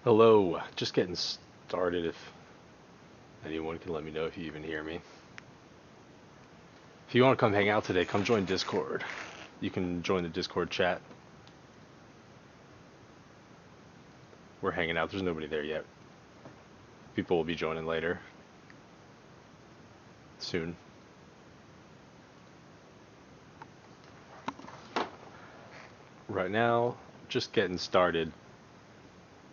Hello, just getting started. If anyone can let me know if you even hear me. If you want to come hang out today, come join Discord. You can join the Discord chat. We're hanging out. There's nobody there yet. People will be joining later. Soon. Right now, just getting started.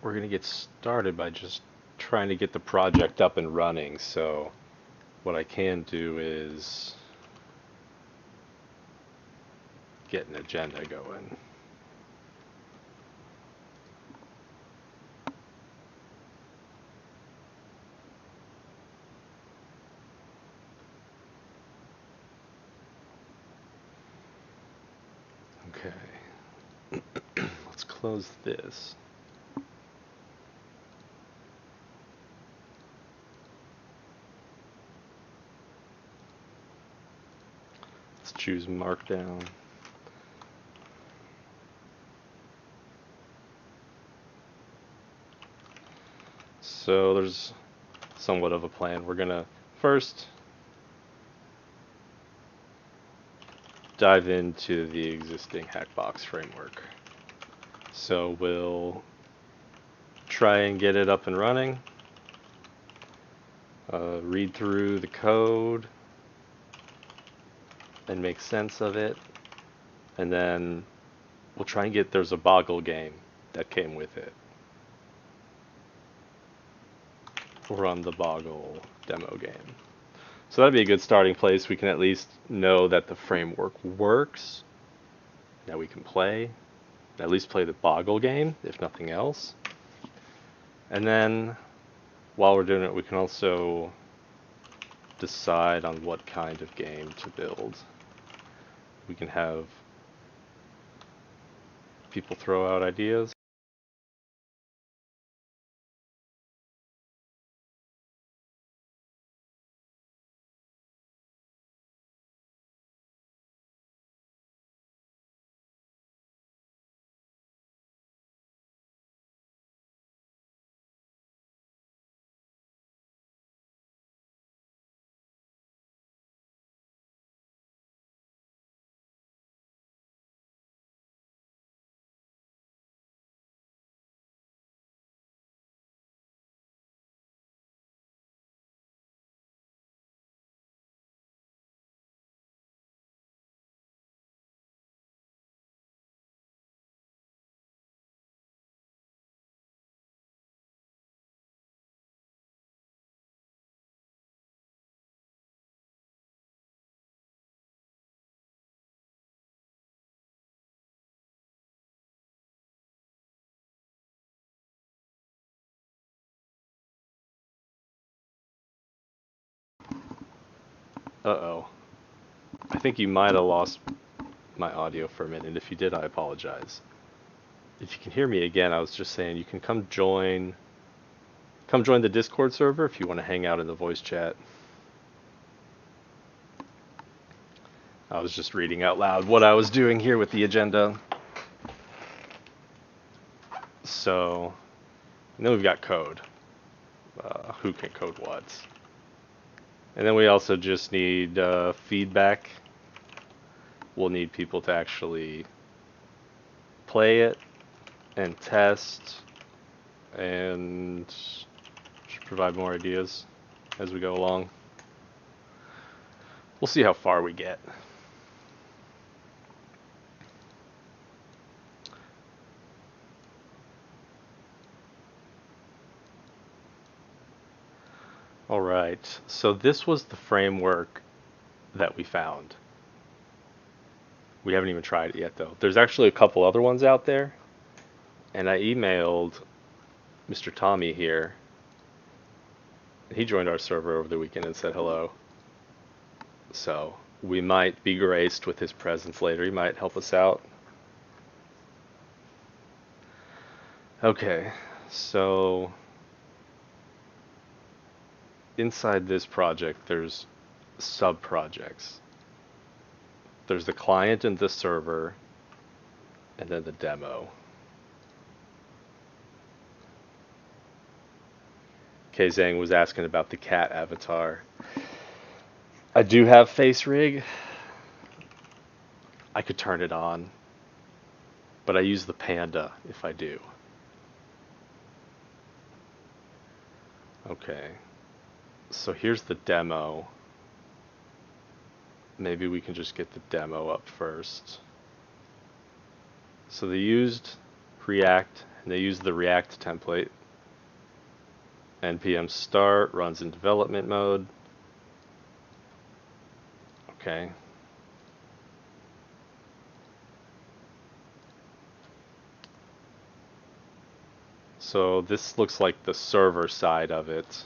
We're going to get started by just trying to get the project up and running. So, what I can do is get an agenda going. Okay. Let's close this. Let's choose Markdown. So there's somewhat of a plan. We're gonna first dive into the existing Hackbox framework. So we'll try and get it up and running, read through the code and make sense of it, and then we'll try and get, there's a Boggle game that came with it. We'll run the Boggle demo game. So that'd be a good starting place. We can at least know that the framework works, that we can play, at least play the Boggle game, if nothing else. And then, while we're doing it, we can also decide on what kind of game to build. We can have people throw out ideas. Uh-oh. I think you might have lost my audio for a minute. If you did, I apologize. If you can hear me again, I was just saying you can come join the Discord server if you want to hang out in the voice chat. I was just reading out loud what I was doing here with the agenda. So, and then we've got code. Who can code what? And then we also just need feedback. We'll need people to actually play it and test and provide more ideas as we go along. We'll see how far we get. All right, so this was the framework that we found. We haven't even tried it yet, though. There's actually a couple other ones out there, and I emailed Mr. Tommy here. He joined our server over the weekend and said hello. So we might be graced with his presence later. He might help us out. Okay, so inside this project, there's sub-projects. There's the client and the server, and then the demo. Okay, Zhang was asking about the cat avatar. I do have face rig. I could turn it on, but I use the panda if I do. Okay, so here's the demo. Maybe we can just get the demo up first. So they used React, and they used the React template. npm start runs in development mode. Okay. So this looks like the server side of it.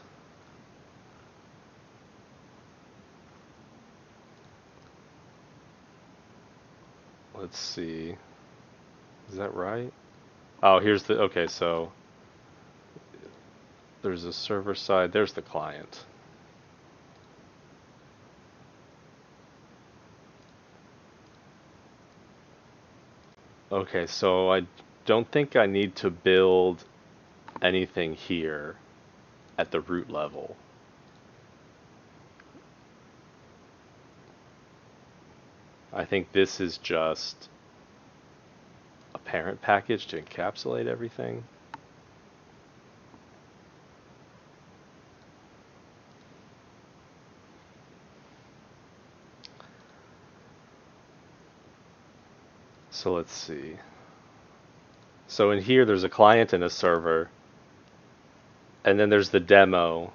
Let's see. Is that right? Oh, here's the, okay, so there's a server side, there's the client. Okay, so I don't think I need to build anything here at the root level. I think this is just a parent package to encapsulate everything. So let's see. So in here, there's a client and a server, and then there's the demo,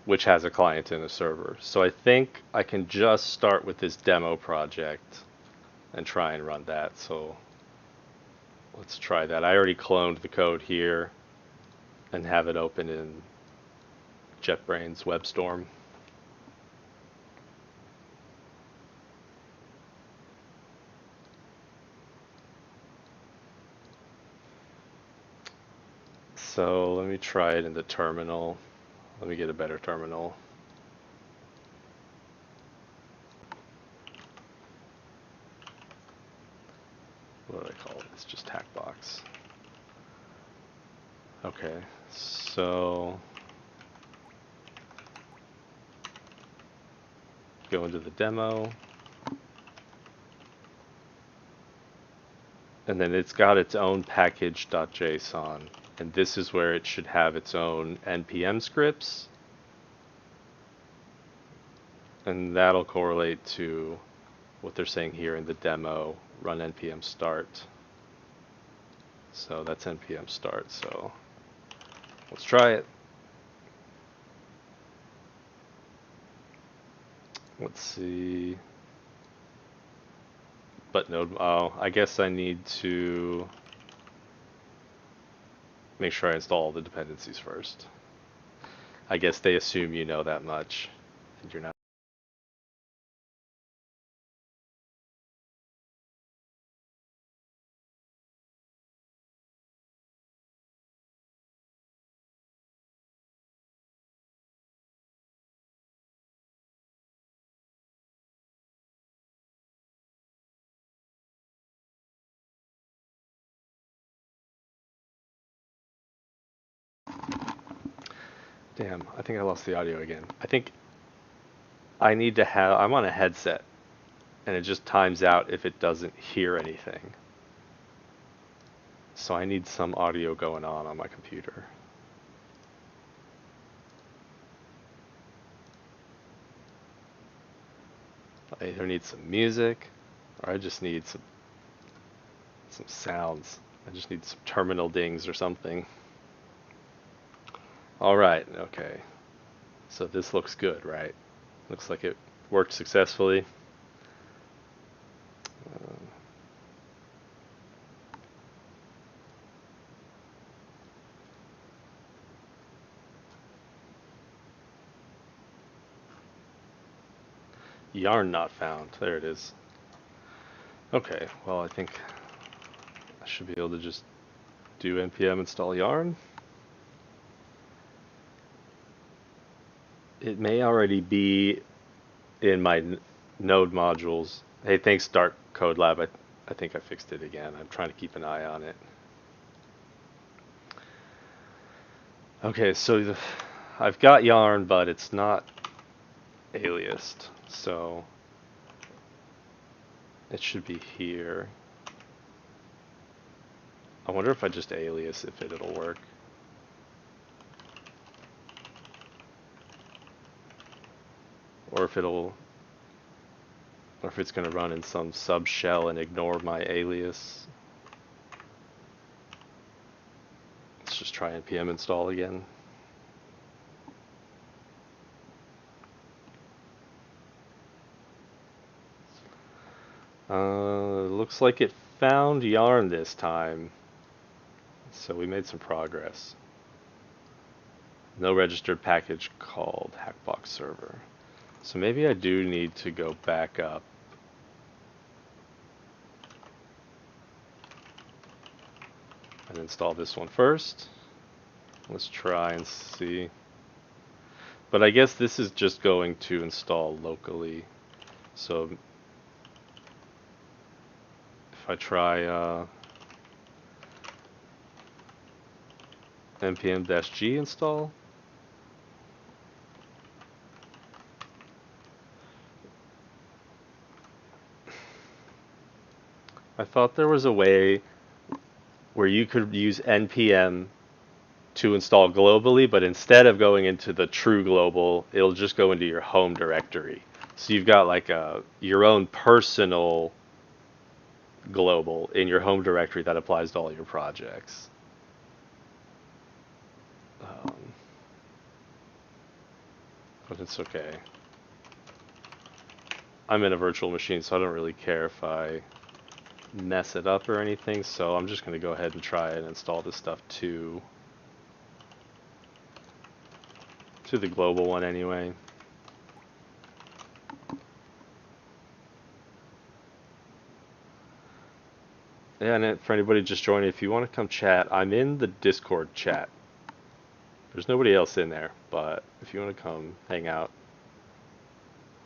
which has a client and a server. So I think I can just start with this demo project and try and run that. So let's try that. I already cloned the code here and have it open in JetBrains WebStorm. So let me try it in the terminal. Let me get a better terminal. What do I call it? It's just Hackbox. Okay, so go into the demo. And then it's got its own package.json. And this is where it should have its own npm scripts. And that'll correlate to what they're saying here in the demo, run npm start. So that's npm start. So let's try it. Let's see. But node, oh, I guess I need to make sure I install all the dependencies first. I guess they assume you know that much, and you're not. Damn, I think I lost the audio again. I think I need to have, I'm on a headset, and it just times out if it doesn't hear anything. So I need some audio going on my computer. I either need some music, or I just need some sounds. I just need some terminal dings or something. All right, okay. So this looks good, right? Looks like it worked successfully. Yarn not found. There it is. Okay, well I think I should be able to just do npm install yarn. It may already be in my node modules. Hey, thanks Dark Code Lab. I think I fixed it again. I'm trying to keep an eye on it. Okay, so I've got yarn, but it's not aliased, so it should be here. I wonder if I just alias if it'll work. Or if it's gonna run in some sub shell and ignore my alias. Let's just try npm install again. Looks like it found yarn this time. So we made some progress. No registered package called Hackbox server. So maybe I do need to go back up. And install this one first. Let's try and see. But I guess this is just going to install locally. So if I try npm-g install. I thought there was a way where you could use npm to install globally, but instead of going into the true global, it'll just go into your home directory. So you've got like your own personal global in your home directory that applies to all your projects. But it's okay. I'm in a virtual machine, so I don't really care if I mess it up or anything, so I'm just going to go ahead and try and install this stuff to the global one anyway. Yeah, and for anybody just joining, if you want to come chat, I'm in the Discord chat. There's nobody else in there, but if you want to come hang out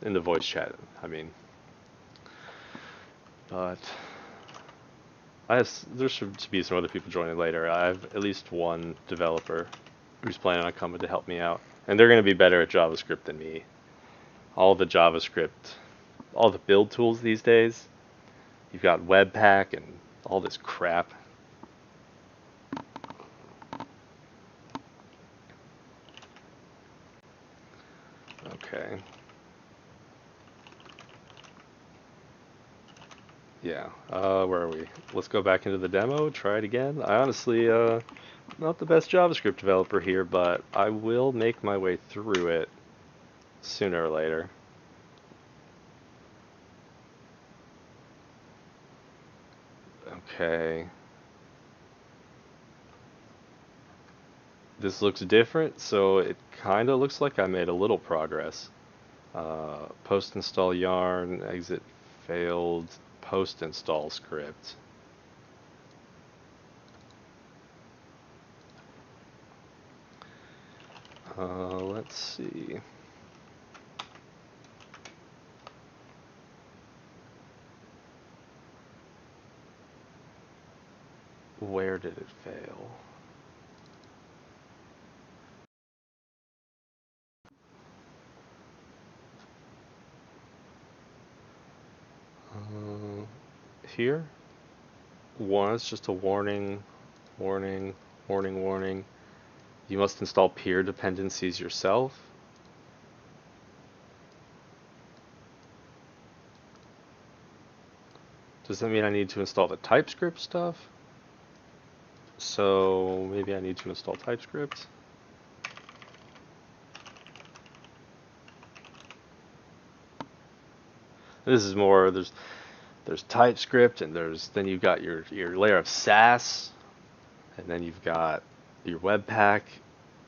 in the voice chat, I mean. But there should be some other people joining later. I have at least one developer who's planning on coming to help me out. And they're going to be better at JavaScript than me. All the JavaScript, all the build tools these days, you've got Webpack and all this crap. Okay. Yeah, where are we? Let's go back into the demo, try it again. I honestly, not the best JavaScript developer here, but I will make my way through it sooner or later. Okay. This looks different, so it kind of looks like I made a little progress. Post install yarn, exit failed, post install script. Let's see. Where did it fail? Here? One, it's just a warning, warning, warning, warning. You must install peer dependencies yourself. Does that mean I need to install the TypeScript stuff? So maybe I need to install TypeScript. This is more, there's TypeScript, and then you've got your layer of Sass, and then you've got your Webpack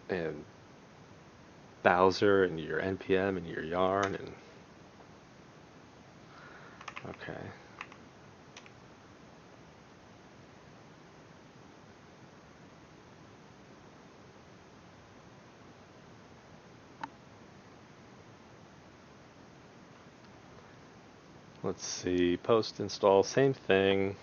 and Bowser and your npm and your yarn and okay. Let's see, post install, same thing.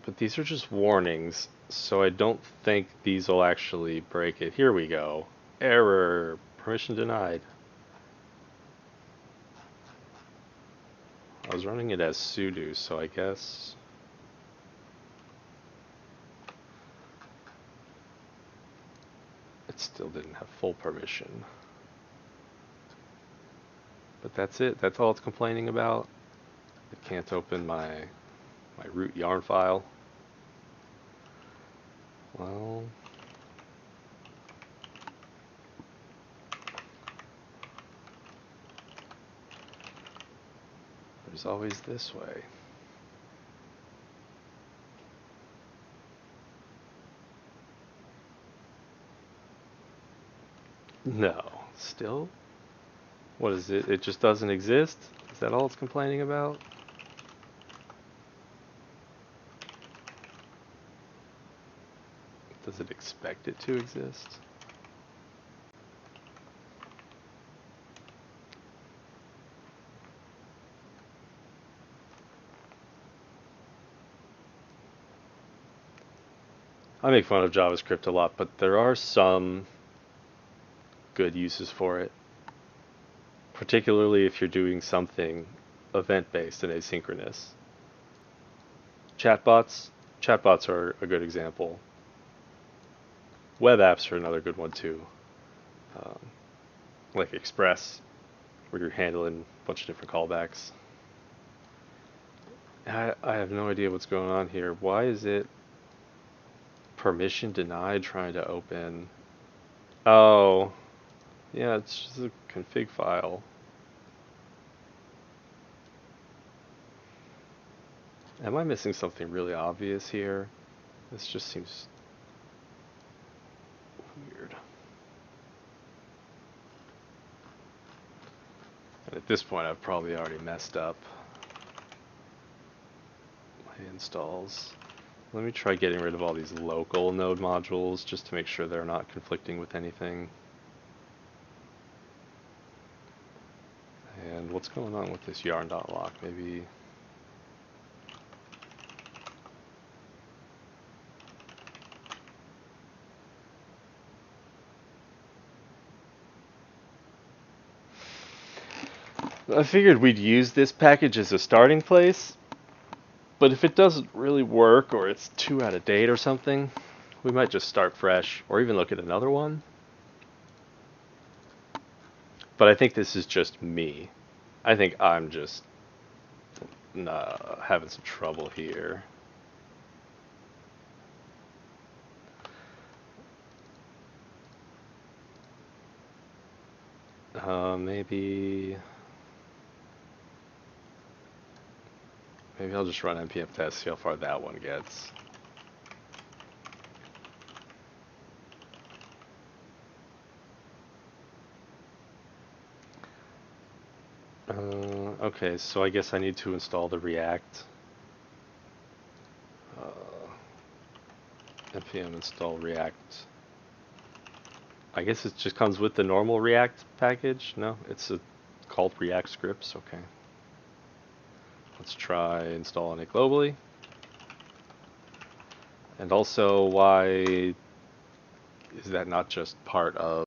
But these are just warnings, so I don't think these will actually break it. Here we go. Error. Permission denied. I was running it as sudo, so I guess... it still didn't have full permission. But that's it. That's all it's complaining about. It can't open my root yarn file. Well... there's always this way. No. Still? What is it? It just doesn't exist? Is that all it's complaining about? Does it expect it to exist? I make fun of JavaScript a lot, but there are some good uses for it. Particularly if you're doing something event-based and asynchronous. Chatbots. Chatbots are a good example. Web apps are another good one too. Um, like Express, where you're handling a bunch of different callbacks. I have no idea what's going on here. Why is it permission denied trying to open? Oh, yeah, it's just a config file. Am I missing something really obvious here? This just seems weird. And at this point, I've probably already messed up my installs. Let me try getting rid of all these local node modules just to make sure they're not conflicting with anything. And what's going on with this yarn.lock? Maybe... I figured we'd use this package as a starting place, but if it doesn't really work or it's too out of date or something, we might just start fresh or even look at another one. But I think this is just me. I think I'm just having some trouble here. Maybe I'll just run npm test, see how far that one gets. Okay, so I guess I need to install the React. Npm install React. I guess it just comes with the normal React package. No, it's called React scripts. Okay. Let's try installing it globally. And also, why is that not just part of...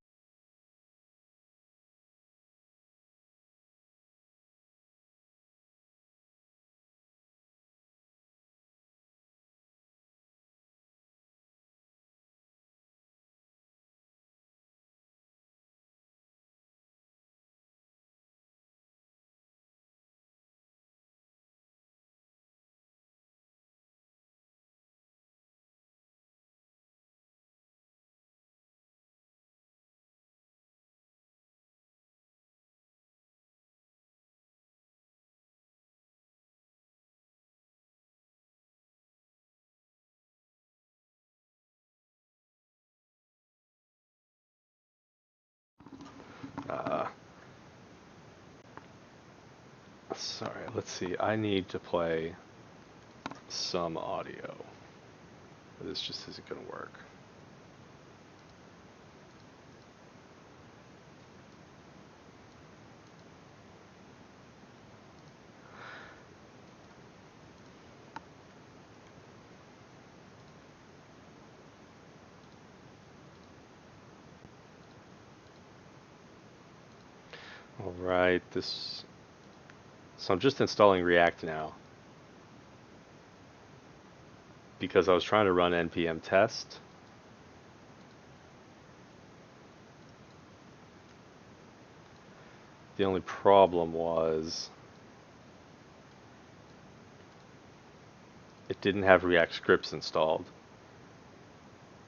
sorry, let's see. I need to play some audio. This just isn't going to work. Alright, this... So I'm just installing React now because I was trying to run npm test. The only problem was it didn't have React scripts installed.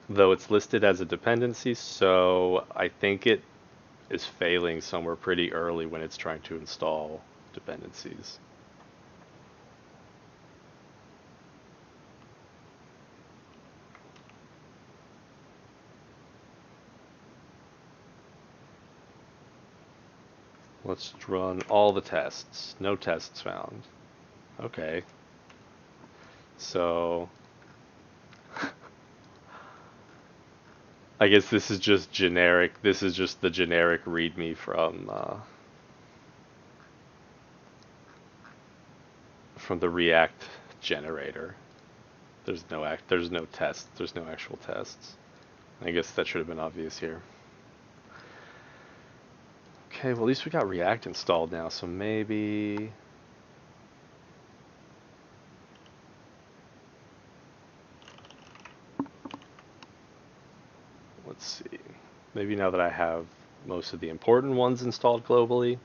Though it's listed as a dependency, so I think it is failing somewhere pretty early when it's trying to install dependencies. Let's run all the tests. No tests found. Okay. So I guess this is just generic. This is just the generic README from the React generator. There's no test. There's no actual tests. I guess that should have been obvious here. Okay, well at least we got React installed now, so maybe let's see. Maybe now that I have most of the important ones installed globally,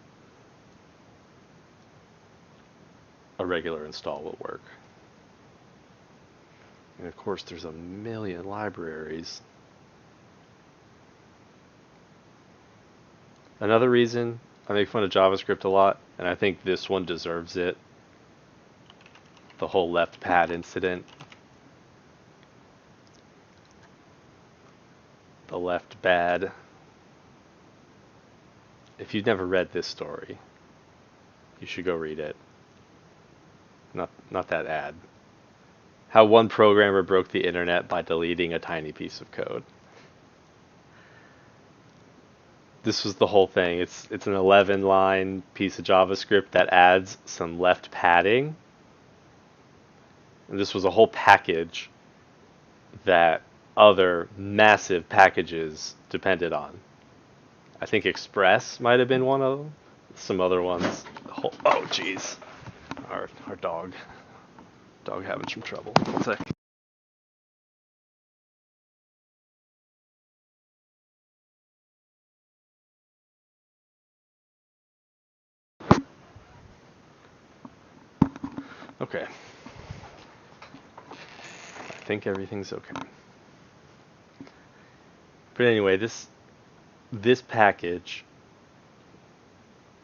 a regular install will work. And of course there's a million libraries. Another reason I make fun of JavaScript a lot, and I think this one deserves it, the whole left pad incident. The left bad. If you've never read this story, you should go read it. Not that ad. How one programmer broke the internet by deleting a tiny piece of code. This was the whole thing. It's an 11-line piece of JavaScript that adds some left padding. And this was a whole package that other massive packages depended on. I think Express might have been one of them. Some other ones. Oh, jeez. Our dog having some trouble. One sec. Okay. I think everything's okay. But anyway, this package,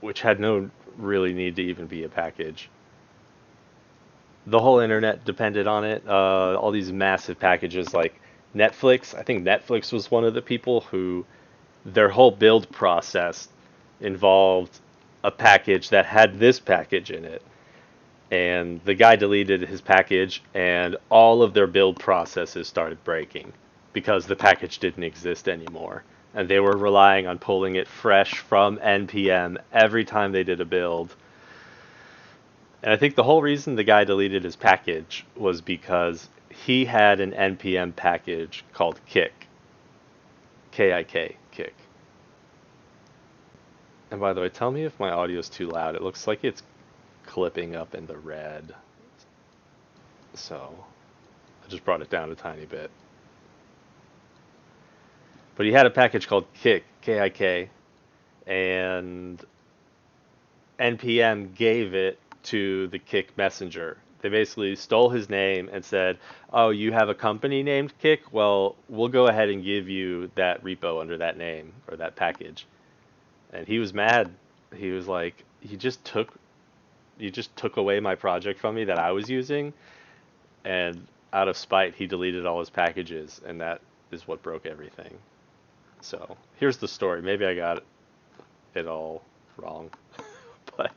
which had no really need to even be a package, the whole internet depended on it. All these massive packages like Netflix. I think Netflix was one of the people who their whole build process involved a package that had this package in it. And the guy deleted his package, and all of their build processes started breaking because the package didn't exist anymore. And they were relying on pulling it fresh from npm every time they did a build. And I think the whole reason the guy deleted his package was because he had an npm package called kick. K-I-K, kick. And by the way, tell me if my audio is too loud. It looks like it's clipping up in the red. So I just brought it down a tiny bit. But he had a package called kick, K-I-K, and npm gave it to the kick messenger. They basically stole his name and said, oh, you have a company named Kick? Well, we'll go ahead and give you that repo under that name or that package. And he was mad. He was like, you just took away my project from me that I was using, and out of spite he deleted all his packages, and that is what broke everything. So here's the story. Maybe I got it all wrong, but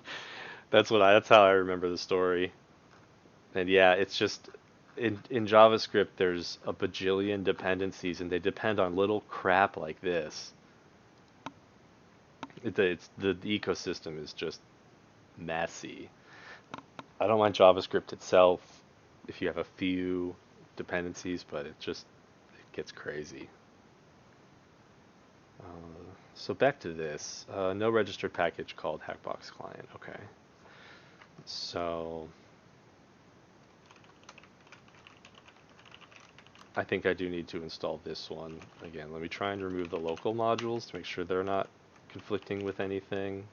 that's how I remember the story. And yeah, it's just in JavaScript there's a bajillion dependencies, and they depend on little crap like this. The ecosystem is just messy. I don't mind JavaScript itself if you have a few dependencies, but it gets crazy. So back to this. No registered package called Hackbox client. Okay. So I think I do need to install this one. Again, let me try and remove the local modules to make sure they're not conflicting with anything.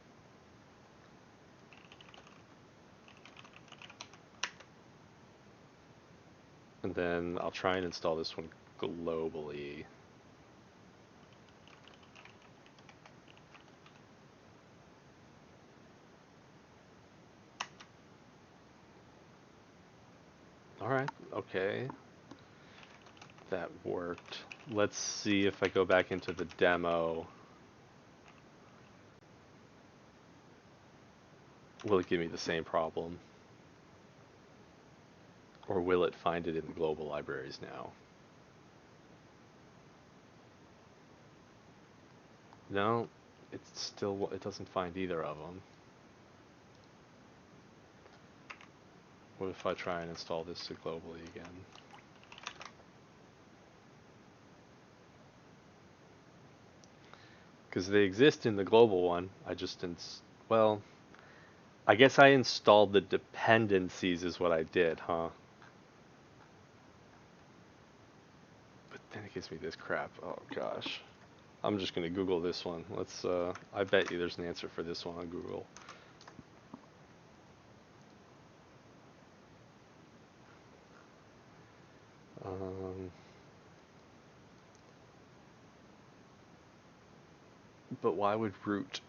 And then I'll try and install this one globally. Alright, okay. That worked. Let's see if I go back into the demo. Will it give me the same problem? Or will it find it in the global libraries now? No, it doesn't find either of them. What if I try and install this globally again? Because they exist in the global one. Well, I guess I installed the dependencies is what I did, huh? But then it gives me this crap. Oh gosh. I'm just gonna Google this one. I bet you there's an answer for this one on Google. Um, but why would root?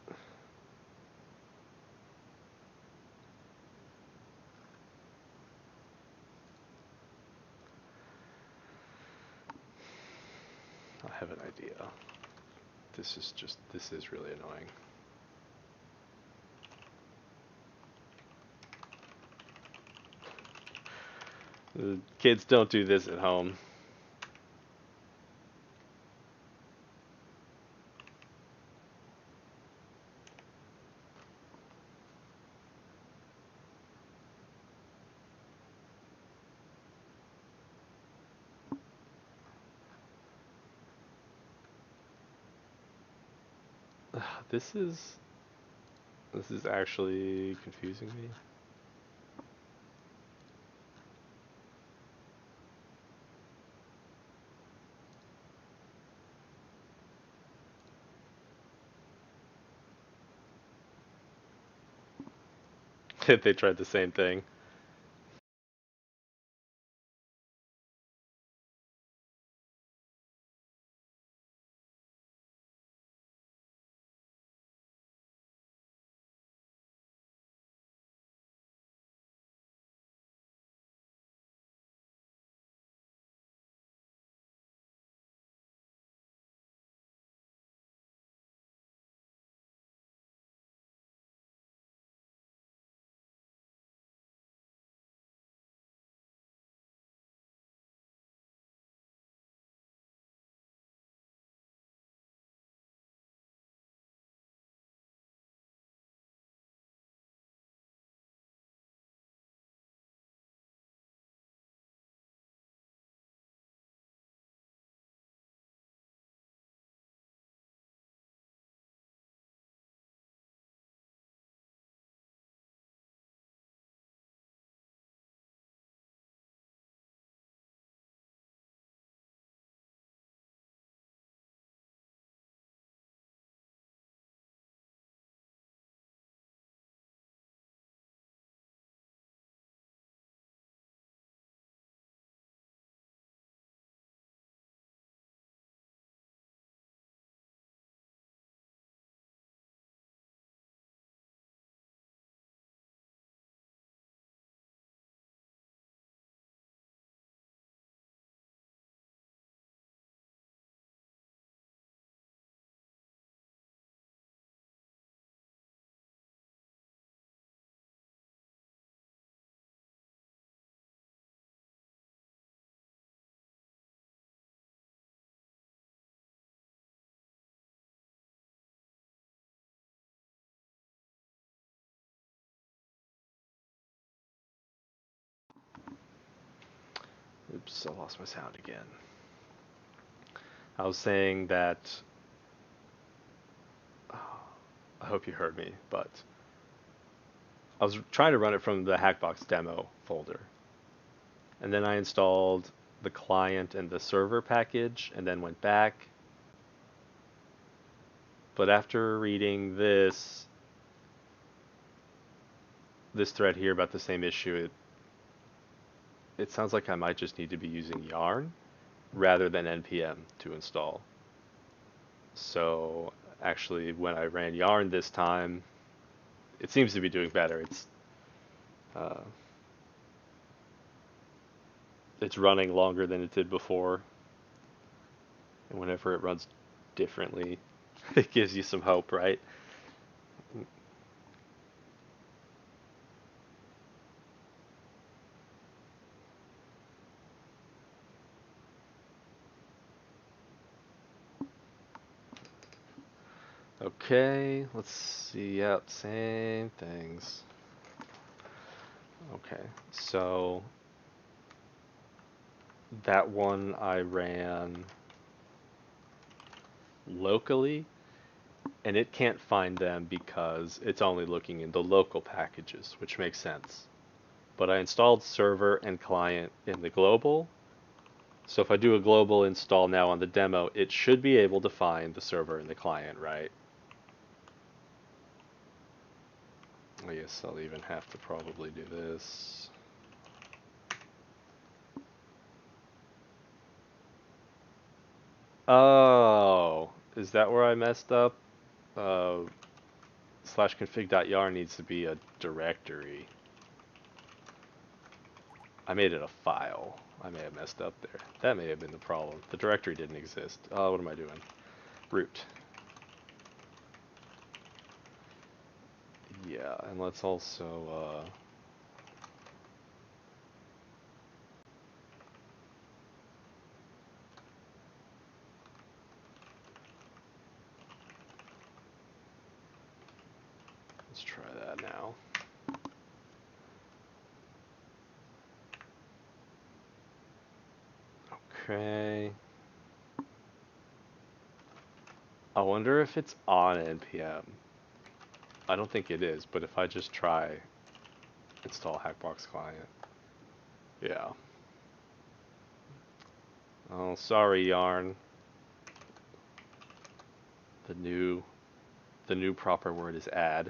I have an idea. This is really annoying. The kids don't do this at home. This is this is actually confusing me. They tried the same thing. Oops, I lost my sound again. I was saying that I hope you heard me, but I was trying to run it from the Hackbox demo folder. And then I installed the client and the server package and then went back. But after reading this thread here about the same issue, it sounds like I might just need to be using yarn rather than npm to install. So actually when I ran yarn this time, it seems to be doing better. Uh, it's running longer than it did before, and whenever it runs differently, it gives you some hope, right? Okay, let's see. Yep, same things. Okay, so that one I ran locally, and it can't find them because it's only looking in the local packages, which makes sense. But I installed server and client in the global, so if I do a global install now on the demo, it should be able to find the server and the client, right? I guess I'll even have to probably do this. Oh, is that where I messed up? Uh, slash config.yarn needs to be a directory. I made it a file. I may have messed up there. That may have been the problem. The directory didn't exist. Oh, what am I doing? Root. Yeah, and let's also, let's try that now. Okay. I wonder if it's on npm. I don't think it is, but if I just try install Hackbox client. Yeah. Oh, sorry, Yarn. The new proper word is add.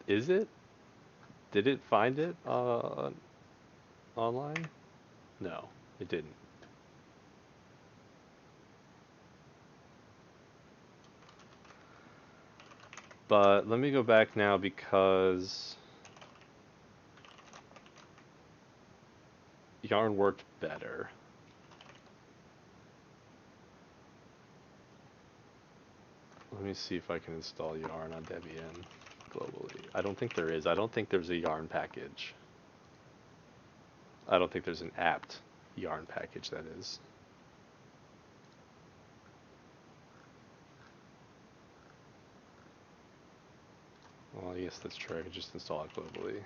Is it? Did it find it online? No, it didn't. But let me go back now because Yarn worked better. Let me see if I can install Yarn on Debian globally. I don't think there is. I don't think there's a Yarn package. I don't think there's an apt Yarn package, that is. Well, yes, that's true. I could just install it globally.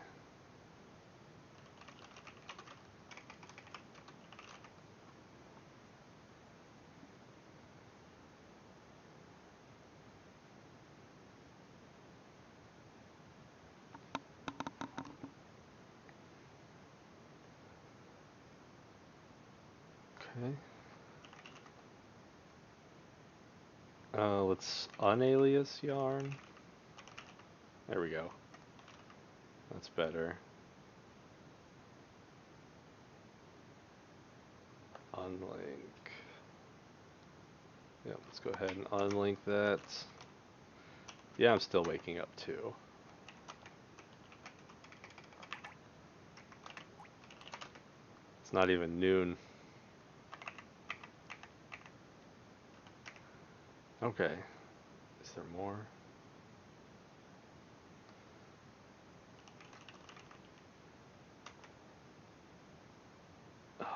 Okay. Let's unalias Yarn. There we go. That's better. Unlink. Yeah, let's go ahead and unlink that. Yeah, I'm still waking up too. It's not even noon. Okay. Is there more?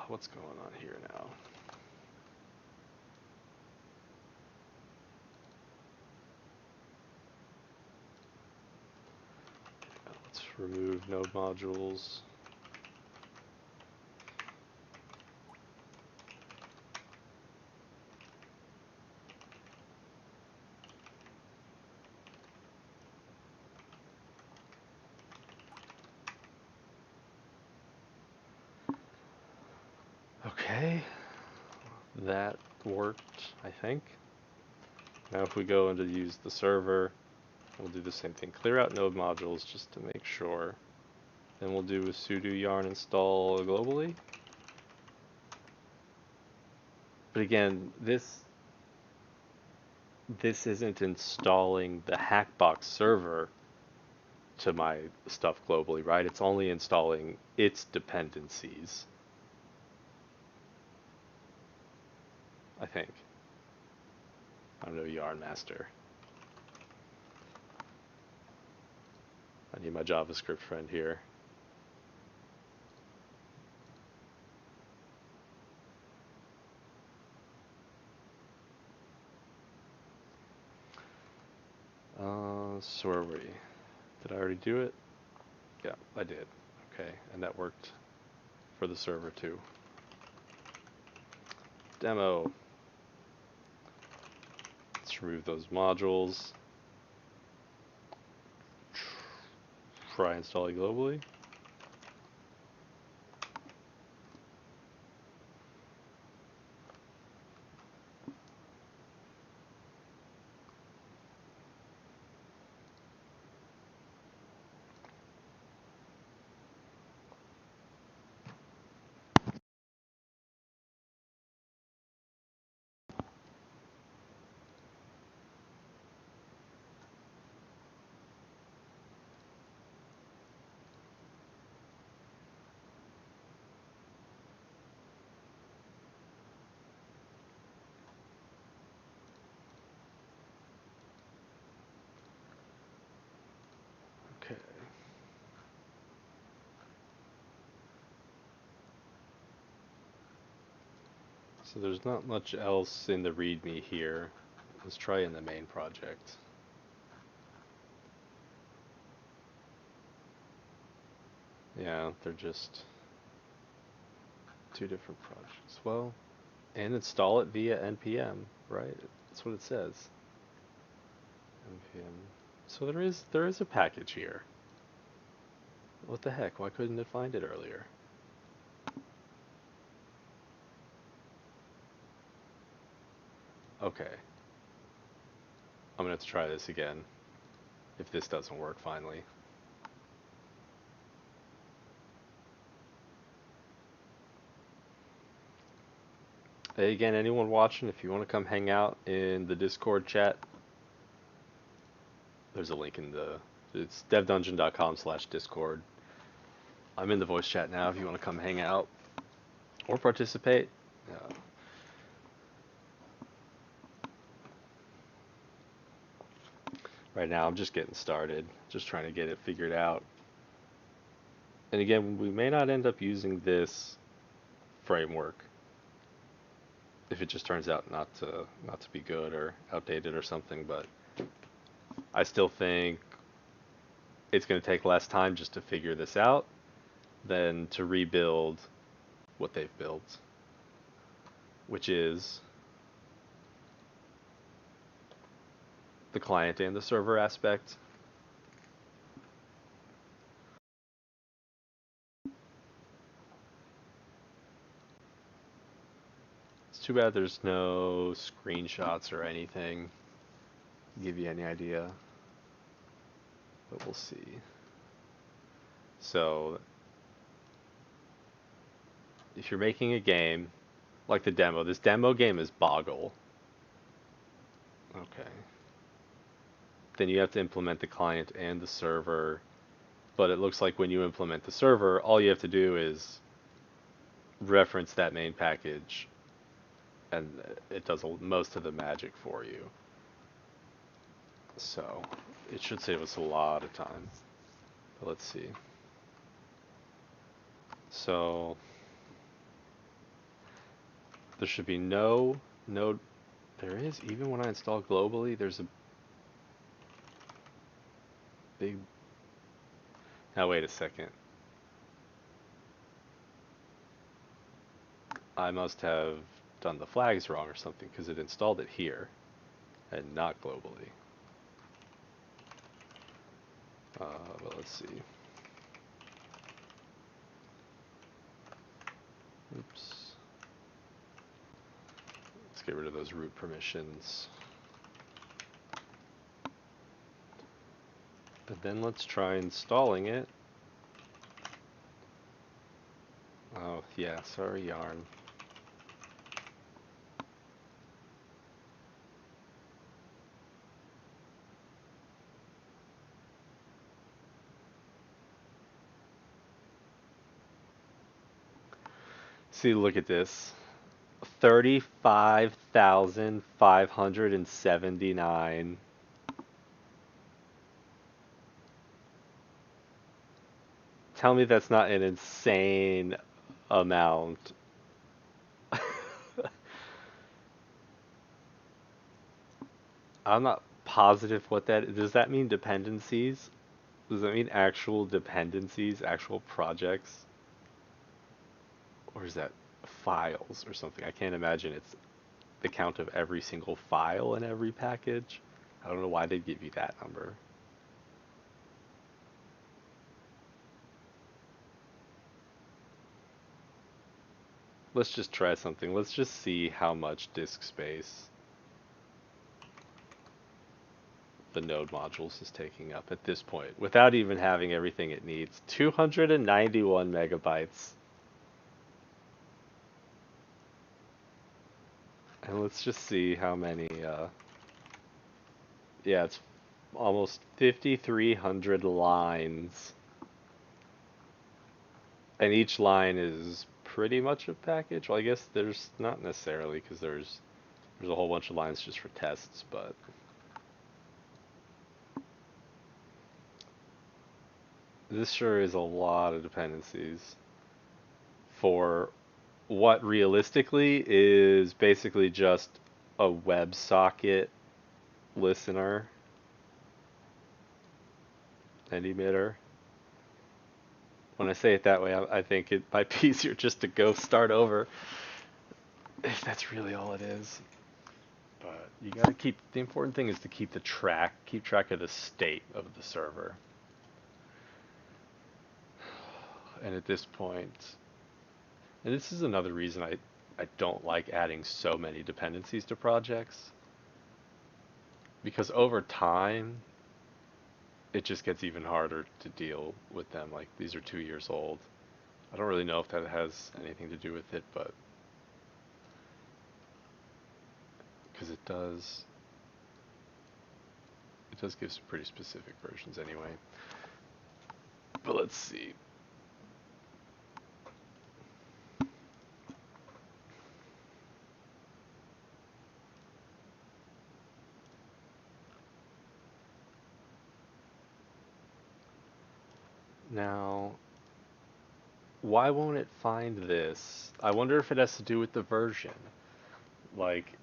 What's going on here now? Let's remove node modules. Okay, that worked, I think. Now if we go into use the server, we'll do the same thing. Clear out node modules just to make sure. Then we'll do a sudo yarn install globally. But again, this isn't installing the Hackbox server to my stuff globally, right? It's only installing its dependencies, I think. I don't know, yarn master. I need my JavaScript friend here. So where were we? Did I already do it? Yeah, I did. Okay, and that worked for the server too. Demo. Let's remove those modules. Try installing globally. Okay. So there's not much else in the README here. Let's try in the main project. Yeah, they're just two different projects. Well, and install it via npm, right? That's what it says. Npm. So there is a package here. What the heck? Why couldn't it find it earlier? Okay. I'm gonna have to try this again if this doesn't work finally. Hey, again, anyone watching, if you want to come hang out in the Discord chat, there's a link in it's devdungeon.com/discord. I'm in the voice chat now if you want to come hang out or participate. Right now I'm just getting started, just trying to get it figured out. And again, we may not end up using this framework if it just turns out not to be good or outdated or something, but I still think it's going to take less time just to figure this out than to rebuild what they've built, which is the client and the server aspect. It's too bad there's no screenshots or anything to give you any idea, but we'll see. So if you're making a game like the demo, this demo game is Boggle. Okay. Then you have to implement the client and the server, but it looks like when you implement the server, all you have to do is reference that main package and it does most of the magic for you. So it should save us a lot of time. But let's see. So there should be no node. There is, even when I install globally, there's a big. Now wait a second. I must have done the flags wrong or something because it installed it here and not globally. But let's see. Oops. get rid of those root permissions. But then let's try installing it. Oh, yeah, sorry, Yarn. See, look at this. 35,579. Tell me that's not an insane amount. I'm not positive what that does. That mean dependencies? Does that mean actual dependencies, actual projects? Or is that files or something? I can't imagine it's the count of every single file in every package. I don't know why they'd give you that number. Let's just try something. Let's just see how much disk space the node modules is taking up at this point, without even having everything it needs. 291 megabytes. And let's just see how many, yeah, it's almost 5,300 lines. And each line is pretty much a package. Well, I guess there's not necessarily, because there's a whole bunch of lines just for tests, but this sure is a lot of dependencies for what realistically is basically just a WebSocket listener and emitter. When I say it that way, I think it might be easier just to go start over if that's really all it is. But you gotta keep, the important thing is to keep track of the state of the server. And at this point, and this is another reason I don't like adding so many dependencies to projects, because over time, it just gets even harder to deal with them. Like, these are 2 years old. I don't really know if that has anything to do with it, but because it does give some pretty specific versions anyway. But let's see. Now, why won't it find this? I wonder if it has to do with the version. Like,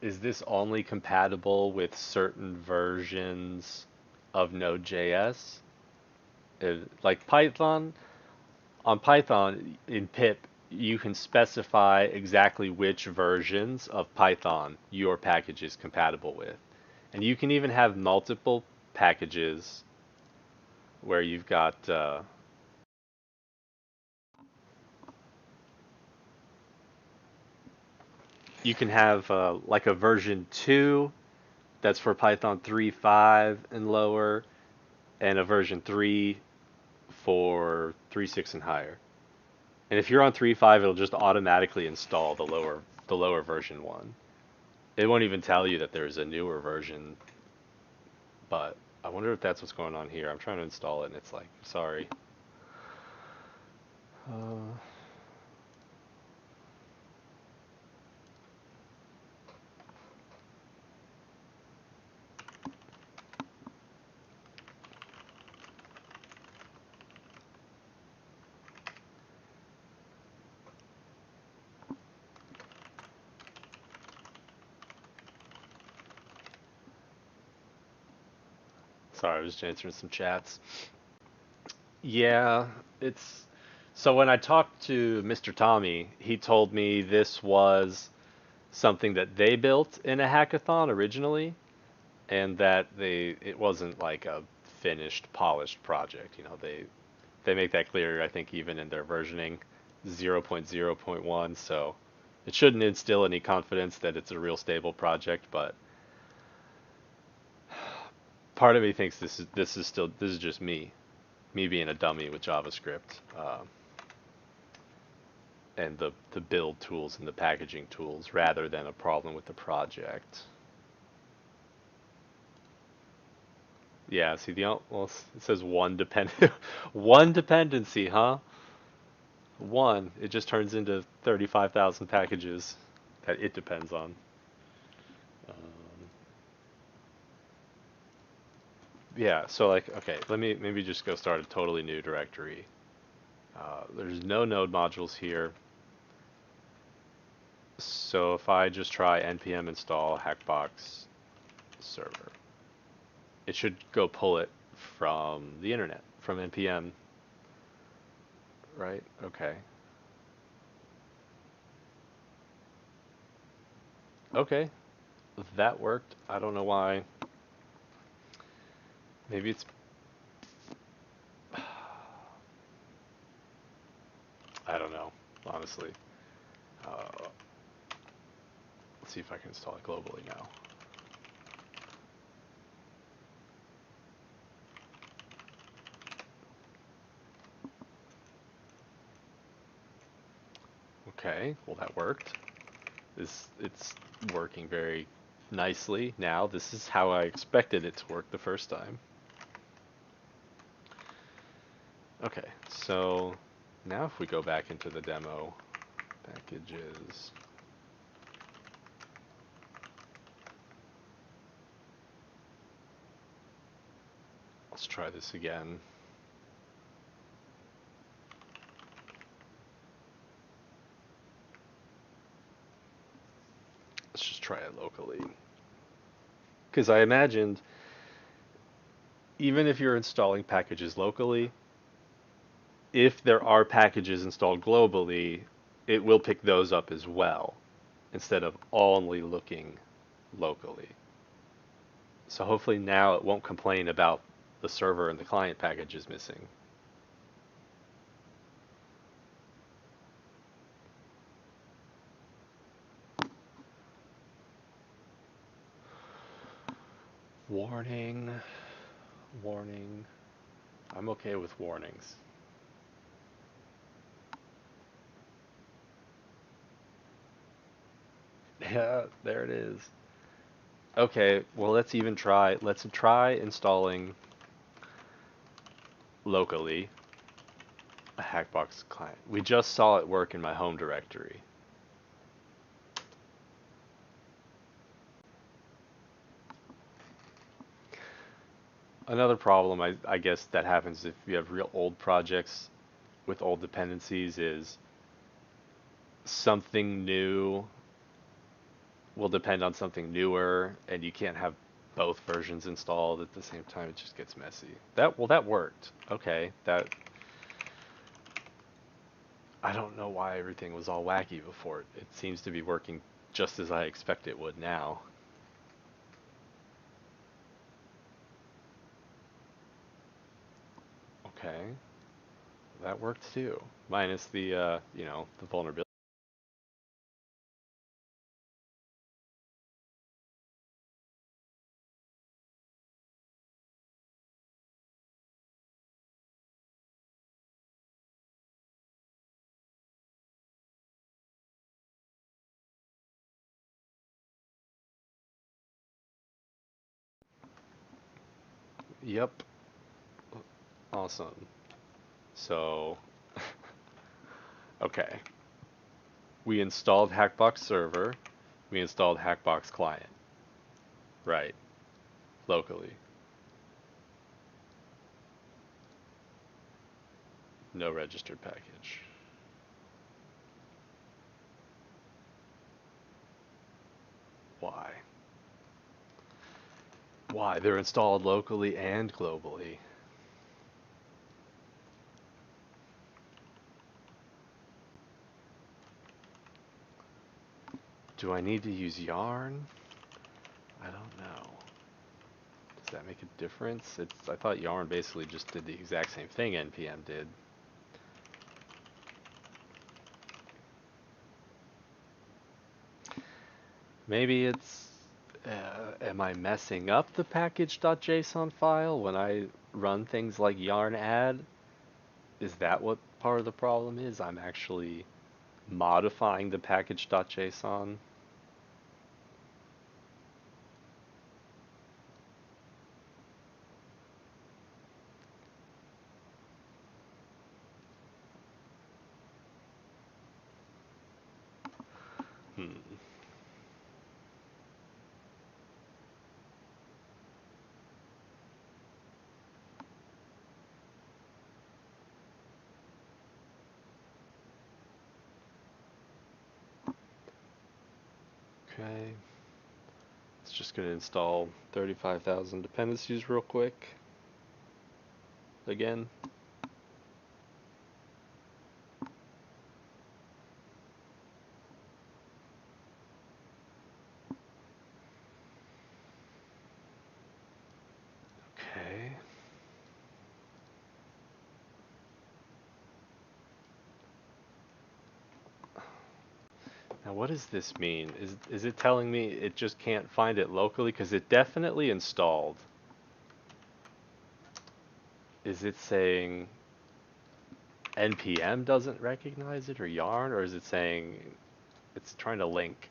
is this only compatible with certain versions of Node.js? Like Python, on Python in pip, you can specify exactly which versions of Python your package is compatible with. And you can even have multiple packages where you've got you can have like a version 2 that's for Python 3.5 and lower, and a version 3 for 3.6 and higher. And if you're on 3.5, it'll just automatically install the lower version one. It won't even tell you that there's a newer version, but I wonder if that's what's going on here. I'm trying to install it and it's like, sorry. Uh, Sorry, I was just answering some chats. Yeah, it's so when I talked to Mr. Tommy, he told me this was something that they built in a hackathon originally, and that it wasn't like a finished, polished project. They make that clear, I think, even in their versioning 0.0.1. So It shouldn't instill any confidence that it's a real stable project, but part of me thinks this is just me being a dummy with JavaScript, and the build tools and the packaging tools rather than a problem with the project. Yeah, see well, it says one one dependency, huh? One. It just turns into 35,000 packages that it depends on. Um, yeah, so like, okay, let me maybe just go start a totally new directory. There's no node modules here. So if I just try npm install hackbox server, it should go pull it from the internet, from npm, right? Okay. Okay, that worked. I don't know why. Maybe it's, I don't know, honestly. Uh, let's see if I can install it globally now. Okay, well that worked. It's working very nicely now. This is how I expected it to work the first time. Okay, so now if we go back into the demo packages, let's try this again. Let's just try it locally. Because I imagined even if you're installing packages locally, if there are packages installed globally, it will pick those up as well, instead of only looking locally. So hopefully now it won't complain about the server and the client packages missing. Warning, warning. I'm okay with warnings. Yeah, there it is. Okay, well let's try installing locally a Hackbox client. We just saw it work in my home directory. Another problem I guess that happens if you have real old projects with old dependencies is something new will depend on something newer, and you can't have both versions installed at the same time. It just gets messy. That worked. Okay, that I don't know why everything was all wacky before. It seems to be working just as I expect it would now. Okay, that worked too. Minus the the vulnerability. Yep. Awesome. So, okay. We installed Hackbox server. We installed Hackbox client. Right. Locally. No registered package. Why? Why? They're installed locally and globally. Do I need to use yarn? I don't know. Does that make a difference? I thought yarn basically just did the exact same thing npm did. Maybe it's, am I messing up the package.json file when I run things like yarn add? Is that what part of the problem is? I'm actually modifying the package.json. Hmm. Okay. It's just going to install 35,000 dependencies real quick. Again. Okay. Now what does this mean? Is it telling me it just can't find it locally? Because it definitely installed. Is it saying NPM doesn't recognize it or yarn, or is it saying it's trying to link?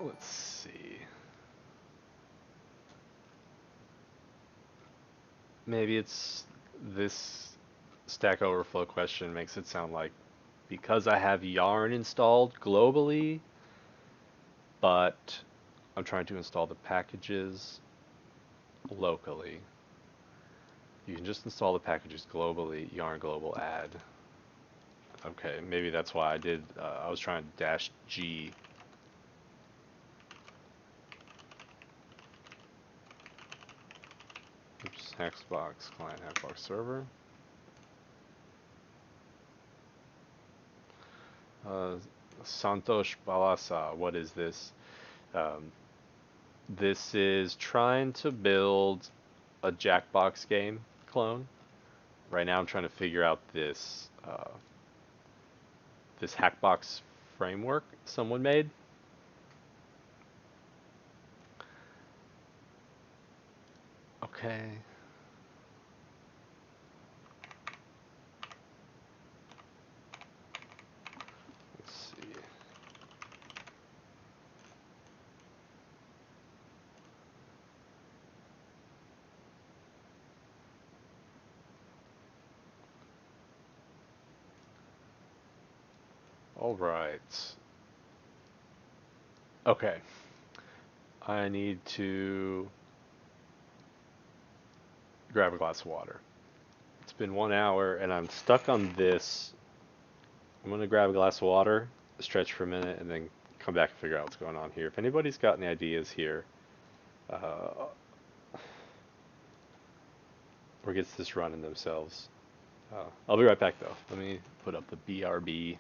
Let's see. Maybe it's this Stack Overflow question makes it sound like because I have yarn installed globally, but I'm trying to install the packages locally. You can just install the packages globally, yarn global add. Okay, maybe that's why I was trying to dash G. Oops, Hexbox client, Hexbox server. Uh, Santosh Balasa, what is this? Um, this is trying to build a Jackbox game clone. Right now I'm trying to figure out this Hackbox framework someone made. Okay. Let's see. All right. Okay. I need to grab a glass of water. It's been 1 hour and I'm stuck on this. I'm gonna grab a glass of water, stretch for a minute, and then come back and figure out what's going on here. If anybody's got any ideas here, uh, or gets this running themselves, I'll be right back though. Let me put up the BRB.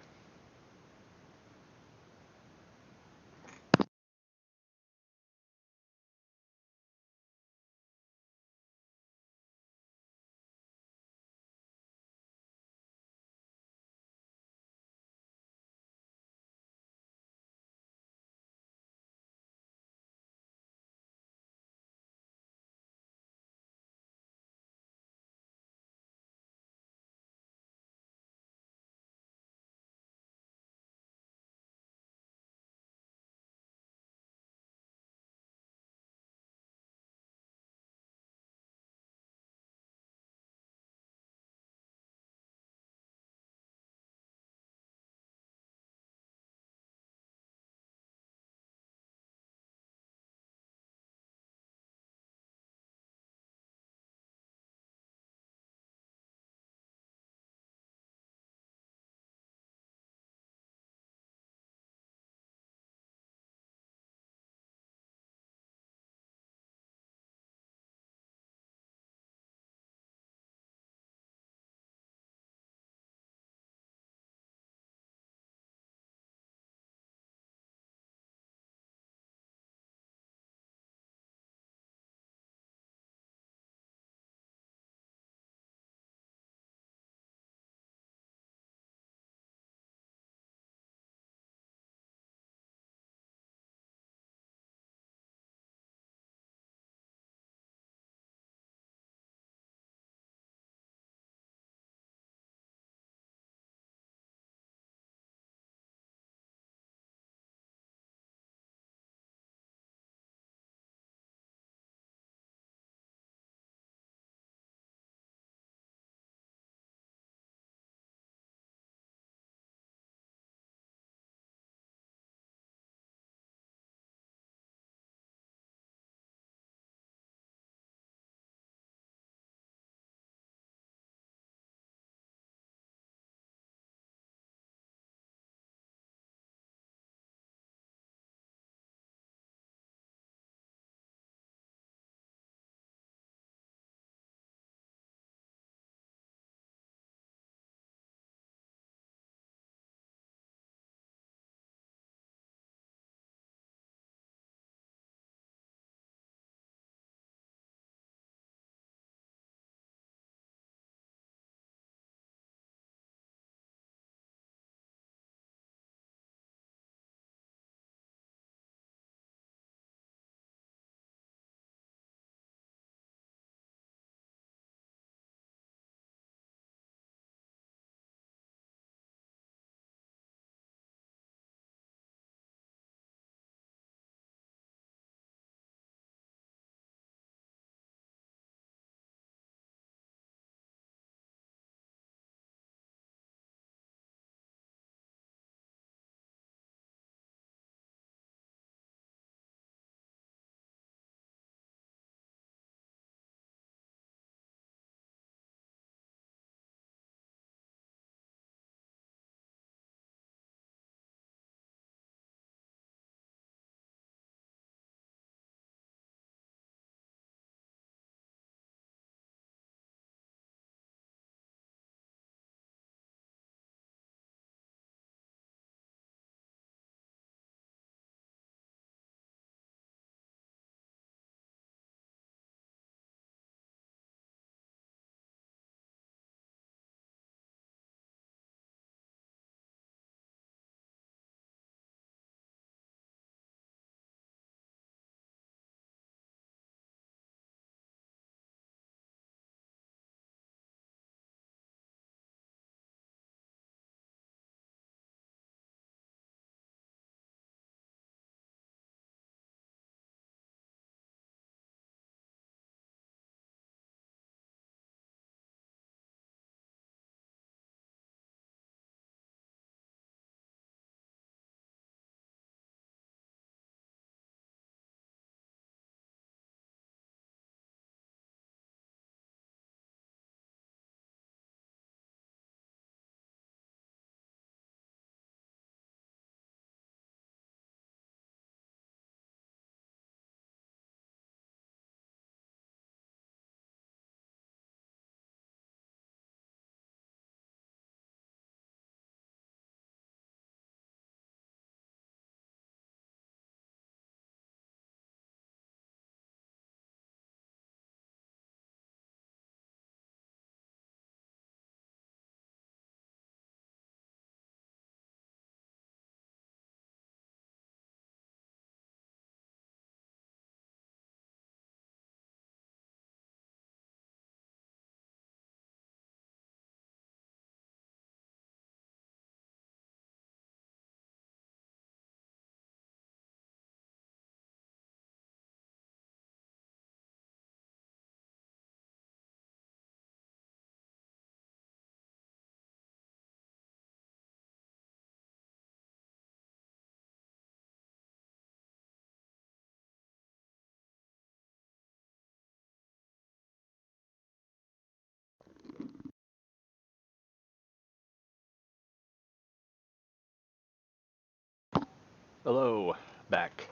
Hello, back.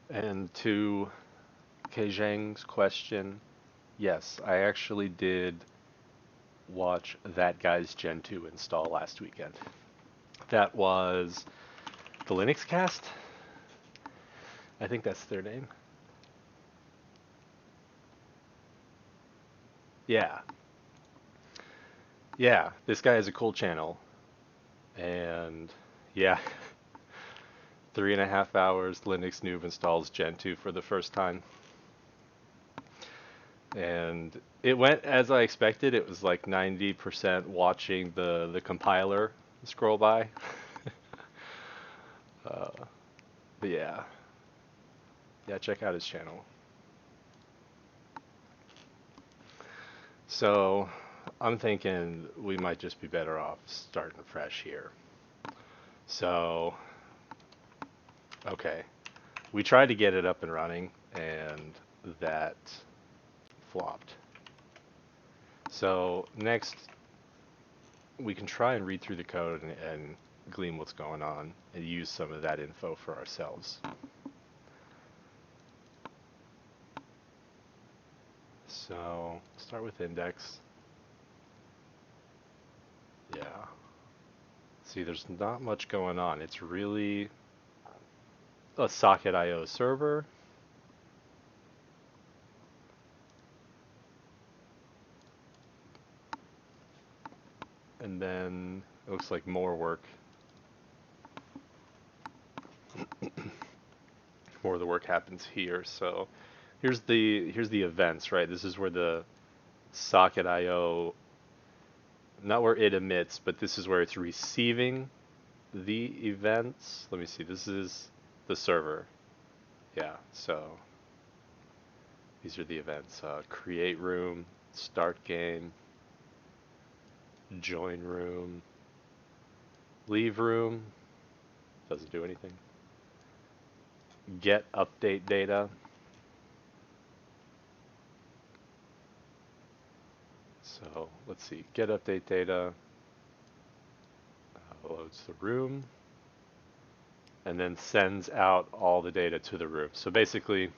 And to Keijang's question, yes, I actually did watch that guy's Gen 2 install last weekend. That was the Linux Cast? I think that's their name. Yeah. Yeah, this guy has a cool channel. And yeah, 3.5 hours Linux Noob installs Gen 2 for the first time. And it went as I expected. It was like 90% watching the compiler scroll by. uh, but yeah, check out his channel. So I'm thinking we might just be better off starting fresh here. So okay, we tried to get it up and running, and that flopped. So next we can try and read through the code and glean what's going on and use some of that info for ourselves. So start with index. Yeah. See, there's not much going on. It's really a socket IO server. And then it looks like more work. More of the work happens here. So here's the events, right? This is where the socket IO, not where it emits, but this is where it's receiving the events. Let me see. This is the server. Yeah. So these are the events. Create room, start game, join room, leave room, doesn't do anything. Get update data. So let's see, get update data, loads the room, and then sends out all the data to the room. So basically,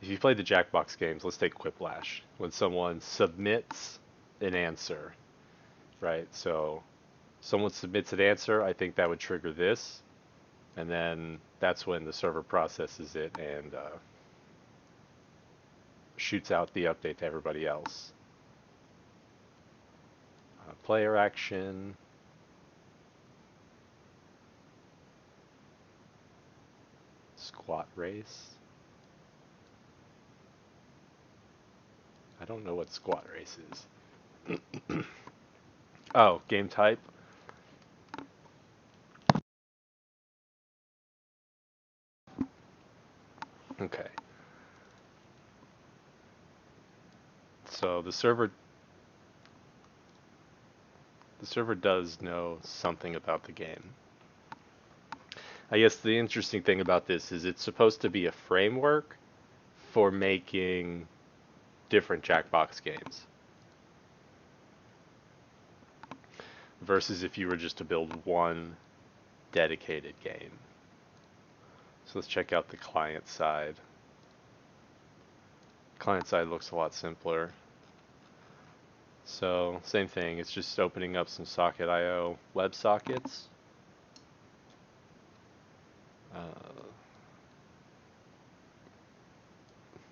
if you played the Jackbox games, let's take Quiplash. When someone submits an answer, right? So someone submits an answer, I think that would trigger this, and then that's when the server processes it and shoots out the update to everybody else. Player action. Squat race. I don't know what squat race is. Oh, game type. Okay. So the server does know something about the game. I guess the interesting thing about this is it's supposed to be a framework for making different Jackbox games. Versus if you were just to build one dedicated game. So let's check out the client side. Client side looks a lot simpler. So same thing, it's just opening up some socket IO WebSockets.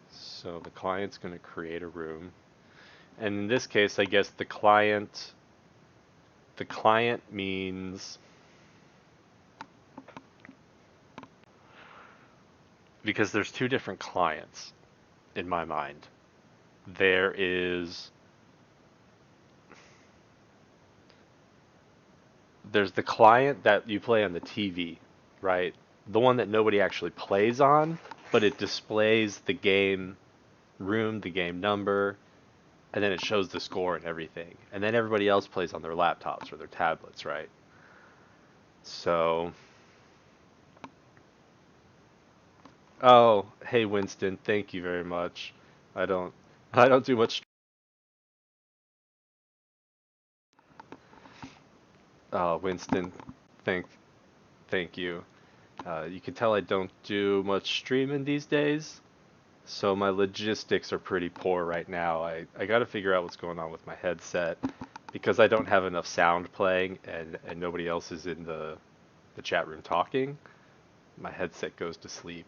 So the client's going to create a room. And in this case, I guess the client means, because there's two different clients in my mind. There's the client that you play on the TV, right? The one that nobody actually plays on, but it displays the game room, the game number, and then it shows the score and everything. And then everybody else plays on their laptops or their tablets, right? So, oh, hey Winston, thank you very much. I don't I don't do much. Oh, Winston, Thank, thank you. You can tell I don't do much streaming these days, so my logistics are pretty poor right now. I got to figure out what's going on with my headset because I don't have enough sound playing and nobody else is in the chat room talking. My headset goes to sleep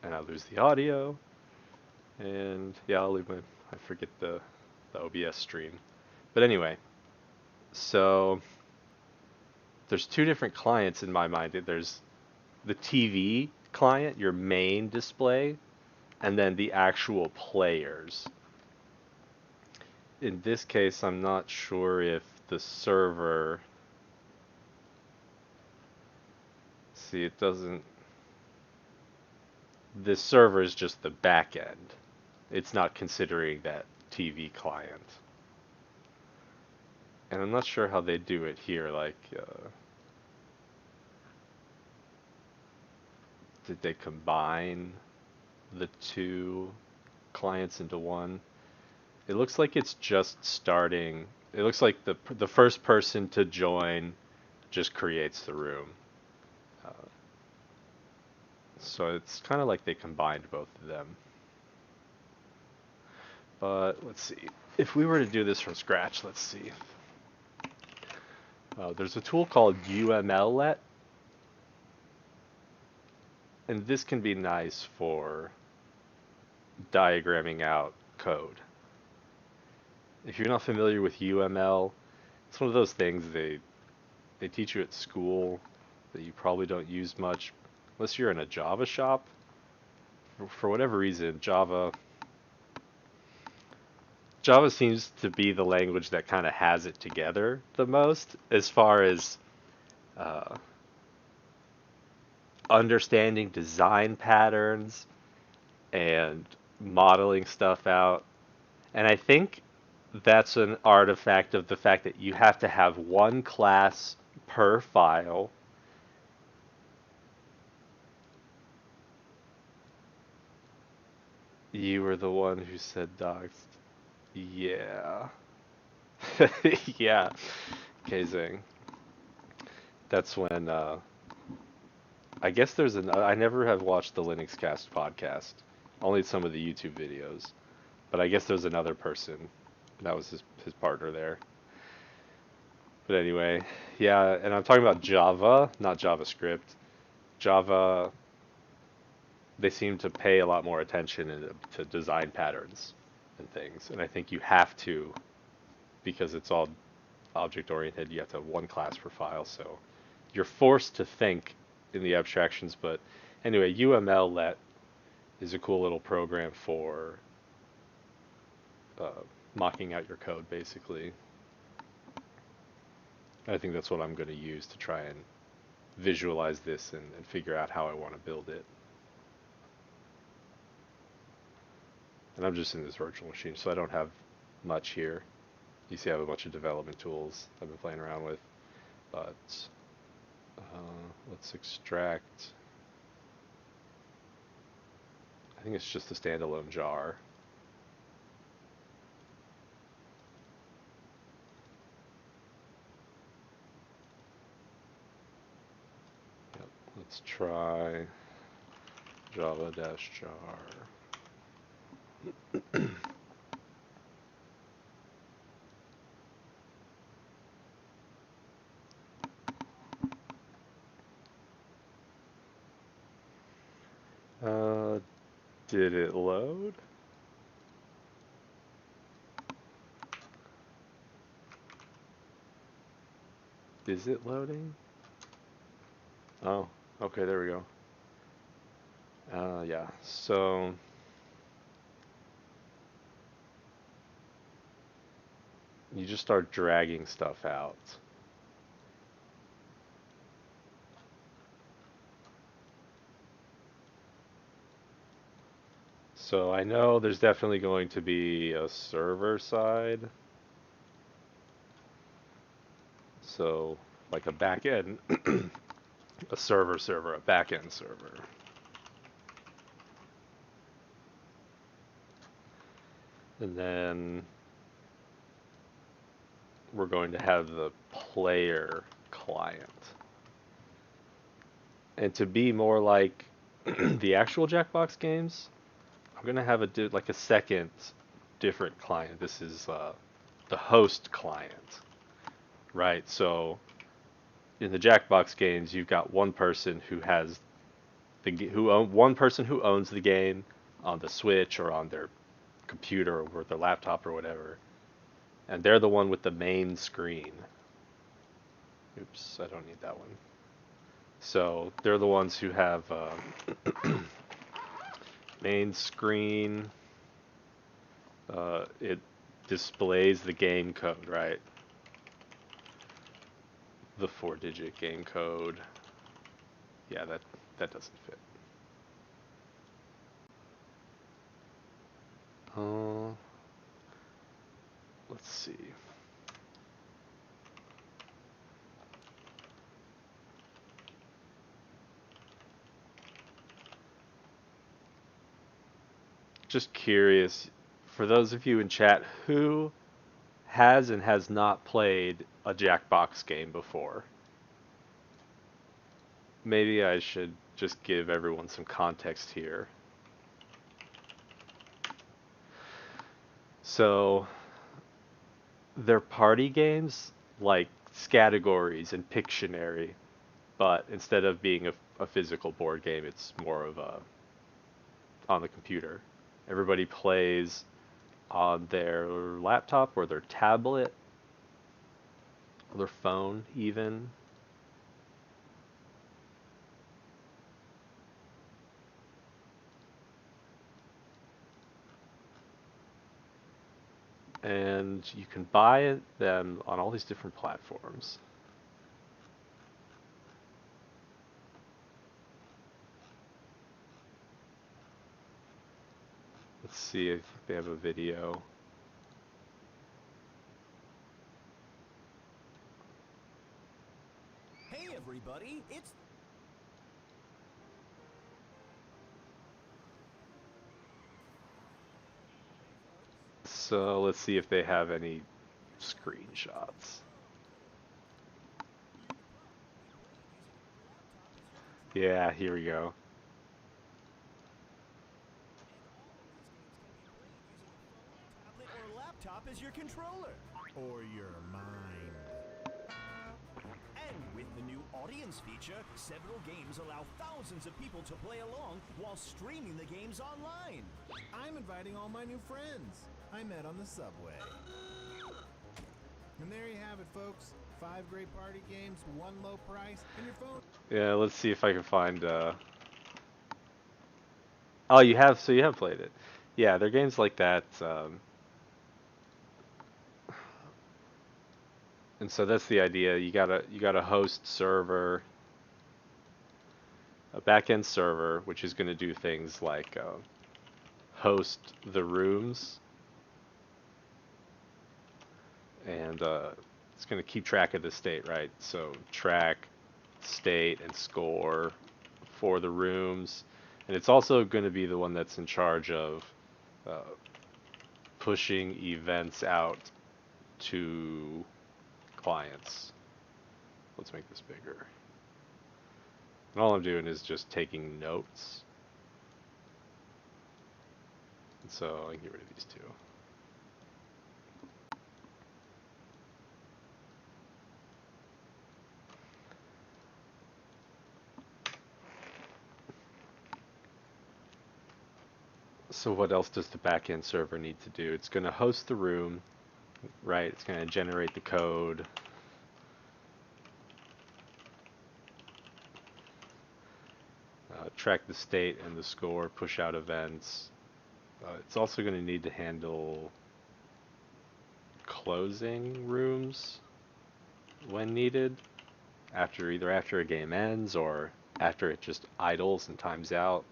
and I lose the audio. And yeah, I'll leave my, I forget the OBS stream. But anyway, so there's two different clients in my mind. There's the TV client, your main display, and then the actual players. In this case, I'm not sure if the server, see, it doesn't, this server is just the back end. It's not considering that TV client. And I'm not sure how they do it here. Like, did they combine the two clients into one? It looks like it's just starting. It looks like the first person to join just creates the room. Uh, so it's kind of like they combined both of them. But let's see. If we were to do this from scratch, let's see. There's a tool called UMLlet, and this can be nice for diagramming out code. If you're not familiar with UML, it's one of those things they teach you at school that you probably don't use much unless you're in a Java shop. For whatever reason, Java seems to be the language that kind of has it together the most as far as uh, understanding design patterns and modeling stuff out. And I think that's an artifact of the fact that you have to have one class per file. You were the one who said docs. Yeah. Yeah. Kazing. That's when I guess there's an I never have watched the Linux Cast podcast. Only some of the YouTube videos. But I guess there's another person. That was his partner there. But anyway, yeah, and I'm talking about Java, not JavaScript. Java, they seem to pay a lot more attention to design patterns and things. And I think you have to, because it's all object oriented, you have to have one class per file. So you're forced to think in the abstractions. But anyway, UMLlet is a cool little program for uh, mocking out your code, basically. I think that's what I'm going to use to try and visualize this and figure out how I want to build it. And I'm just in this virtual machine, so I don't have much here. You see I have a bunch of development tools I've been playing around with. But let's extract. I think it's just a standalone jar. Yep. Let's try java-jar. Uh, did it load? Is it loading? Oh, okay, there we go. Yeah, so you just start dragging stuff out. So I know there's definitely going to be a server side. So like a backend, a server, a backend server. And then we're going to have the player client. And to be more like the actual Jackbox games, I'm gonna have like a second different client. This is the host client, right? So in the Jackbox games, you've got one person who has one person who owns the game on the Switch or on their computer or their laptop or whatever, and they're the one with the main screen. Oops, I don't need that one. So they're the ones who have main screen. It displays the game code, right? The 4-digit game code. Yeah, that doesn't fit. Uh, let's see. Just curious, for those of you in chat, who has and has not played a Jackbox game before? Maybe I should just give everyone some context here. So, they're party games like Scattergories and Pictionary, but instead of being a physical board game, it's more of a on the computer. Everybody plays on their laptop or their tablet, or their phone even. And you can buy them on all these different platforms. Let's see if they have a video. Hey everybody, it's So let's see if they have any screenshots. Yeah, here we go. tablet or laptop as your controller. Or your mind. And with the new audience feature, several games allow thousands of people to play along while streaming the games online. I'm inviting all my new friends I met on the subway. And there you have it, folks. 5 great party games, 1 low price, and your phone. Yeah, let's see if I can find Oh, you have, so you have played it. Yeah, they're games like that. And so that's the idea. You got a host server, a backend server, which is going to do things like host the rooms, and it's going to keep track of the state, right? So track state and score for the rooms, and it's also going to be the one that's in charge of uh, pushing events out to clients. Let's make this bigger. And all I'm doing is just taking notes. And so I can get rid of these two. So what else does the backend server need to do? It's going to host the room, right? It's going to generate the code. Track the state and the score, push out events. It's also going to need to handle closing rooms when needed, either after a game ends or after it just idles and times out.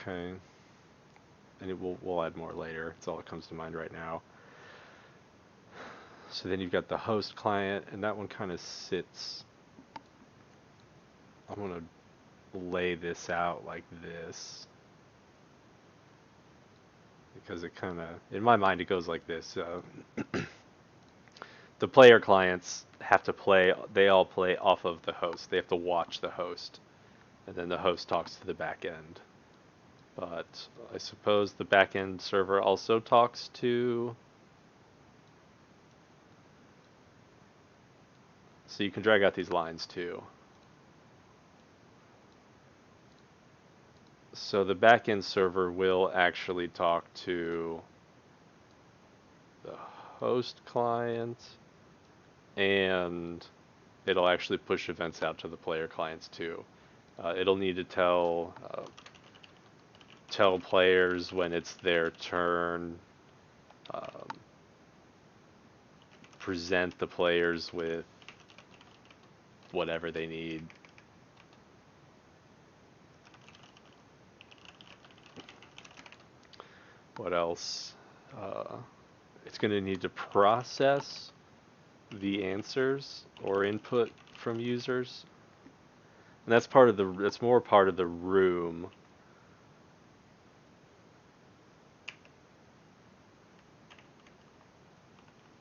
Okay. And we'll add more later. It's all that comes to mind right now. So then you've got the host client, and that one kind of sits. I'm gonna lay this out like this because it kind of, in my mind, it goes like this. the player clients have to play. They all play off of the host. They have to watch the host, and then the host talks to the back end. But I suppose the back end server also talks to. So you can drag out these lines too. So the backend server will actually talk to the host client, and it'll actually push events out to the player clients too. It'll need to tell players when it's their turn, um, present the players with whatever they need. What else? Uh, it's going to need to process the answers or input from users. And that's more part of the room.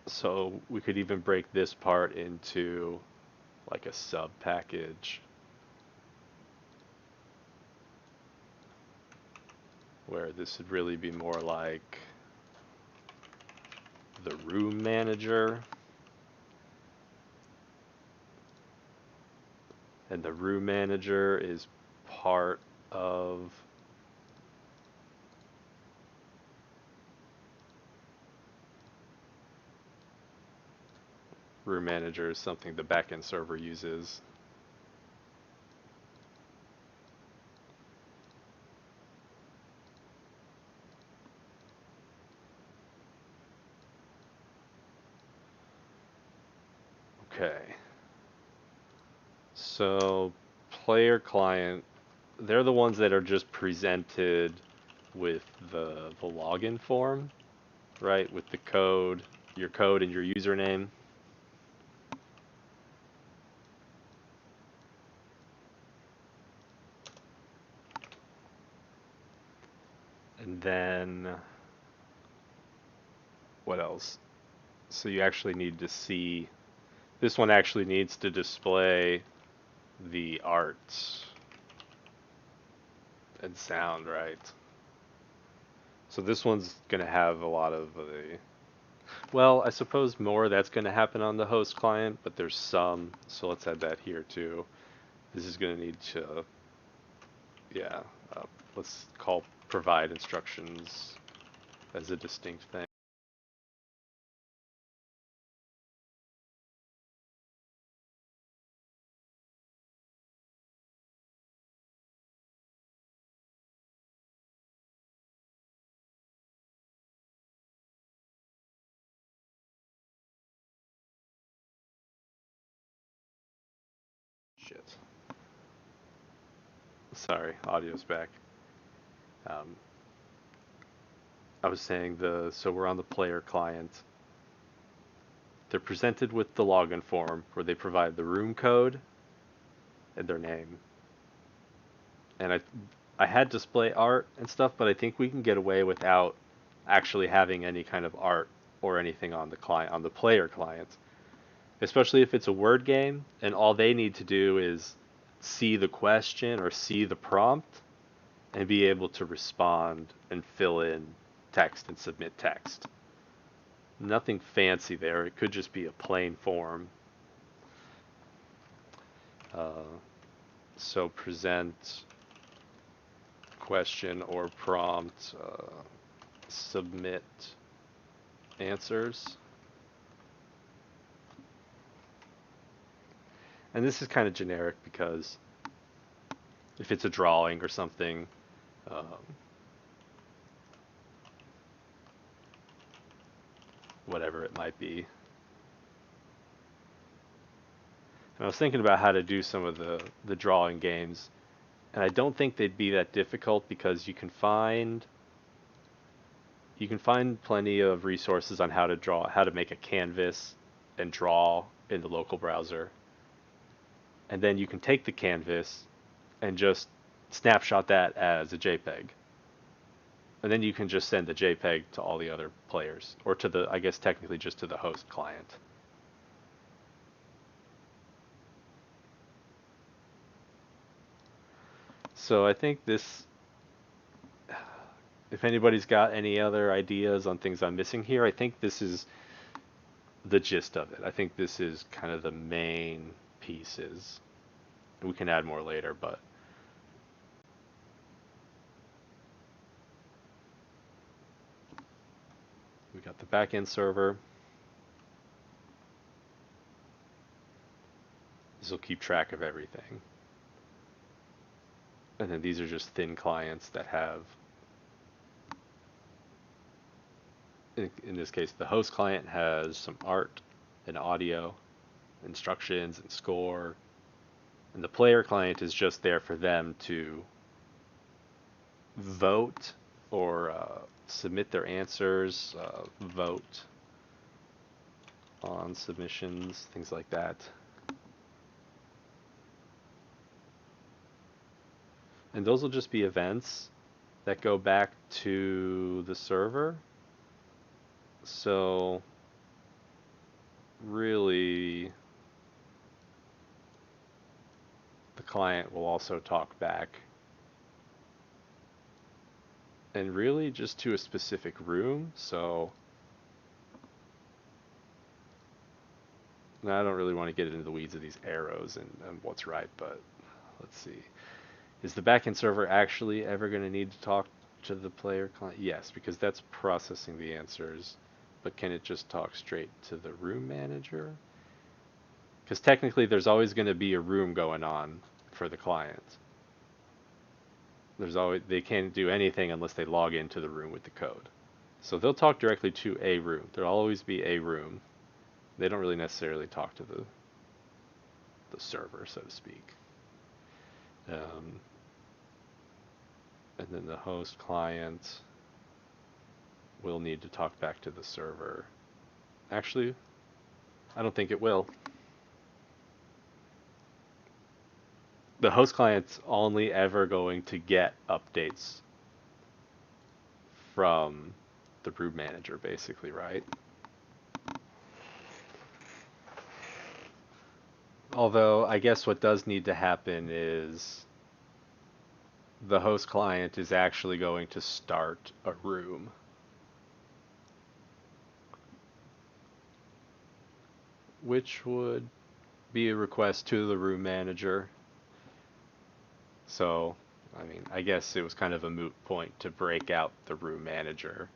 So we could even break this part into like a sub package where this would really be more like the room manager. And the room manager is part of room manager is something the backend server uses. Okay. So player client, they're the ones that are just presented with the login form, right? With the code, your code and your username. And then what else? So you actually need to see, this one actually needs to display the art and sound, right? So this one's going to have a lot of the, well, I suppose more that's going to happen on the host client, but there's some, so let's add that here too. This is going to need to, yeah, uh, let's call provide instructions as a distinct thing. Shit. Sorry, audio's back. Um, I was saying so we're on the player client. They're presented with the login form where they provide the room code and their name. And I had display art and stuff, but I think we can get away without actually having any kind of art or anything on the client, on the player client. Especially if it's a word game and all they need to do is see the question or see the prompt and be able to respond and fill in text and submit text. Nothing fancy there. It could just be a plain form. Uh, so present question or prompt, submit answers. And this is kind of generic because if it's a drawing or something, um, whatever it might be. And I was thinking about how to do some of the drawing games, and I don't think they'd be that difficult because you can find plenty of resources on how to draw, how to make a canvas and draw in the local browser. And then you can take the canvas and just snapshot that as a JPEG. And then you can just send the JPEG to all the other players, or to the, I guess technically just to the host client. So I think this, if anybody's got any other ideas on things I'm missing here, I think this is the gist of it. I think this is kind of the main pieces. We can add more later, but we got the backend server. This will keep track of everything. And then these are just thin clients that have, in this case, the host client has some art and audio, instructions and score, and the player client is just there for them to vote or submit their answers, vote on submissions, things like that. And those will just be events that go back to the server. So really, the client will also talk back. And really just to a specific room. So now I don't really want to get into the weeds of these arrows and what's right, but let's see. Is the backend server actually ever going to need to talk to the player client? Yes, because that's processing the answers. But can it just talk straight to the room manager? Because technically there's always going to be a room going on for the client. There's always, they can't do anything unless they log into the room with the code. So they'll talk directly to a room. There'll always be a room. They don't really necessarily talk to the server, so to speak. And then the host client will need to talk back to the server. Actually, I don't think it will. The host client's only ever going to get updates from the room manager, basically, right? Although, I guess what does need to happen is the host client is actually going to start a room. Which would be a request to the room manager. So, I mean, I guess it was kind of a moot point to break out the room manager,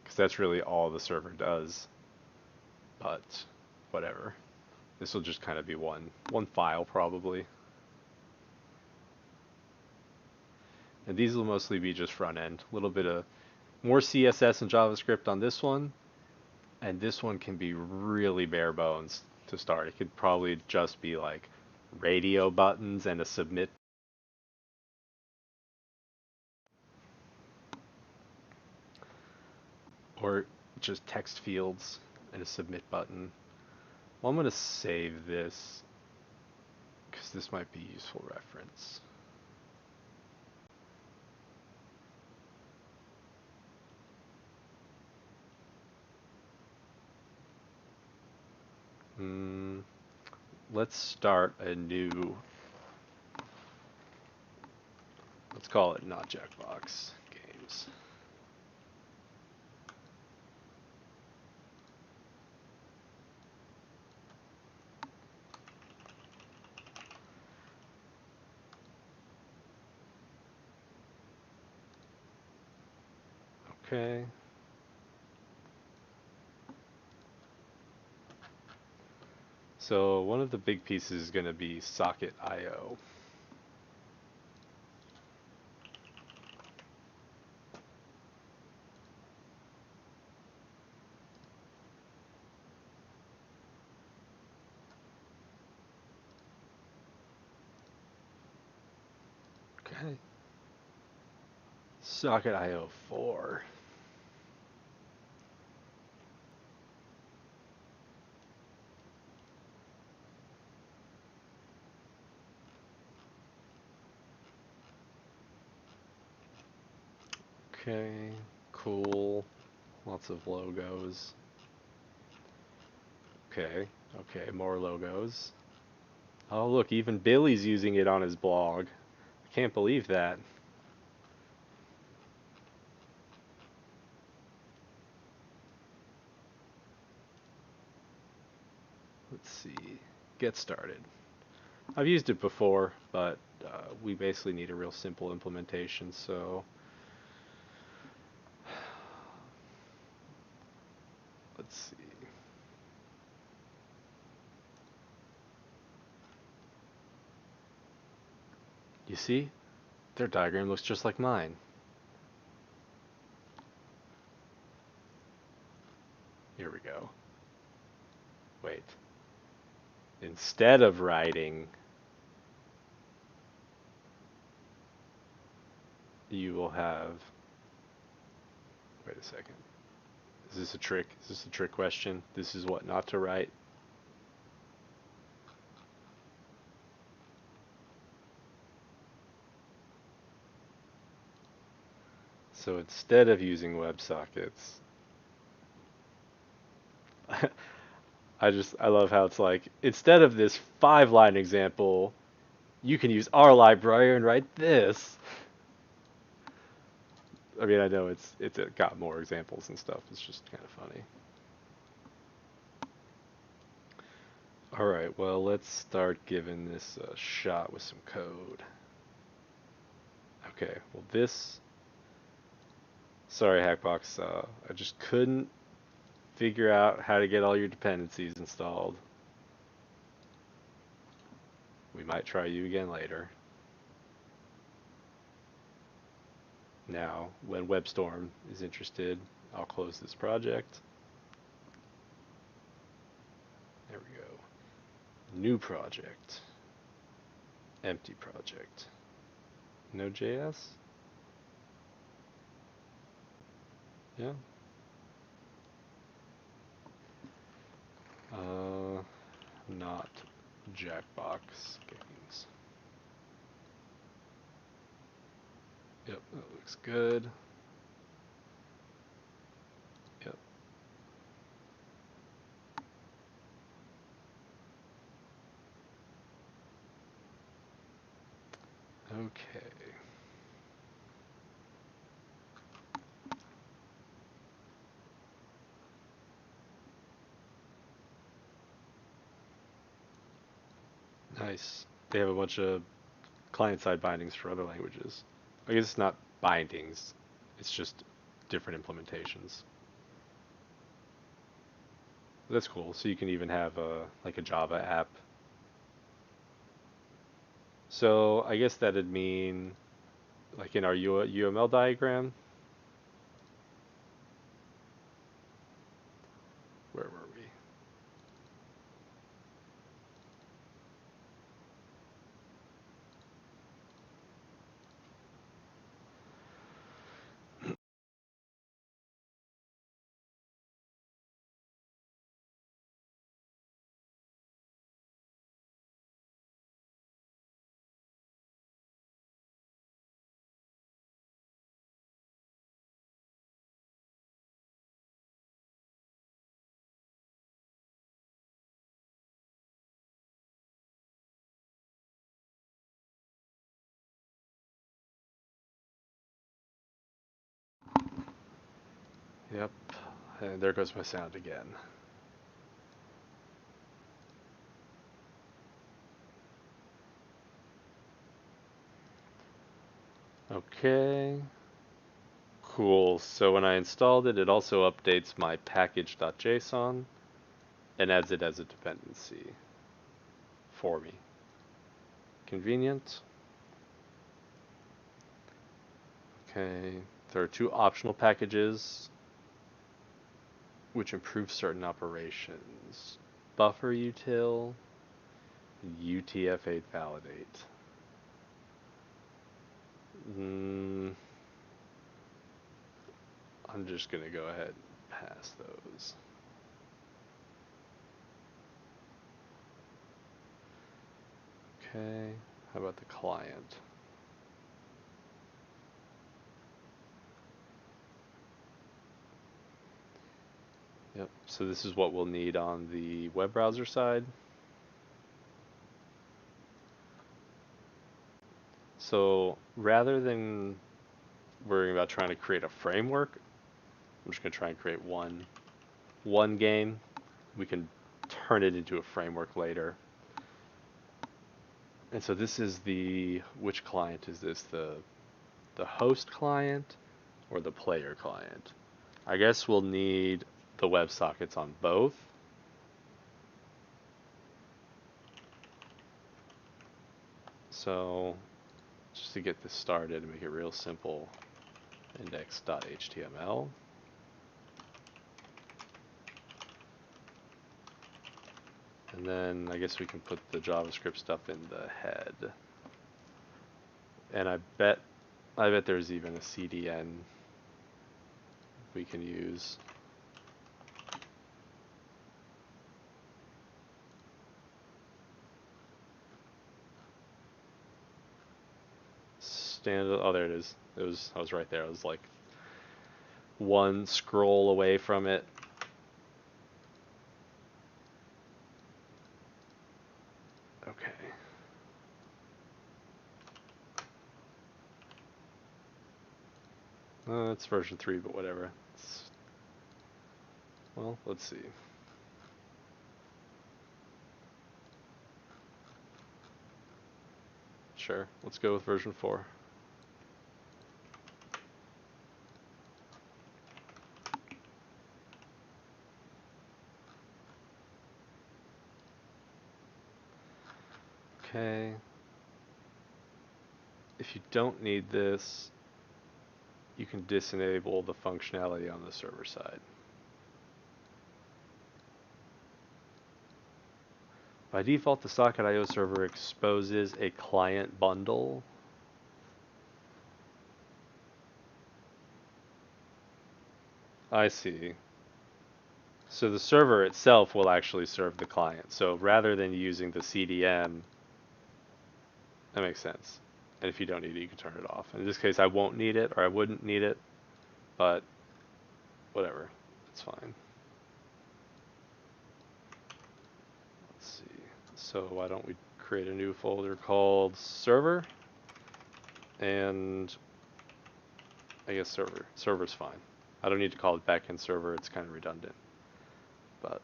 because that's really all the server does. But, whatever. This will just kind of be one file, probably. And these will mostly be just front end. A little bit of more CSS and JavaScript on this one. And this one can be really bare bones to start. It could probably just be like radio buttons and a submit. Or just text fields and a submit button. Well, I'm going to save this because this might be useful reference. Let's start a new, let's call it not Jackbox games. Okay. So one of the big pieces is going to be socket IO. Okay. Socket IO 4. Okay, cool. Lots of logos. Okay, okay, more logos. Oh, look, even Billy's using it on his blog. Can't believe that. Let's see. Get started. I've used it before, but we basically need a real simple implementation, so let's see. You see? Their diagram looks just like mine. Here we go. Wait. Instead of writing, you will have. Wait a second. Is this a trick? Is this a trick question? This is what not to write? So instead of using WebSockets, I love how it's like, instead of this 5-line example, you can use our library and write this. I mean, I know it's got more examples and stuff. It's just kind of funny. All right, well, let's start giving this a shot with some code. Okay, well this, sorry Hackbox, I just couldn't figure out how to get all your dependencies installed. We might try you again later. Now, when WebStorm is interested, I'll close this project. There we go. New project. Empty project. Node.js? Yeah. Not Jackbox games. Yep, that looks good. Yep. Okay. Nice. They have a bunch of client-side bindings for other languages. I guess it's not bindings. It's just different implementations. That's cool. So you can even have a like a Java app. So I guess that'd mean like in our UML diagram. Where were we? Yep. And there goes my sound again. Okay. Cool. So when I installed it, it also updates my package.json and adds it as a dependency for me. Convenient. Okay. There are 2 optional packages which improve certain operations. Buffer util, UTF-8 validate. I'm just gonna go ahead and pass those. Okay, how about the client? Yep, so this is what we'll need on the web browser side. So rather than worrying about trying to create a framework, I'm just gonna try and create one game. We can turn it into a framework later. And so this is which client is this? The host client or the player client? I guess we'll need the WebSockets on both. So just to get this started and make it real simple, index.html. And then I guess we can put the JavaScript stuff in the head. And I bet there's even a CDN we can use. Oh, there it is. I was right there. I was like one scroll away from it. Okay. It's version 3, but whatever. Well, let's see. Sure, let's go with version 4. Okay. If you don't need this, you can disable the functionality on the server side. By default, the Socket.io server exposes a client bundle. I see. So the server itself will actually serve the client. So rather than using the CDN, that makes sense. And if you don't need it, you can turn it off. In this case, I won't need it, or I wouldn't need it, but whatever, it's fine. Let's see. So why don't we create a new folder called server, and I guess server's fine. I don't need to call it backend server, it's kind of redundant. But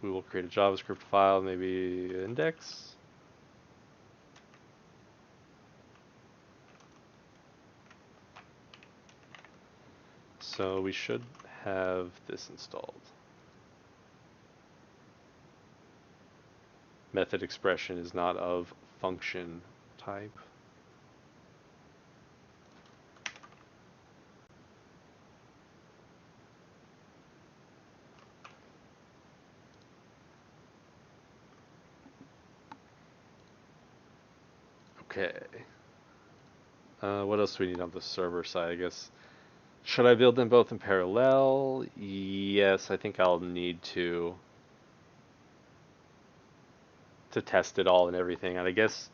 we will create a JavaScript file, maybe index. So we should have this installed. Method expression is not of function type. Okay. What else do we need on the server side? I guess. Should I build them both in parallel? Yes, I think I'll need to test it all and everything. And I guess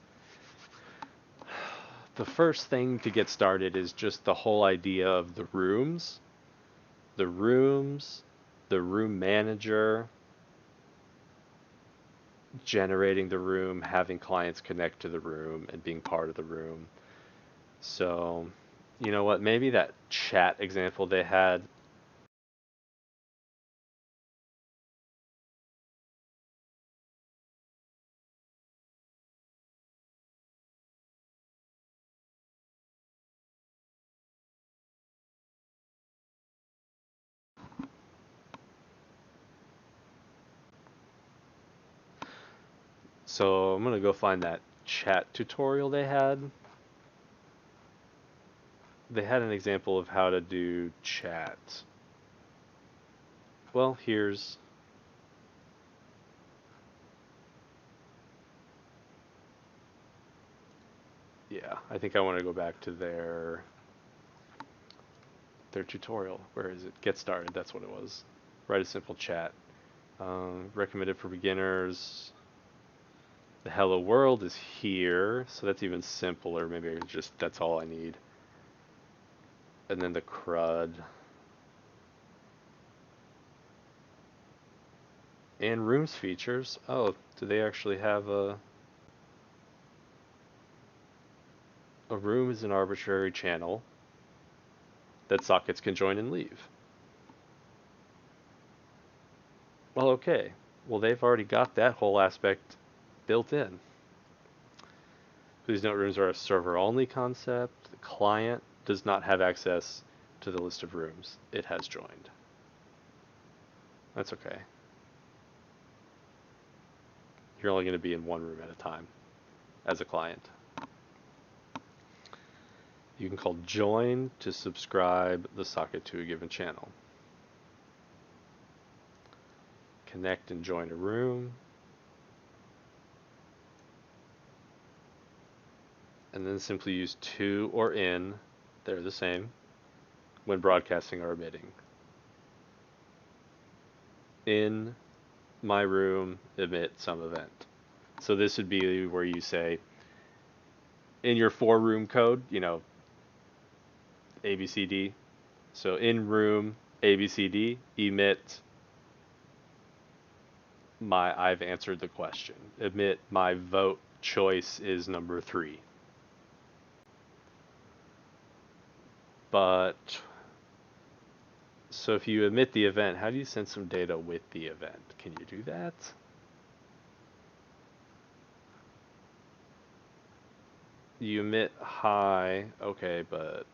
the first thing to get started is just the whole idea of the rooms. The rooms, the room manager, generating the room, having clients connect to the room, and being part of the room. So, you know what? Maybe that chat example they had. So I'm gonna go find that chat tutorial they had. They had an example of how to do chat. Well, yeah, I think I want to go back to their tutorial. Where is it? Get started. That's what it was. Write a simple chat. Recommended for beginners. The hello world is here, so that's even simpler. Maybe that's all I need. And then the CRUD. And rooms features. Oh, do they actually have a... A room is an arbitrary channel that sockets can join and leave. Well, okay. Well, they've already got that whole aspect built in. Please note rooms are a server-only concept. The client does not have access to the list of rooms it has joined. That's okay. You're only going to be in one room at a time as a client. You can call join to subscribe the socket to a given channel. Connect and join a room. And then simply use to or in, they're the same, when broadcasting or emitting. In my room, emit some event. So this would be where you say, in your 4-room code, ABCD. So in room, ABCD, emit I've answered the question. Emit my vote choice is number 3. But, so if you emit the event, how do you send some data with the event? Can you do that? You emit hi, okay, but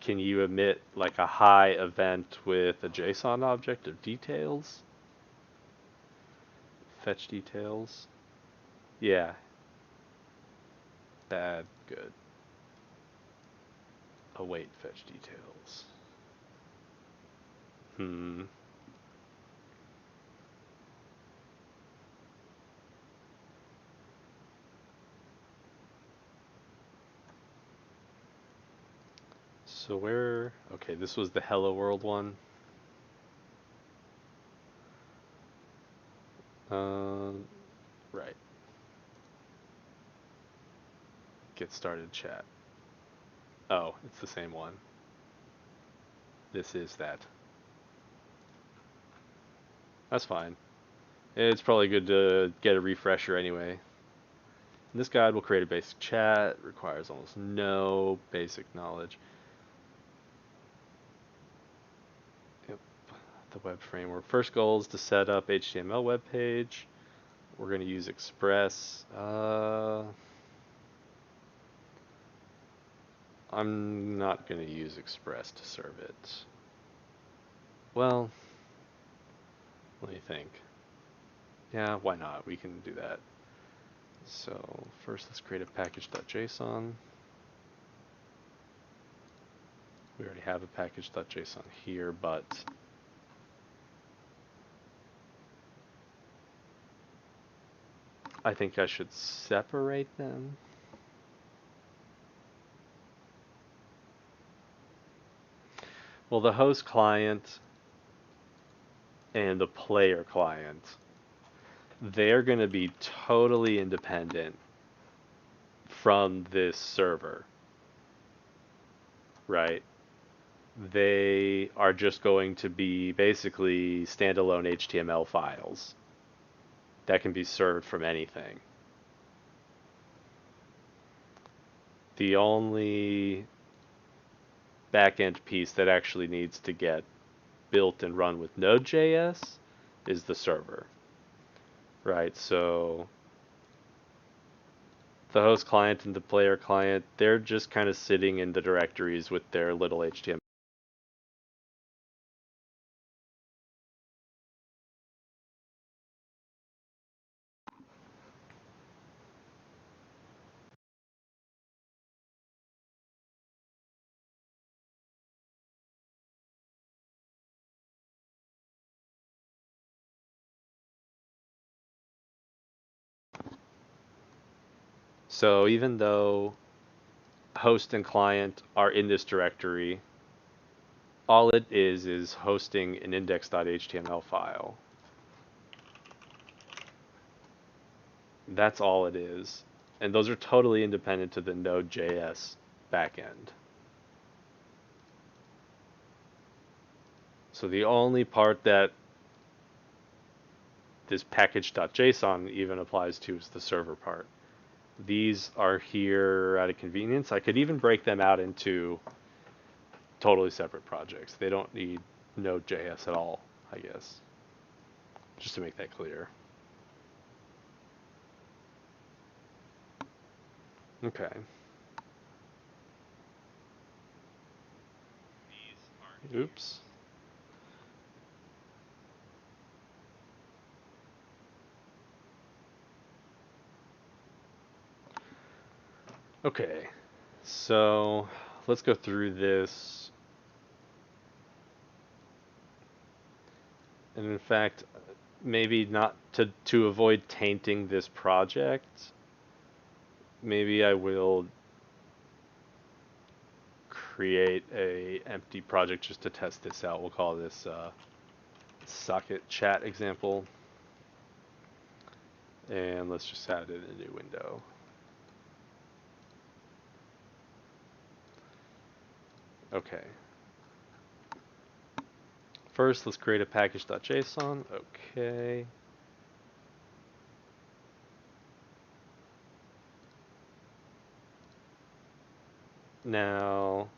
can you emit like a hi event with a JSON object of details? Fetch details? Yeah, bad, good. Await fetch details. Hmm. So where, okay, this was the Hello World one. Right. Get started chat. Oh, it's the same one. This is that. That's fine. It's probably good to get a refresher anyway. This guide will create a basic chat, requires almost no basic knowledge. Yep, the web framework. First goal is to set up HTML web page. We're going to use Express. I'm not going to use Express to serve it. Well, let me think. Yeah, why not? We can do that. So first let's create a package.json. We already have a package.json here, but I think I should separate them. Well, the host client and the player client, they're going to be totally independent from this server, right? They are just going to be basically standalone HTML files that can be served from anything. The only backend piece that actually needs to get built and run with Node.js is the server, right? So the host client and the player client, they're just kind of sitting in the directories with their little HTML. So even though host and client are in this directory, all it is hosting an index.html file. That's all it is. And those are totally independent to the Node.js backend. So the only part that this package.json even applies to is the server part. These are here out of convenience. I could even break them out into totally separate projects. They don't need Node.js at all, I guess. Just to make that clear. Okay. Oops. Okay. So let's go through this. And in fact, maybe not to avoid tainting this project, maybe I will create a empty project just to test this out. We'll call this socket chat example. And let's just add it in a new window. Okay. First, let's create a package.json. Okay. Now,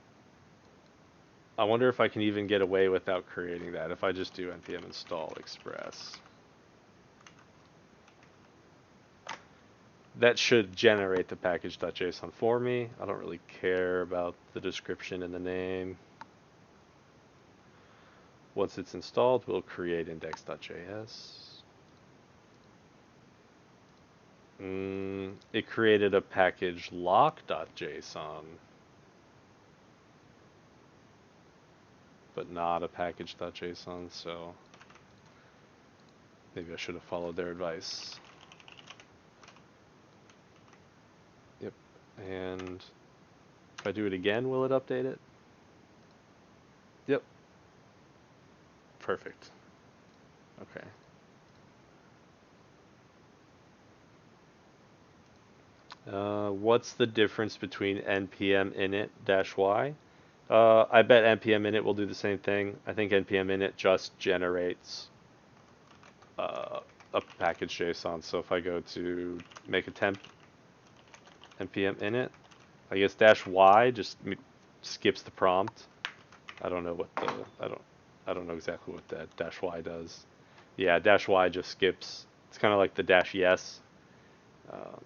I wonder if I can even get away without creating that if I just do npm install express. That should generate the package.json for me. I don't really care about the description and the name. Once it's installed, we'll create index.js. It created a package lock.json, but not a package.json, so maybe I should have followed their advice. Yep, and if I do it again, will it update it? Yep. Perfect. Okay. What's the difference between npm init -y? I bet npm init will do the same thing. I think npm init just generates a package JSON. So if I go to make a temp npm init, I guess -y just skips the prompt. I don't know what the I don't know exactly what that -y does. Yeah, -y just skips. It's kind of like the -yes. Um,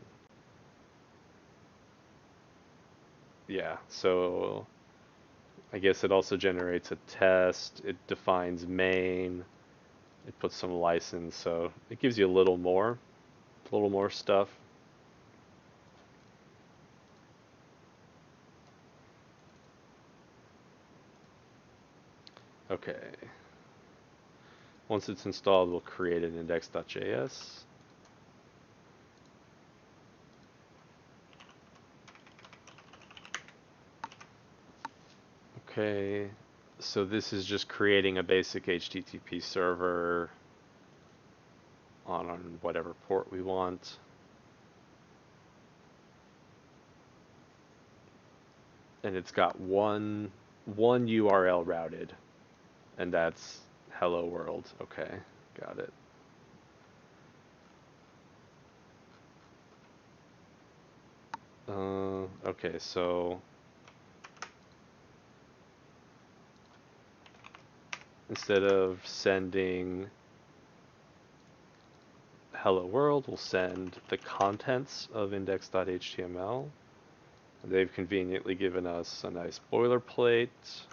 yeah, so I guess it also generates a test. It defines main. It puts some license, so it gives you a little more stuff. Okay. Once it's installed, we'll create an index.js. Okay, so this is just creating a basic HTTP server on whatever port we want. And it's got one URL routed, and that's hello world. Okay, got it. Okay, so instead of sending hello world, we'll send the contents of index.html. They've conveniently given us a nice boilerplate.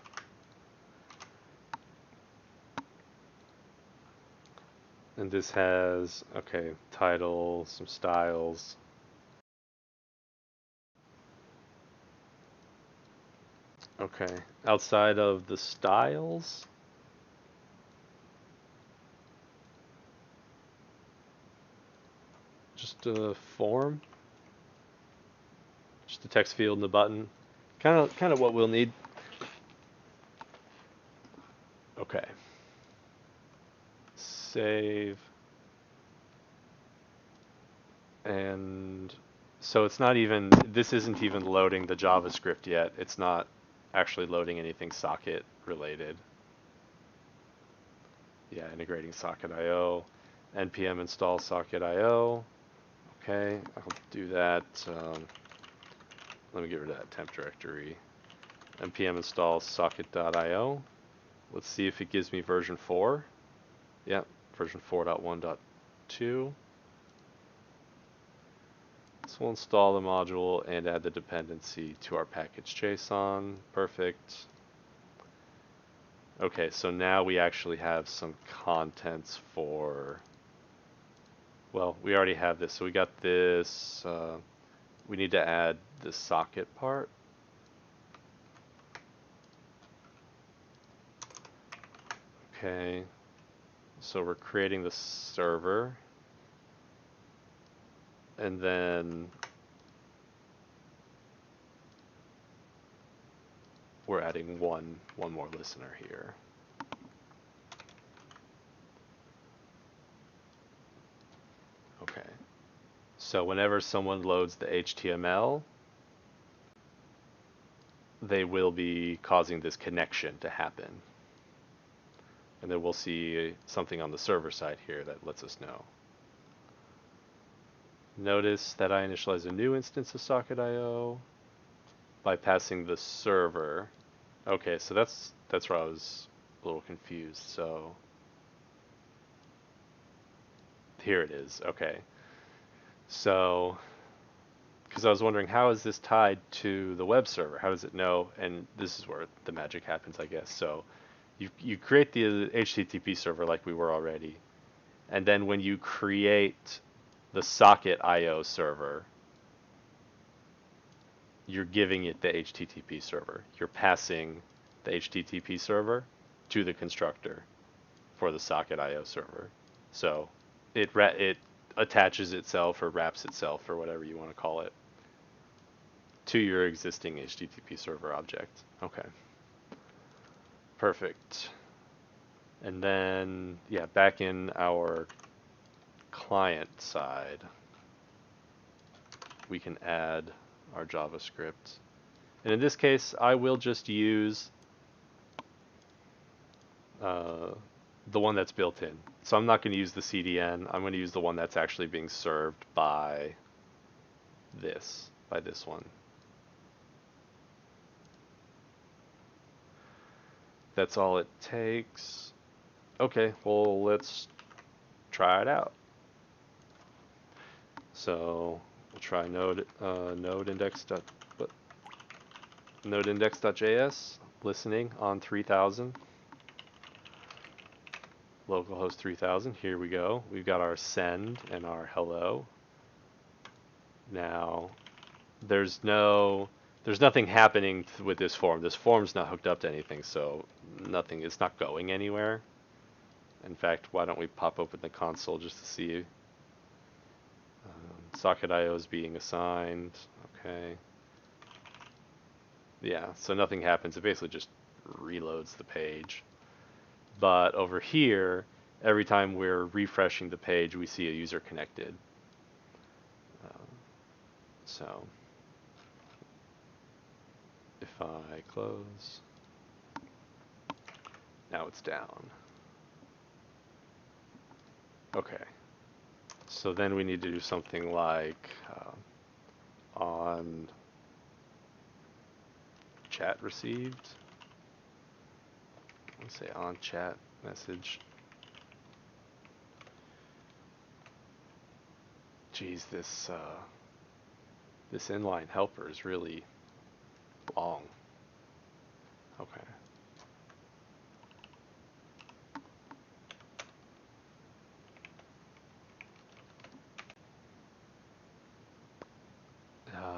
And this has, okay, title, some styles. Okay, outside of the styles, just a form, just a text field and a button. Kind of what we'll need. Okay. Save. And so it's not even, this isn't even loading the JavaScript yet. It's not actually loading anything socket related. Yeah, integrating socket IO. npm install socket.io. Okay, I'll do that. Let me get rid of that temp directory. npm install socket.io. Let's see if it gives me version 4. Yep, version 4.1.2. This will install the module and add the dependency to our package.json. Perfect. Okay, so now we actually have some contents for, well, we already have this. So we got this, we need to add the socket part. Okay, so we're creating the server, and then we're adding one more listener here. Okay, so whenever someone loads the HTML, they will be causing this connection to happen. And then we'll see something on the server side here that lets us know. Notice that I initialize a new instance of socket.io by passing the server. Okay, so that's where I was a little confused. So here it is. Okay. So, because I was wondering, how is this tied to the web server? How does it know? And this is where the magic happens, I guess. So you create the HTTP server like we were already. And then when you create the socket.io server, you're giving it the HTTP server. You're passing the HTTP server to the constructor for the socket.io server. So it attaches itself or wraps itself or whatever you want to call it to your existing HTTP server object. Okay. Perfect. And then, yeah, back in our client side, we can add our JavaScript. And in this case, I will just use the one that's built in. So I'm not going to use the CDN. I'm going to use the one that's actually being served by this one. That's all it takes. Okay, well, let's try it out. So we'll try node-index.js, listening on 3000, localhost 3000. Here we go. We've got our send and our hello. Now, there's nothing happening with this form. This form's not hooked up to anything, so nothing. It's not going anywhere. In fact, why don't we pop open the console just to see? Socket.io is being assigned. Okay. Yeah, so nothing happens. It basically just reloads the page. But over here, every time we're refreshing the page, we see a user connected. So if I close, now it's down. Okay. So then we need to do something like on chat received. Let's say on chat message. Geez, this inline helper is really long. Okay.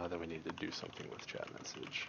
Then we need to do something with chat message.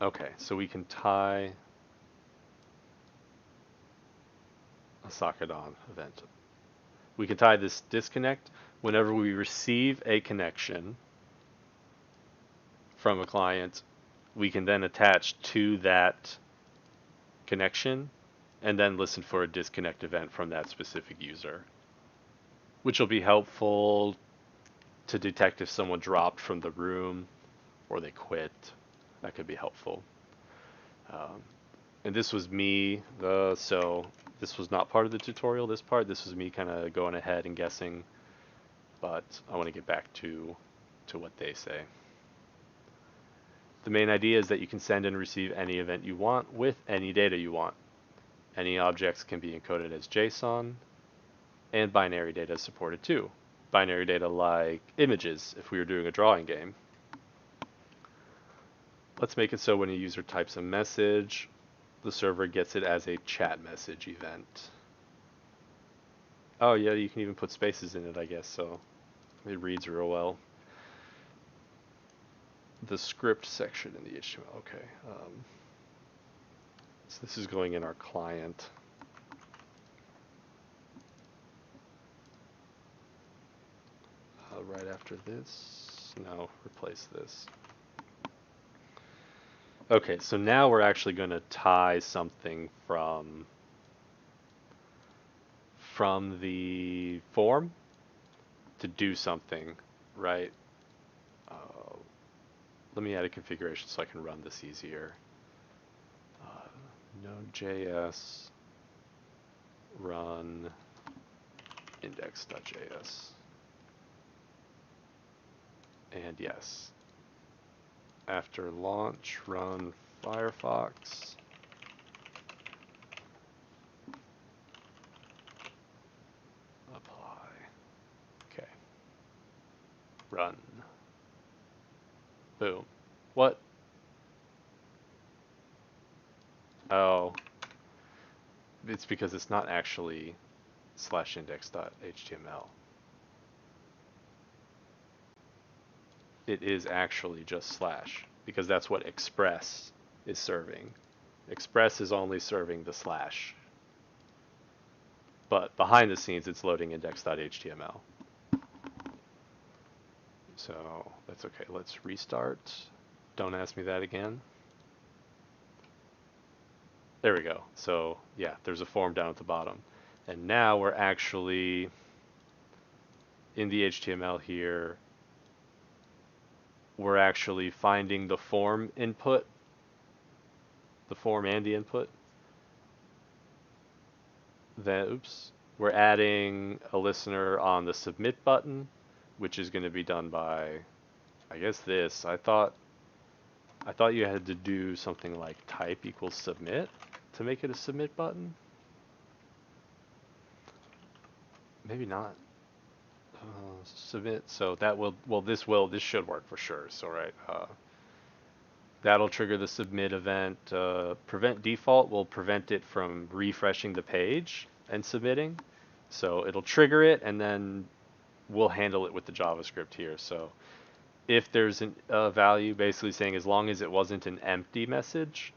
Okay, so we can tie a socket on event. We can tie this disconnect whenever we receive a connection from a client. We can then attach to that connection and then listen for a disconnect event from that specific user, which will be helpful to detect if someone dropped from the room or they quit. That could be helpful. Um, and this was me, so this was not part of the tutorial, this was me kind of going ahead and guessing, but I want to get back to what they say. The main idea is that you can send and receive any event you want with any data you want. Any objects can be encoded as JSON, and binary data is supported too. Binary data like images, if we were doing a drawing game. Let's make it so when a user types a message, the server gets it as a chat message event. Oh yeah, you can even put spaces in it, I guess, so it reads real well. The script section in the HTML, okay. So this is going in our client. Right after this, no, replace this. Okay, so now we're actually going to tie something from the form to do something, right? Uh, Let me add a configuration so I can run this easier. Node.js run index.js. And yes, after launch, run Firefox. Apply. Okay. Run. Boom. What? Oh, it's because it's not actually /index.html. It is actually just slash, because that's what Express is serving. Express is only serving the slash. But behind the scenes, it's loading index.html. So that's okay. Let's restart. Don't ask me that again. There we go. So yeah, there's a form down at the bottom. And now we're actually in the HTML here. We're actually finding the form input, the form and the input. Then, oops, we're adding a listener on the submit button, which is going to be done by, I guess this. I thought you had to do something like type equals submit to make it a submit button. Maybe not. Submit. So that will, well, this should work for sure. So right, that'll trigger the submit event. Prevent default will prevent it from refreshing the page and submitting. So it'll trigger it, and then we'll handle it with the JavaScript here. So if there's a value basically saying as long as it wasn't an empty message,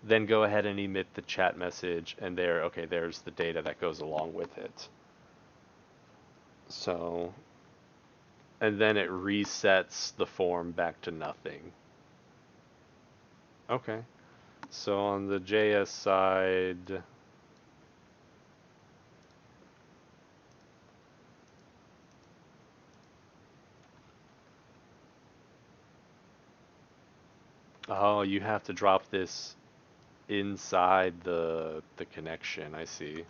then go ahead and emit the chat message, and there's the data that goes along with it. So, and then it resets the form back to nothing. Okay. So on the JS side, oh, you have to drop this inside the connection. I see.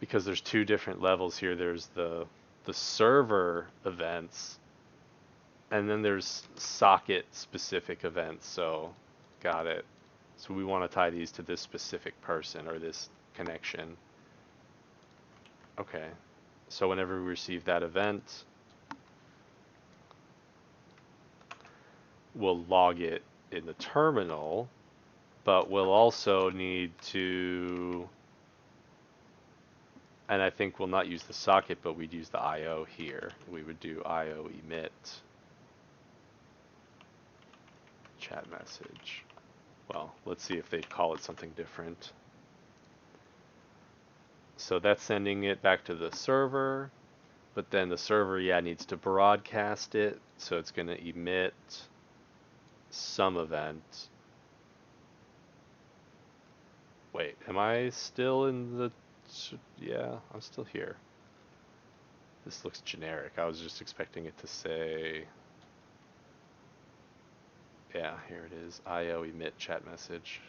Because there's two different levels here. There's the server events, and then there's socket specific events. So, got it. So we want to tie these to this specific person or this connection. Okay. So whenever we receive that event, we'll log it in the terminal, but we'll also need to, and I think we'll not use the socket, but we'd use the IO here. We would do IO emit chat message. Well, let's see if they call it something different. So that's sending it back to the server, but then the server, yeah, needs to broadcast it, so it's going to emit some event. Wait, am I still in the... Yeah, I'm still here. This looks generic. I was just expecting it to say... Yeah, here it is. IO emit chat message.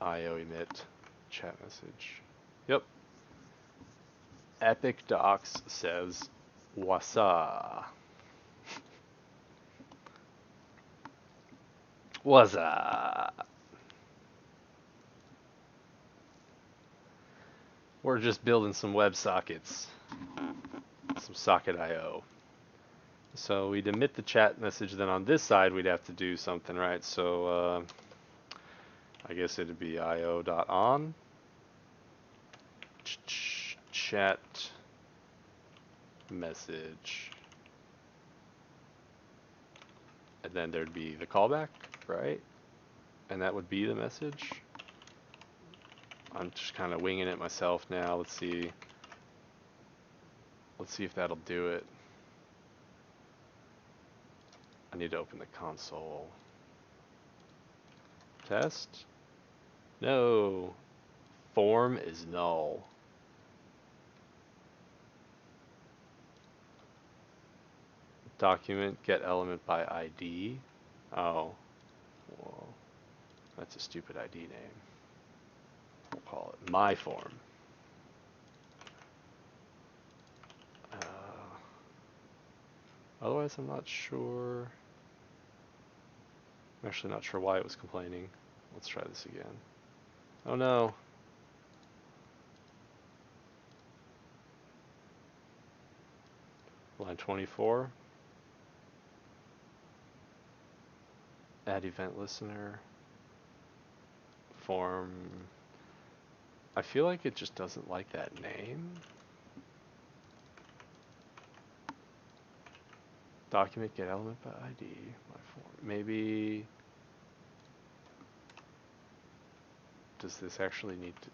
IO emit chat message. Yep. Epic Docs says wasa. Wasa. We're just building some web sockets. Some socket IO. So we'd emit the chat message, then on this side we'd have to do something, right? So I guess it'd be io.on chat message, and then there'd be the callback, right? And that would be the message. I'm just kind of winging it myself now. Let's see if that'll do it. I need to open the console. Test? No. Form is null. Document get element by ID. Oh. Well, that's a stupid ID name. We'll call it my form. Otherwise, I'm not sure. I'm actually not sure why it was complaining. Let's try this again. Oh no. Line 24. Add event listener. Form. I feel like it just doesn't like that name. Document get element by ID. My form. Maybe. Does this actually need to...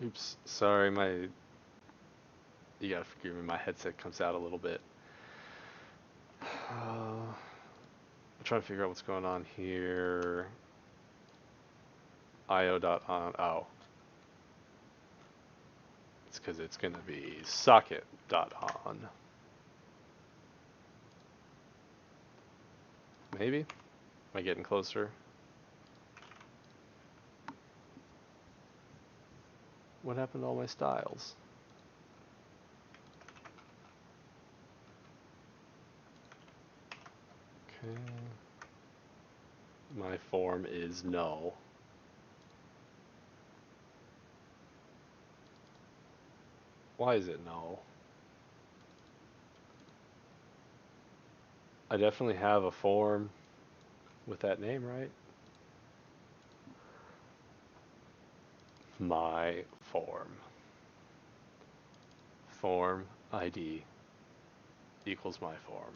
Oops, sorry, you gotta forgive me, my headset comes out a little bit. I'm trying to figure out what's going on here. io.on, oh. It's because it's gonna be socket.on. Maybe? Am I getting closer? What happened to all my styles? Okay. My form is null. Why is it null? I definitely have a form with that name, right? My form. Form ID equals my form.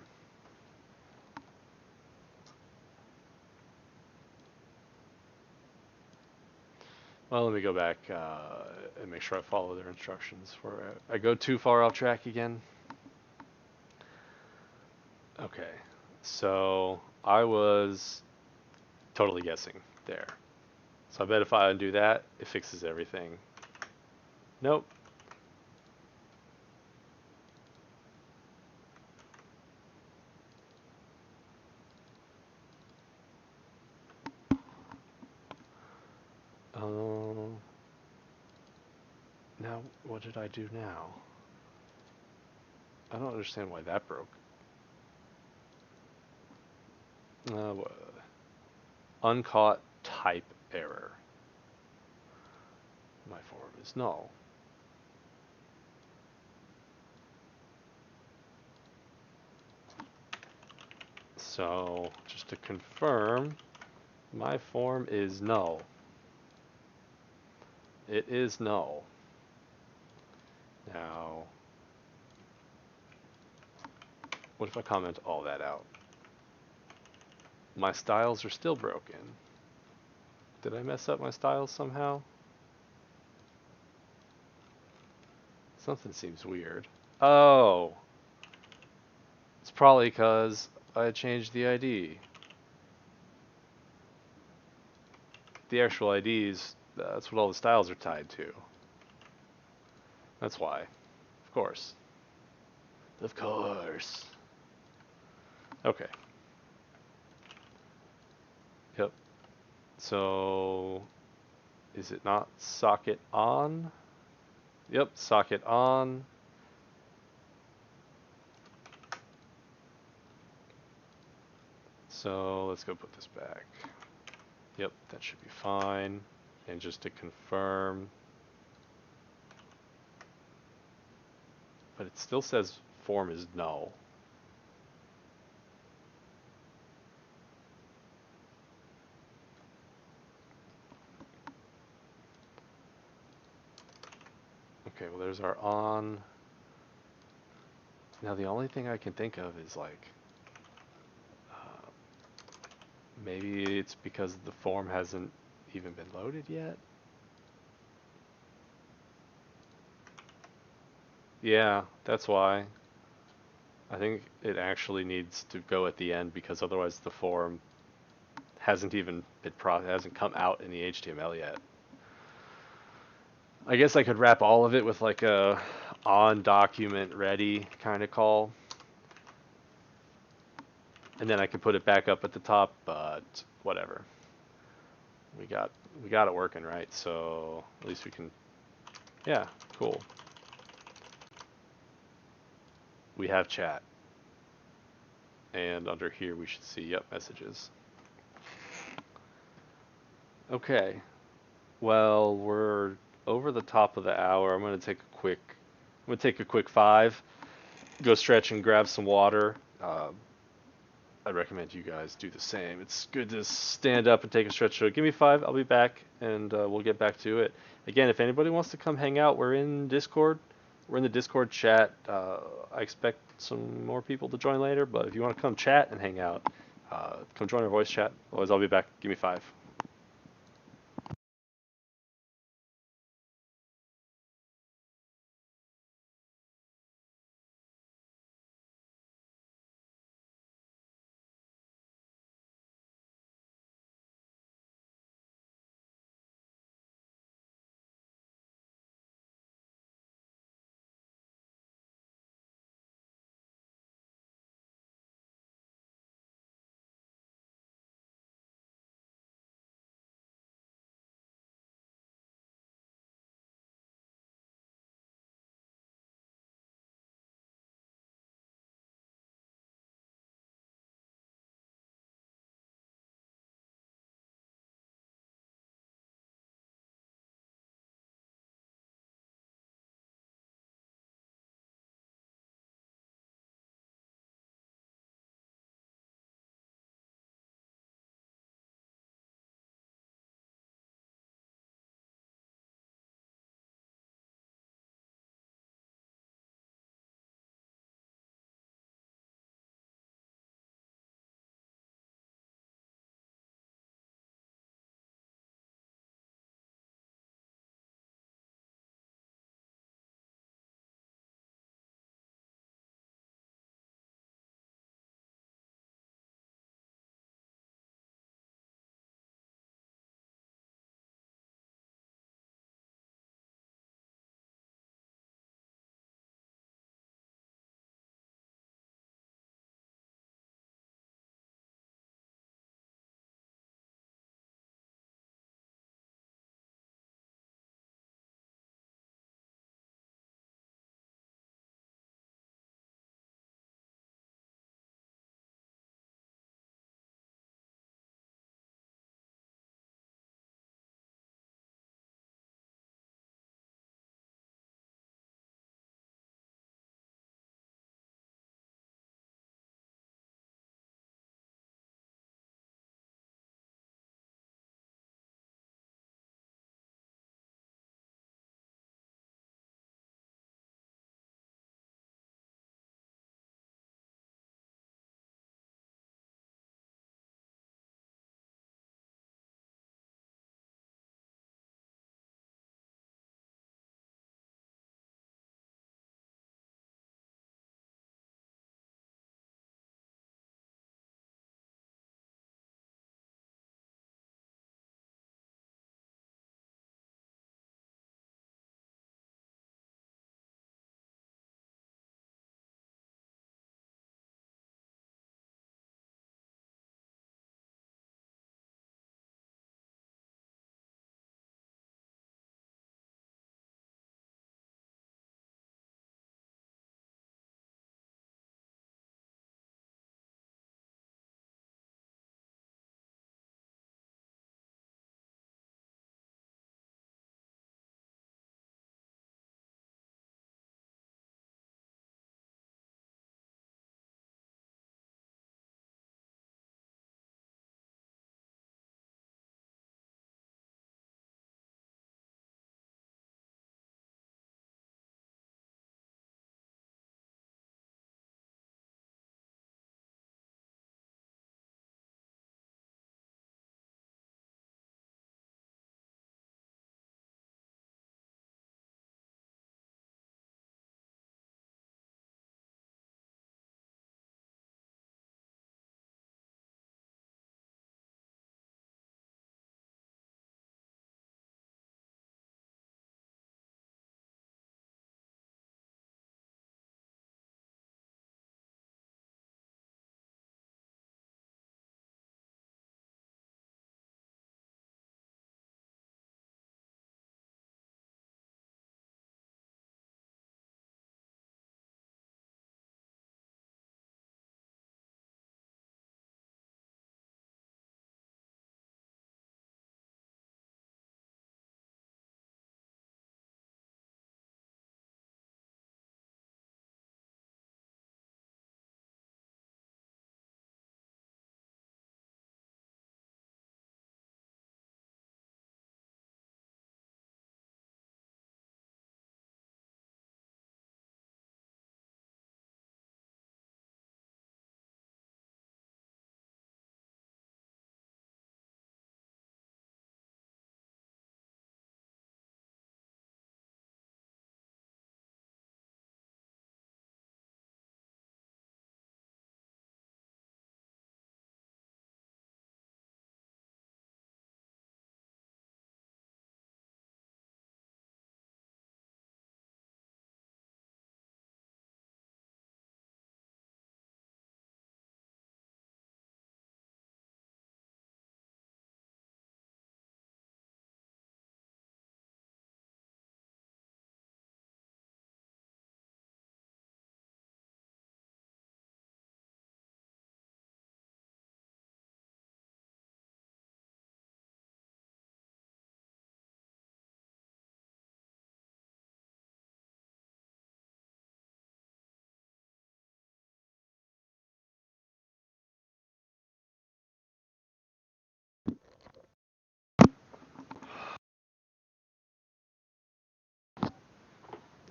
Well, let me go back and make sure I follow their instructions. Before I go too far off track again. Okay, so I was totally guessing there. So I bet if I undo that, it fixes everything. Nope. Now, what did I do now? I don't understand why that broke. Uncaught type error. My form is null. So, just to confirm, My form is null. It is null. Now, what if I comment all that out? My styles are still broken. Did I mess up my styles somehow? Something seems weird. Oh, it's probably because I changed the ID. The actual IDs, that's what all the styles are tied to. That's why. Of course. Of course. Okay. Yep. So, is it not socket on? Yep, socket on. So, let's go put this back. Yep, that should be fine. And just to confirm, but it still says form is null. Okay, well there's our on. Now the only thing I can think of is like, uh, maybe it's because the form hasn't even been loaded yet. Yeah, that's why. I think it actually needs to go at the end because otherwise the form hasn't even been hasn't come out in the HTML yet. I guess I could wrap all of it with like a on document ready kind of call, and then I could put it back up at the top. But whatever, we got we got it working, right? So at least we can. Yeah, cool. We have chat, and under here we should see yep messages. Okay. Well, we're over the top of the hour. I'm gonna take a quick 5. Go stretch and grab some water. I recommend you guys do the same. It's good to stand up and take a stretch. So give me 5. I'll be back, and we'll get back to it. Again, if anybody wants to come hang out, we're in Discord. We're in the Discord chat. I expect some more people to join later, but if you want to come chat and hang out, come join our voice chat. Otherwise, I'll be back. Give me 5.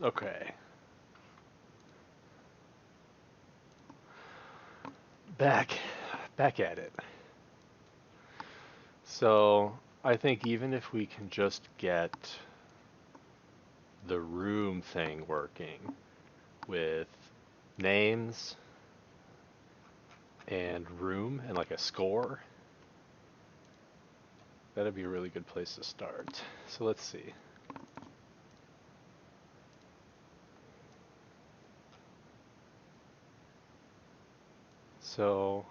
Okay. Back back at it. So I think even if we can just get the room thing working with names and room and like a score, that'd be a really good place to start. So let's see. So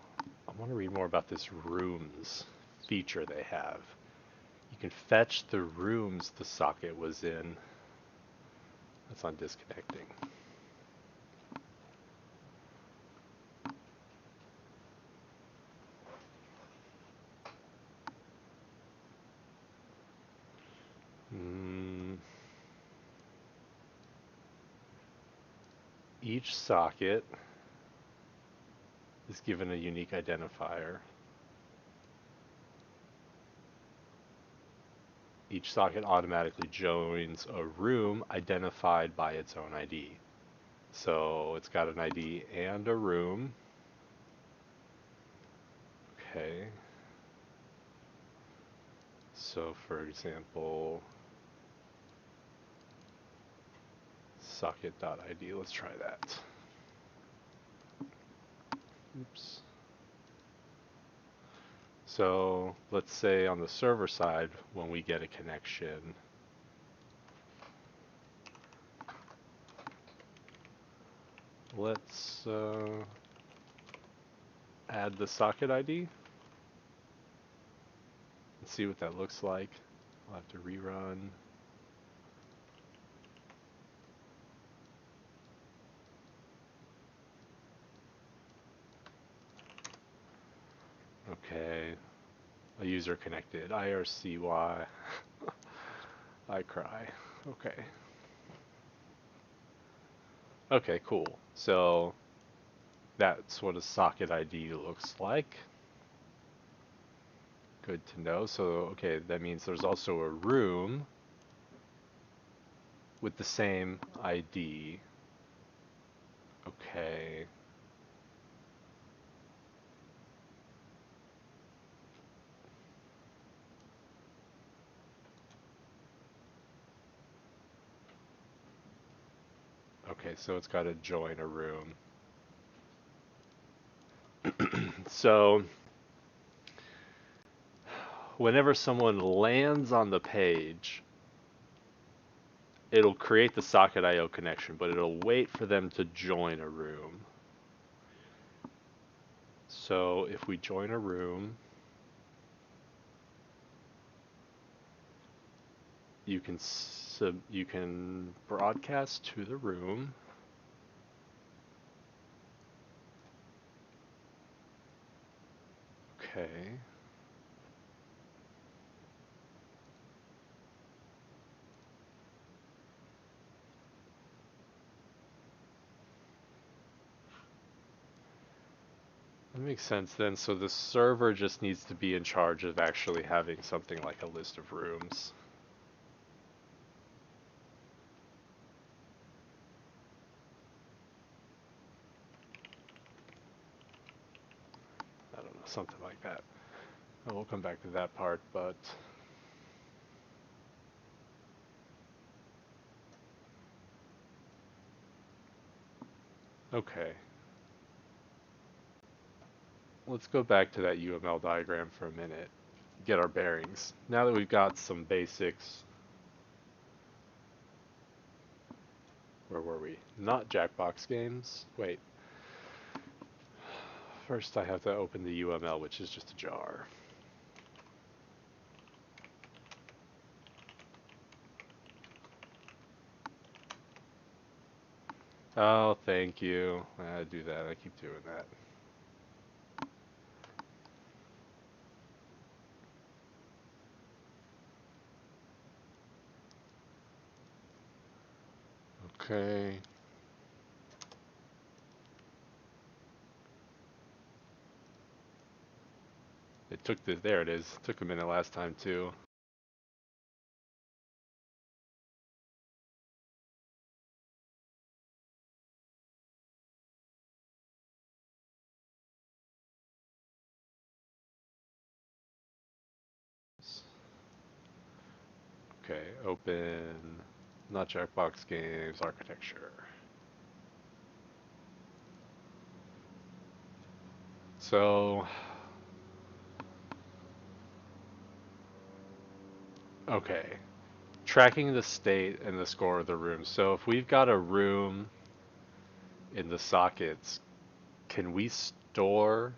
I want to read more about this rooms feature they have. You can fetch the rooms the socket was in. That's on disconnecting. Mm, each socket is given a unique identifier. Each socket automatically joins a room identified by its own ID. So it's got an ID and a room. Okay. So for example, socket.id, let's try that. Oops. So let's say on the server side, when we get a connection, let's add the socket ID and see what that looks like. I'll have to rerun. Okay, a user connected, IRCY. I cry. Okay. Okay, cool. So that's what a socket ID looks like. Good to know. So, okay, that means there's also a room with the same ID. Okay. Okay, so it's got to join a room. So whenever someone lands on the page, it'll create the socket IO connection, but it'll wait for them to join a room. So if we join a room, you can broadcast to the room. Okay. That makes sense then. So the server just needs to be in charge of actually having something like a list of rooms. I don't know, something like that. And we'll come back to that part, but okay. Let's go back to that UML diagram for a minute. Get our bearings. Now that we've got some basics, where were we? Not Jackbox games. Wait. First I have to open the UML, which is just a jar. Oh, thank you. I do that. I keep doing that. Okay. There it is. It took a minute last time too. Okay, open, not Jackbox games, architecture. So, okay, tracking the state and the score of the room. So if we've got a room in the sockets, can we store?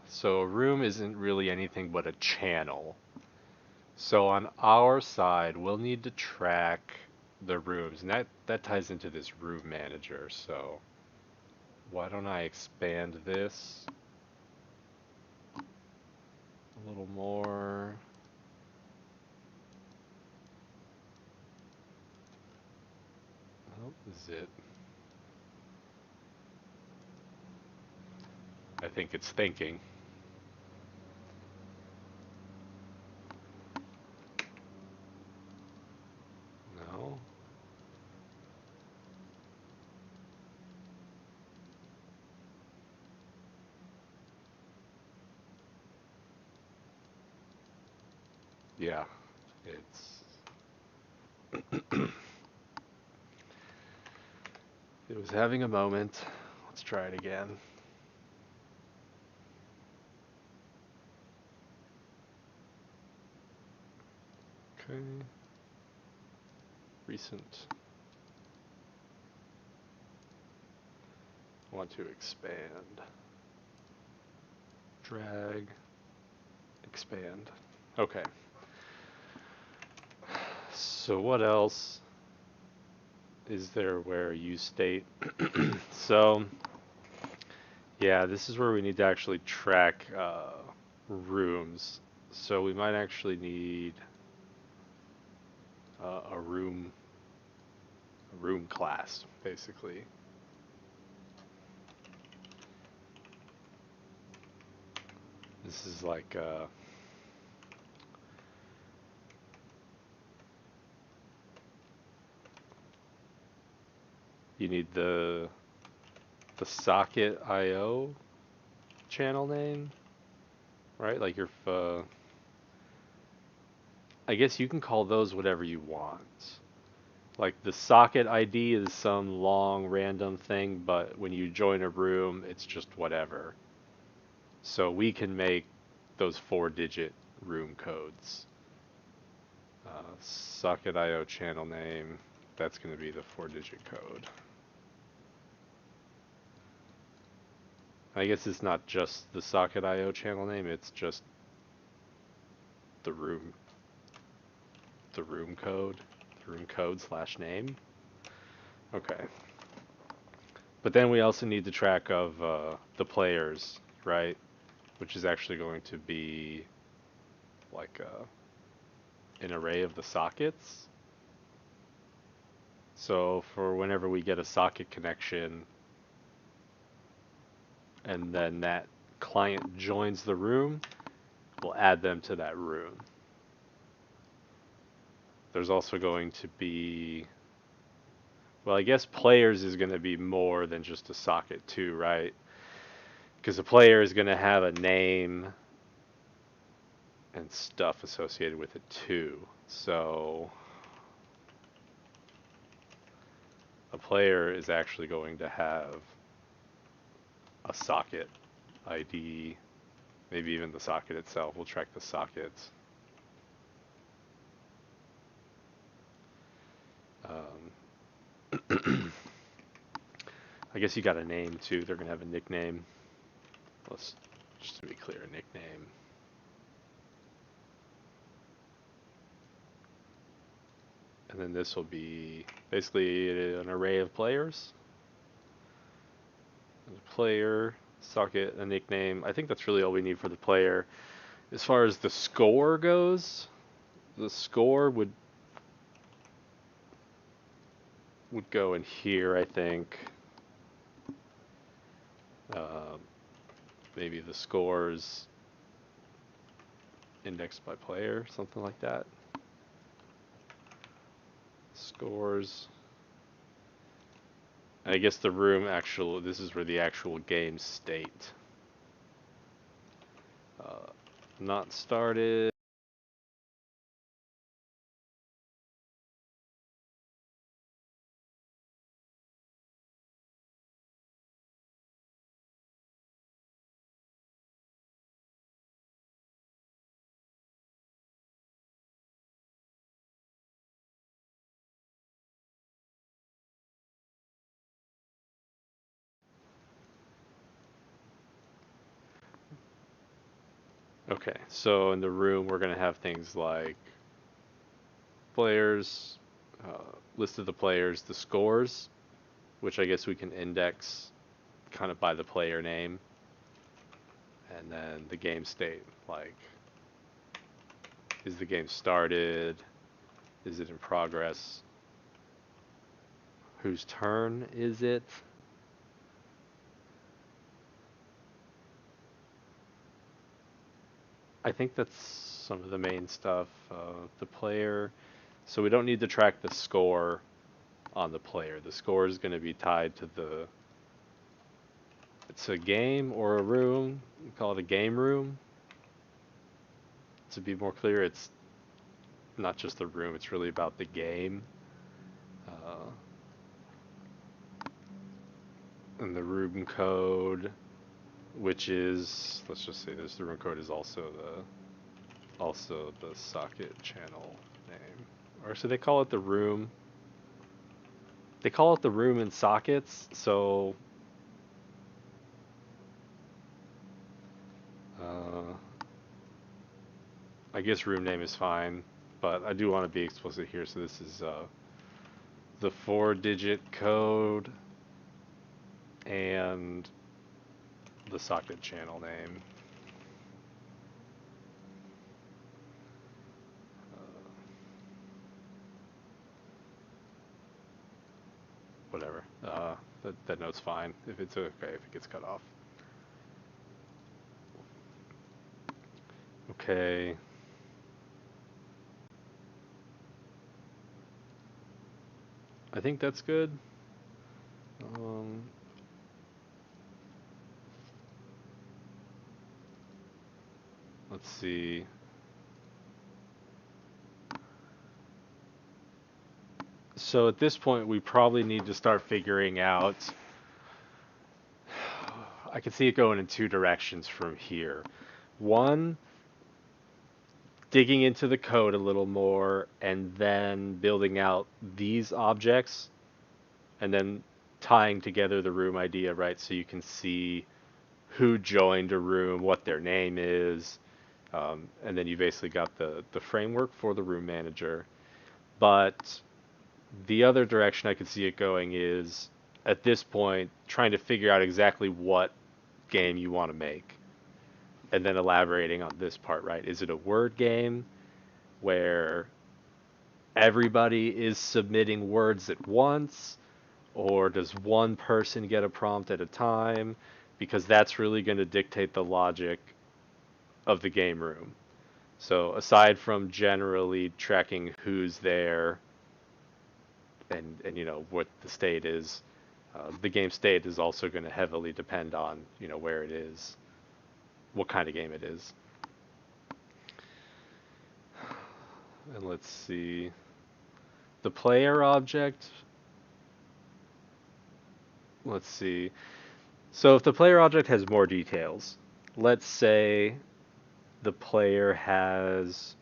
So a room isn't really anything but a channel. So on our side, we'll need to track the rooms, and that ties into this room manager. So why don't I expand this a little more? Oh, this is it. I think it's thinking. No. Yeah, it's it was having a moment. Let's try it again. Okay. Recent. I want to expand. Drag. Expand. Okay. So what else is there where you state? So yeah, this is where we need to actually track rooms. So we might actually need a room class, basically. This is like you need the socket IO channel name, right? Like your I guess you can call those whatever you want. Like the socket ID is some long random thing, but when you join a room, it's just whatever. So we can make those 4-digit room codes. Socket IO channel name, that's going to be the 4-digit code. I guess it's not just the socket IO channel name, it's just the room code, the room code slash name. Okay. But then we also need to track of the players, right? Which is actually going to be like an array of the sockets. So for whenever we get a socket connection and then that client joins the room, we'll add them to that room. There's also going to be, well, I guess players is going to be more than just a socket too, right? Because a player is going to have a name and stuff associated with it too. So a player is actually going to have a socket ID, maybe even the socket itself. We'll track the sockets. I guess you got a name too. They're gonna have a nickname. Let's just to be clear, a nickname. And then this will be basically an array of players. A player, socket, a nickname. I think that's really all we need for the player. As far as the score goes, the score would go in here, I think. Uh, Maybe the scores indexed by player, something like that. Scores. I guess the room actual, this is where the actual game state. Not started. Okay, so in the room we're gonna have things like players, list of the players, the scores, which I guess we can index kind of by the player name, and then the game state, like is the game started, is it in progress, whose turn is it? I think that's some of the main stuff. The player, so we don't need to track the score on the player. The score is going to be tied to the, it's a game or a room. We call it a game room. To be more clear, it's not just the room, it's really about the game. Uh, and the room code, which is, let's just say this, the room code is also the socket channel name. Or so they call it the room. They call it the room in sockets, so uh, I guess room name is fine, but I do want to be explicit here. So this is the 4-digit code and the socket channel name. Whatever. That note's fine. If it's okay, if it gets cut off. Okay. I think that's good. Um, let's see. So at this point, we probably need to start figuring out. I can see it going in two directions from here. One, digging into the code a little more and then building out these objects and then tying together the room idea, right? So you can see who joined a room, what their name is, and then you basically got the framework for the room manager. But the other direction I could see it going is at this point trying to figure out exactly what game you want to make and then elaborating on this part, right? Is it a word game where everybody is submitting words at once, or does one person get a prompt at a time? Because that's really going to dictate the logic of the game room. So aside from generally tracking who's there and you know what the state is, the game state is also going to heavily depend on you know where it is, what kind of game it is. And let's see, the player object. Let's see. So if the player object has more details, let's say the player has,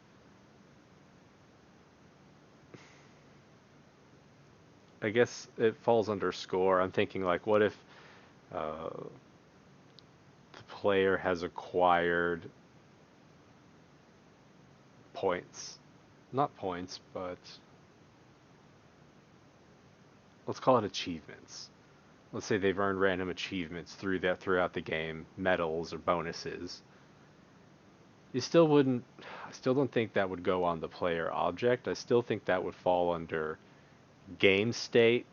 I guess it falls under score. I'm thinking like, what if uh, the player has acquired points? Not points, but let's call it achievements. Let's say they've earned random achievements throughout the game, medals or bonuses. You still wouldn't, I still don't think that would go on the player object. I still think that would fall under game state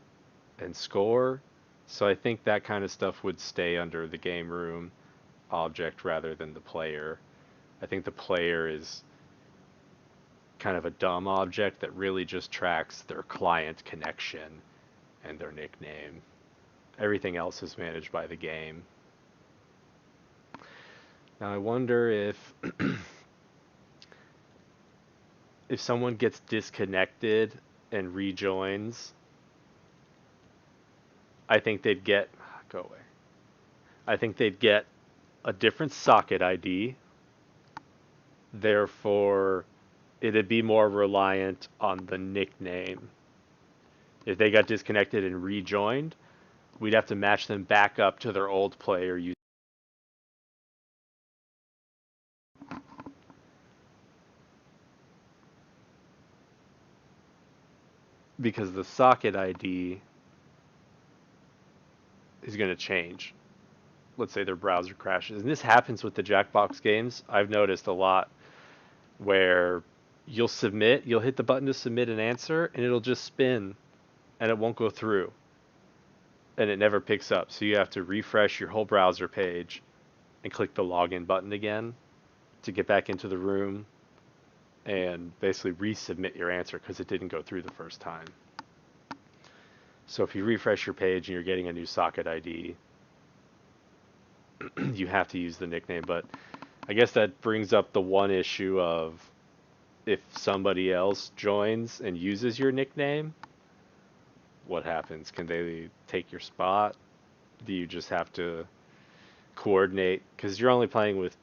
and score. So I think that kind of stuff would stay under the game room object rather than the player. I think the player is kind of a dumb object that really just tracks their client connection and their nickname. Everything else is managed by the game. Now I wonder if someone gets disconnected and rejoins, I think they'd get go away. I think they'd get a different socket ID. Therefore, it'd be more reliant on the nickname. If they got disconnected and rejoined, we'd have to match them back up to their old player. because the socket ID is going to change. Let's say their browser crashes. And this happens with the Jackbox games. I've noticed a lot where you'll hit the button to submit an answer, and it'll just spin and it won't go through and it never picks up. So you have to refresh your whole browser page and click the login button again to get back into the room and basically resubmit your answer because it didn't go through the first time. So if you refresh your page and you're getting a new socket ID, you have to use the nickname. But I guess that brings up the one issue of if somebody else joins and uses your nickname, what happens? Can they take your spot? Do you just have to coordinate? Because you're only playing with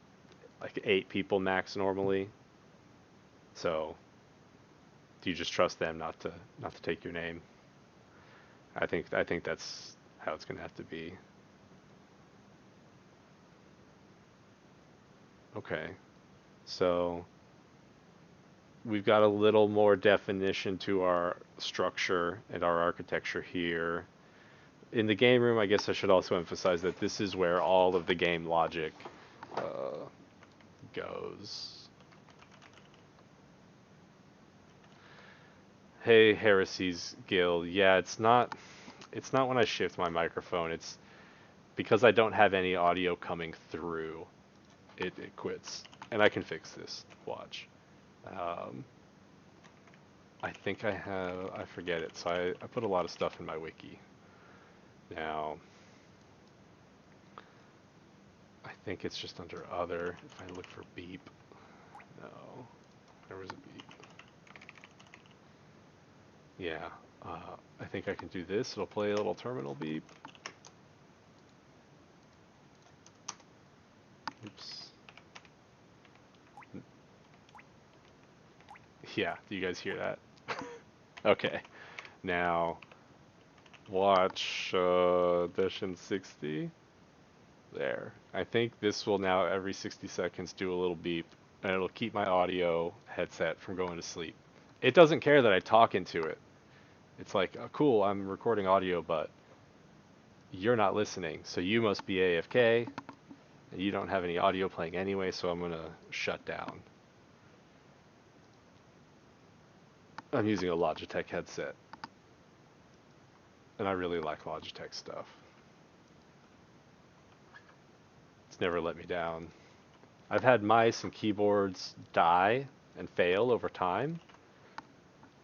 like 8 people max normally. So do you just trust them not to take your name? I think that's how it's gonna have to be. Okay. So we've got a little more definition to our structure and our architecture here. In the game room, I guess I should also emphasize that this is where all of the game logic uh, goes. Hey, Heresy's Guild. Yeah, it's not when I shift my microphone. It's because I don't have any audio coming through. It quits. And I can fix this. Watch. Um, I think I forget it. So I put a lot of stuff in my wiki. Now, I think it's just under other. If I look for beep. No. There was a beep. Yeah. I think I can do this. It'll play a little terminal beep. Oops. Yeah, do you guys hear that? Okay. Now, watch Edition 60. There. I think this will now every 60 seconds do a little beep, and it'll keep my audio headset from going to sleep. It doesn't care that I talk into it. It's like, oh, cool, I'm recording audio, but you're not listening, so you must be AFK, and you don't have any audio playing anyway, so I'm going to shut down. I'm using a Logitech headset, and I really like Logitech stuff. It's never let me down. I've had mice and keyboards die and fail over time,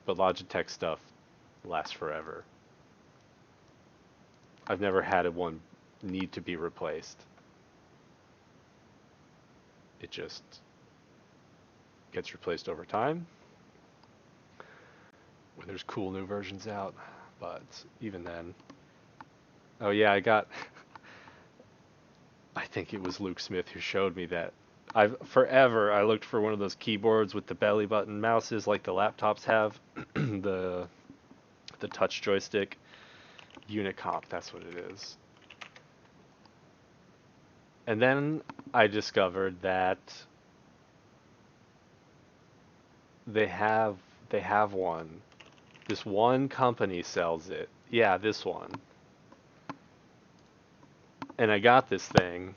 but Logitech stuff lasts forever. I've never had one need to be replaced. It just gets replaced over time when there's cool new versions out, but even then. Oh yeah, I think it was Luke Smith who showed me that. I looked for one of those keyboards with the belly button mouses like the laptops have, the touch joystick. Unicomp, that's what it is. And then I discovered that they have they have one. This one company sells it. Yeah, this one. And I got this thing,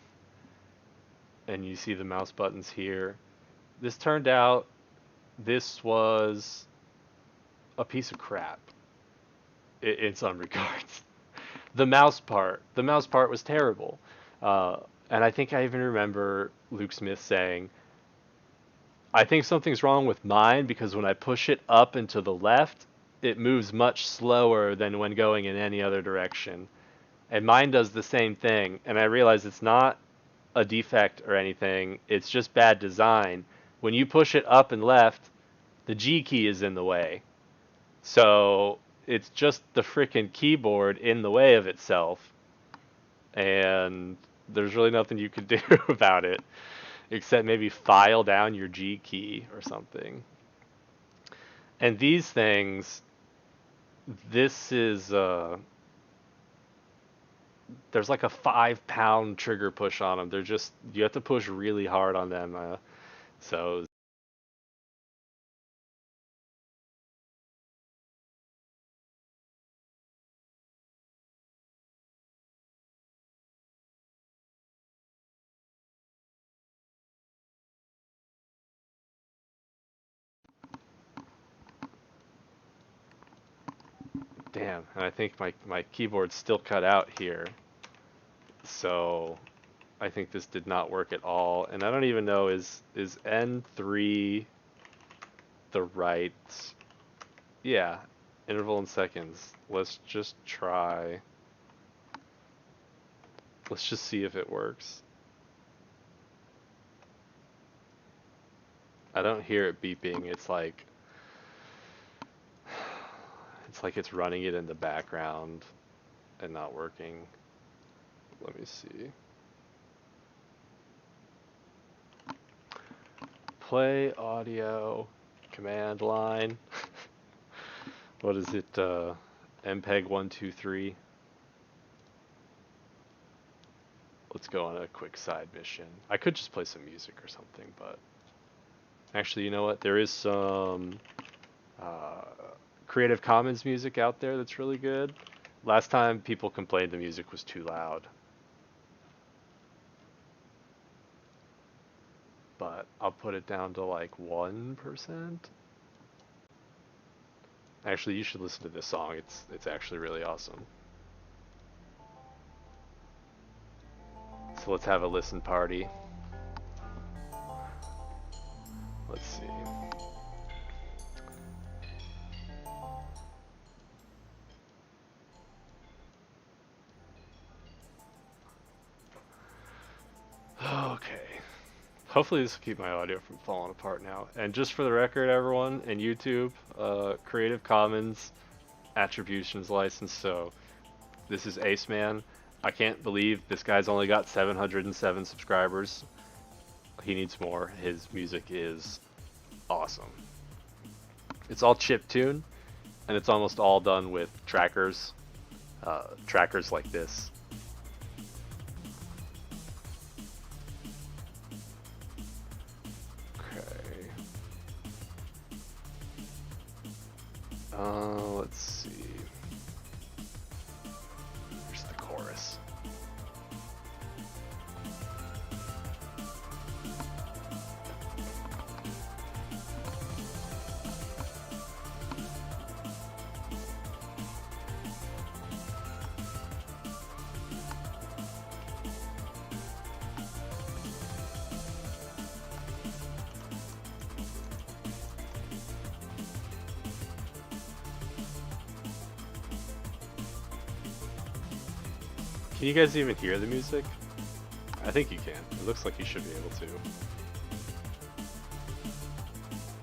and you see the mouse buttons here. This turned out this was a piece of crap in some regards. The mouse part was terrible. And I think I even remember Luke Smith saying, I think something's wrong with mine because when I push it up and to the left, it moves much slower than when going in any other direction. And mine does the same thing. And I realize it's not a defect or anything, it's just bad design. When you push it up and left, the G key is in the way. So it's just the freaking keyboard in the way of itself. And there's really nothing you could do about it except maybe file down your G key or something. And these things, this is there's like a 5 pound trigger push on them. They're just, you have to push really hard on them. So Damn, and I think my keyboard's still cut out here. So I think this did not work at all. And I don't even know, is N3 the right, yeah, interval in seconds. Let's just try. Let's just see if it works. I don't hear it beeping. It's like it's running it in the background and not working. Let me see. Play audio command line. What is it? MPEG 123. Let's go on a quick side mission. I could just play some music or something, but actually, you know what? There is some uh, Creative Commons music out there that's really good. Last time people complained the music was too loud, but I'll put it down to like 1%. Actually, you should listen to this song. It's actually really awesome. So let's have a listen party. Let's see. Okay. Hopefully this will keep my audio from falling apart now. And just for the record, everyone, in YouTube, Creative Commons attributions license. So this is Ace Man. I can't believe this guy's only got 707 subscribers. He needs more. His music is awesome. It's all chip tune, and it's almost all done with trackers. Trackers like this. Okay. Let's see. Here's the chorus. Can you guys even hear the music? I think you can. It looks like you should be able to.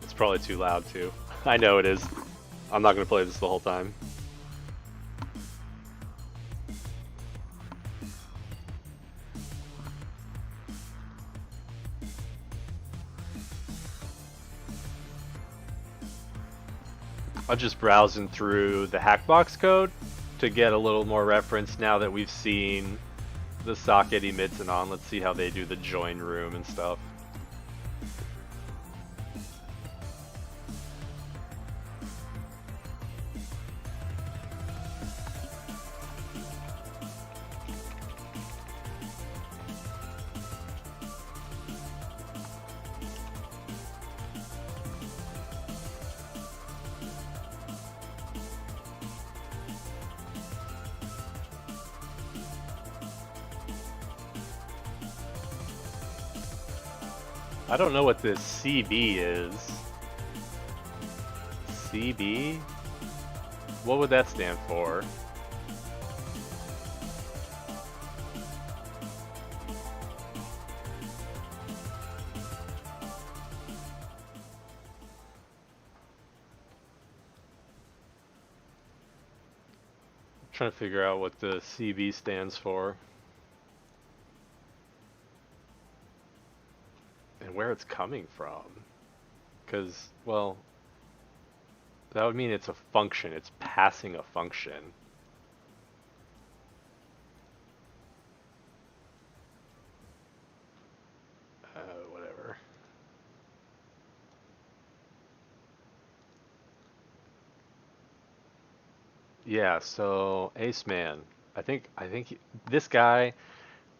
It's probably too loud too. I know it is. I'm not going to play this the whole time. I'm just browsing through the Hackbox code to get a little more reference now that we've seen the socket emits and on. Let's see how they do the join room and stuff. I don't know what this CB is. CB? What would that stand for? I'm trying to figure out what the CB stands for. And where it's coming from. Because, well, that would mean it's a function. It's passing a function. Whatever. Yeah, so Ace Man. I think this guy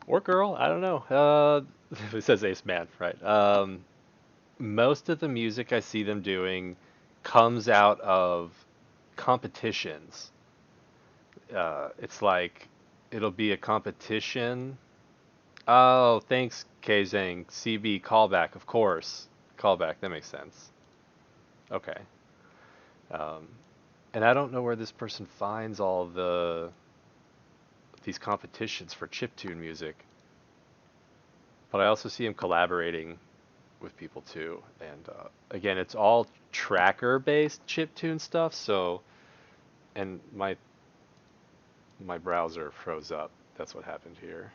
or girl, I don't know. It says Ace Man, right? Most of the music I see them doing comes out of competitions. It's like it'll be a competition. Oh, thanks, Kazang. CB callback, of course. Callback, that makes sense. Okay. Um, and I don't know where this person finds all these competitions for chiptune music, but I also see him collaborating with people too. And again, it's all tracker-based chiptune stuff. So, and my browser froze up. That's what happened here.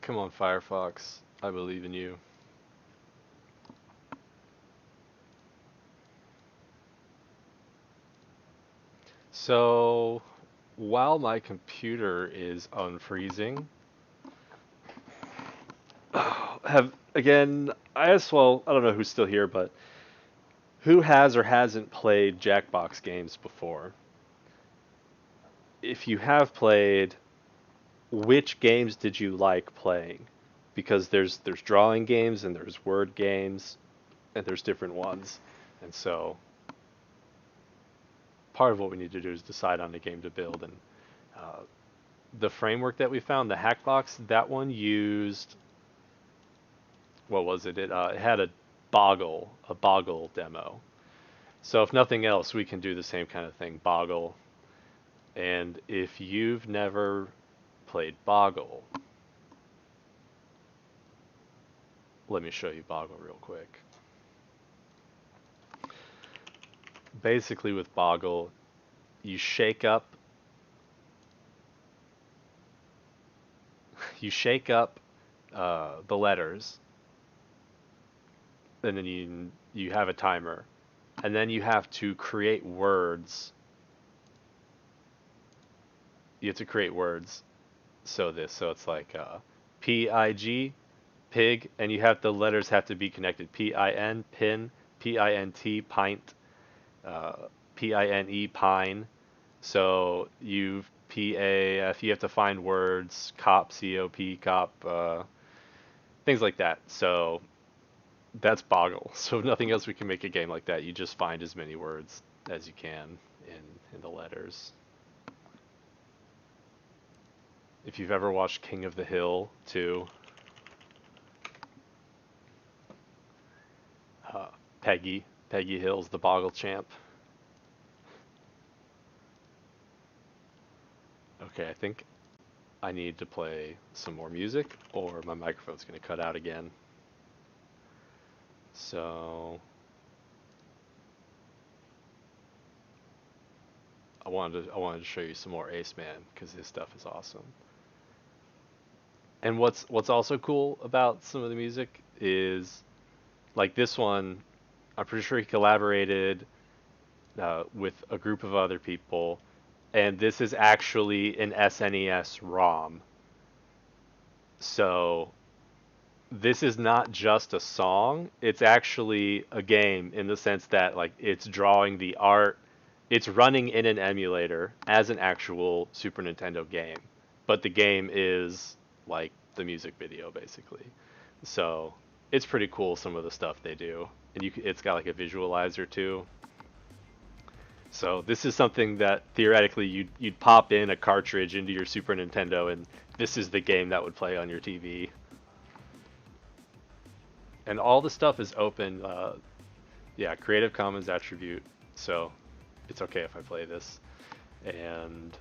Come on, Firefox. I believe in you. So, while my computer is unfreezing, have again, I guess, well, I don't know who's still here, but who has or hasn't played Jackbox games before? If you have played, which games did you like playing? Because there's drawing games and there's word games and there's different ones. And so part of what we need to do is decide on a game to build. And uh, the framework that we found, the Hackbox, that one used, what was it? It had a Boggle demo. So if nothing else, we can do the same kind of thing, Boggle. And if you've never played Boggle, let me show you Boggle real quick. Basically with Boggle, you shake up you shake up the letters, and then you have a timer, and then you have to create words. You have to create words. So it's like pig, pig, and you have the letters have to be connected. Pin, pin, pint, pint, uh, pine, pine. So you've PAF, you have to find words, cop, COP, cop, things like that. So that's Boggle. So if nothing else, we can make a game like that. You just find as many words as you can in the letters. If you've ever watched King of the Hill too, uh, Peggy Hill's the Boggle champ. Okay, I think I need to play some more music or my microphone's going to cut out again. So I wanted to show you some more Ace Man because his stuff is awesome. And what's also cool about some of the music is like this one. I'm pretty sure he collaborated with a group of other people, and this is actually an SNES ROM. So this is not just a song, it's actually a game in the sense that like it's drawing the art, it's running in an emulator as an actual Super Nintendo game, but the game is like the music video basically. So it's pretty cool some of the stuff they do, and it's got like a visualizer too. So this is something that theoretically you'd pop in a cartridge into your Super Nintendo, and this is the game that would play on your TV. And all the stuff is open. Yeah, Creative Commons attribute, so it's okay if I play this. And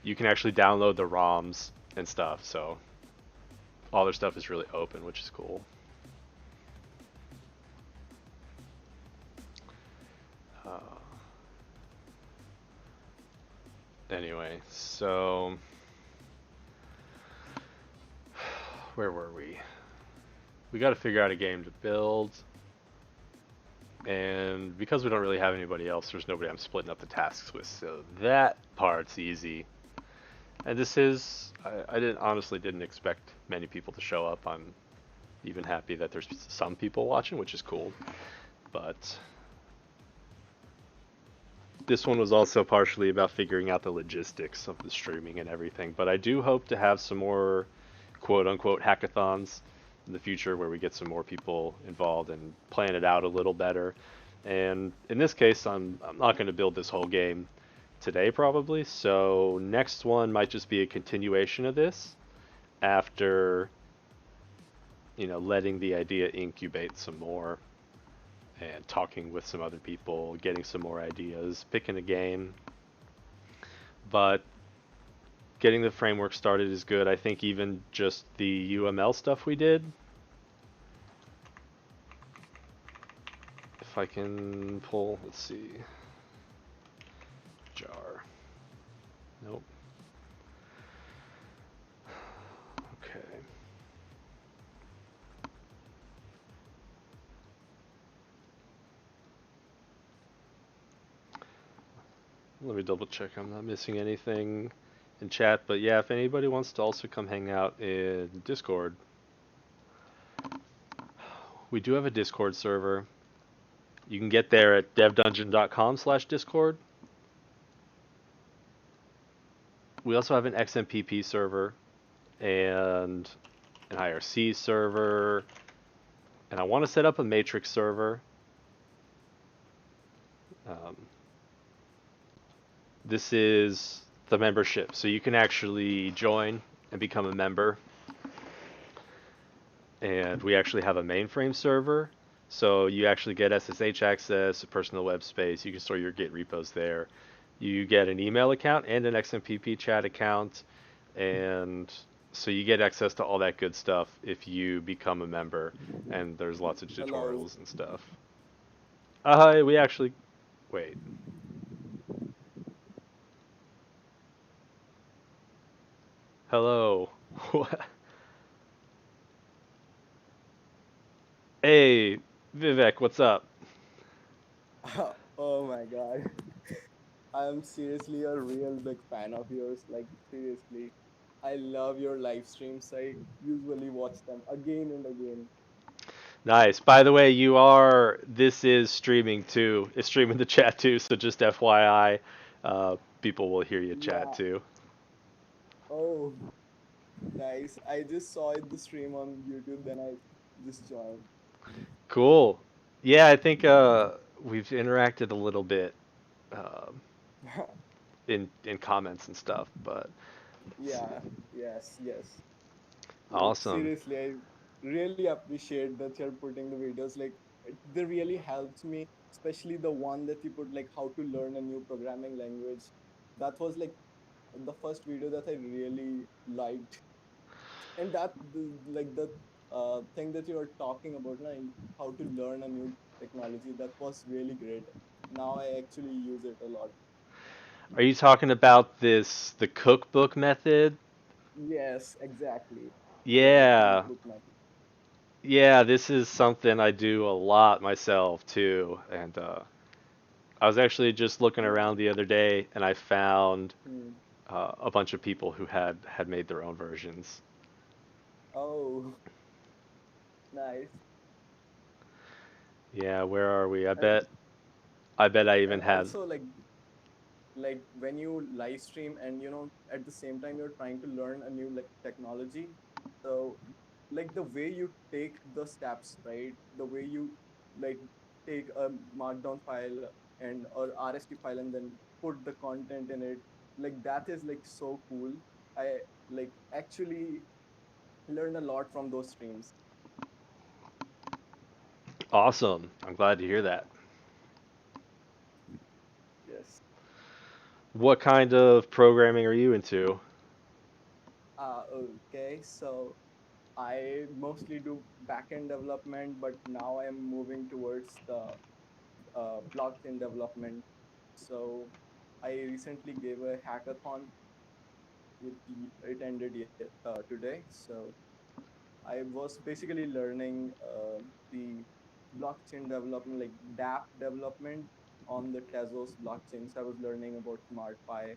you can actually download the ROMs and stuff, so all their stuff is really open, which is cool. Uh, anyway, so where were we? We got to figure out a game to build. And because we don't really have anybody else, there's nobody I'm splitting up the tasks with, so that part's easy. And this is, I honestly didn't expect many people to show up. I'm even happy that there's some people watching, which is cool. But this one was also partially about figuring out the logistics of the streaming and everything. But I do hope to have some more quote unquote hackathons in the future where we get some more people involved and plan it out a little better. And in this case, I'm not going to build this whole game today probably. So next one might just be a continuation of this after, letting the idea incubate some more and talking with some other people, getting some more ideas, picking a game. But getting the framework started is good. I think even just the UML stuff we did, if I can pull, let's see, jar. Nope. Okay. Let me double check I'm not missing anything in chat. But yeah, if anybody wants to also come hang out in Discord, we do have a Discord server. You can get there at devdungeon.com/discord. We also have an XMPP server and an IRC server, and I want to set up a Matrix server. Um, this is the membership, so you can actually join and become a member. And we actually have a mainframe server, so you actually get SSH access, a personal web space. You can store your Git repos there. You get an email account and an XMPP chat account, and so you get access to all that good stuff if you become a member. And there's lots of Hello. tutorials and stuff. We actually wait. Hello. Hey, Vivek, what's up? Oh my god. I am seriously a real big fan of yours. Like, seriously. I love your live streams. I usually watch them again and again. Nice. By the way, this is streaming too. It's streaming the chat too, so just FYI, people will hear you chat Yeah. too. Oh, nice. I just saw it the stream on YouTube, then I just joined. Cool. Yeah, I think we've interacted a little bit um in comments and stuff, but Yeah. Yes, yes. Like, awesome. seriously, I really appreciate that you're putting the videos. Like, they really helps me, especially the one that you put, like, how to learn a new programming language. That was like the first video that I really liked, and like the thing that you were talking about, like how to learn a new technology, that was really great. Now I actually use it a lot. Are you talking about the cookbook method? Yes, exactly. Yeah, the Yeah. cookbook method. Yeah, this is something I do a lot myself too, and I was actually just looking Yeah. around the other day and I found Hmm. a bunch of people who had made their own versions. Oh, nice. Yeah, where are we? I and bet I bet I even and have. also, like when you live stream and at the same time you're trying to learn a new like technology, so like the way you take the steps, right, the way you like take a markdown file and or rst file and then put the content in it, like that is like so cool. I like actually learned a lot from those streams. Awesome. I'm glad to hear that. Yes. What kind of programming are you into? Okay, so I mostly do backend development, but now I'm moving towards the blockchain development. So I recently gave a hackathon. It ended today. So I was basically learning the blockchain development, like DApp development on the Tezos blockchain. So I was learning about SmartPy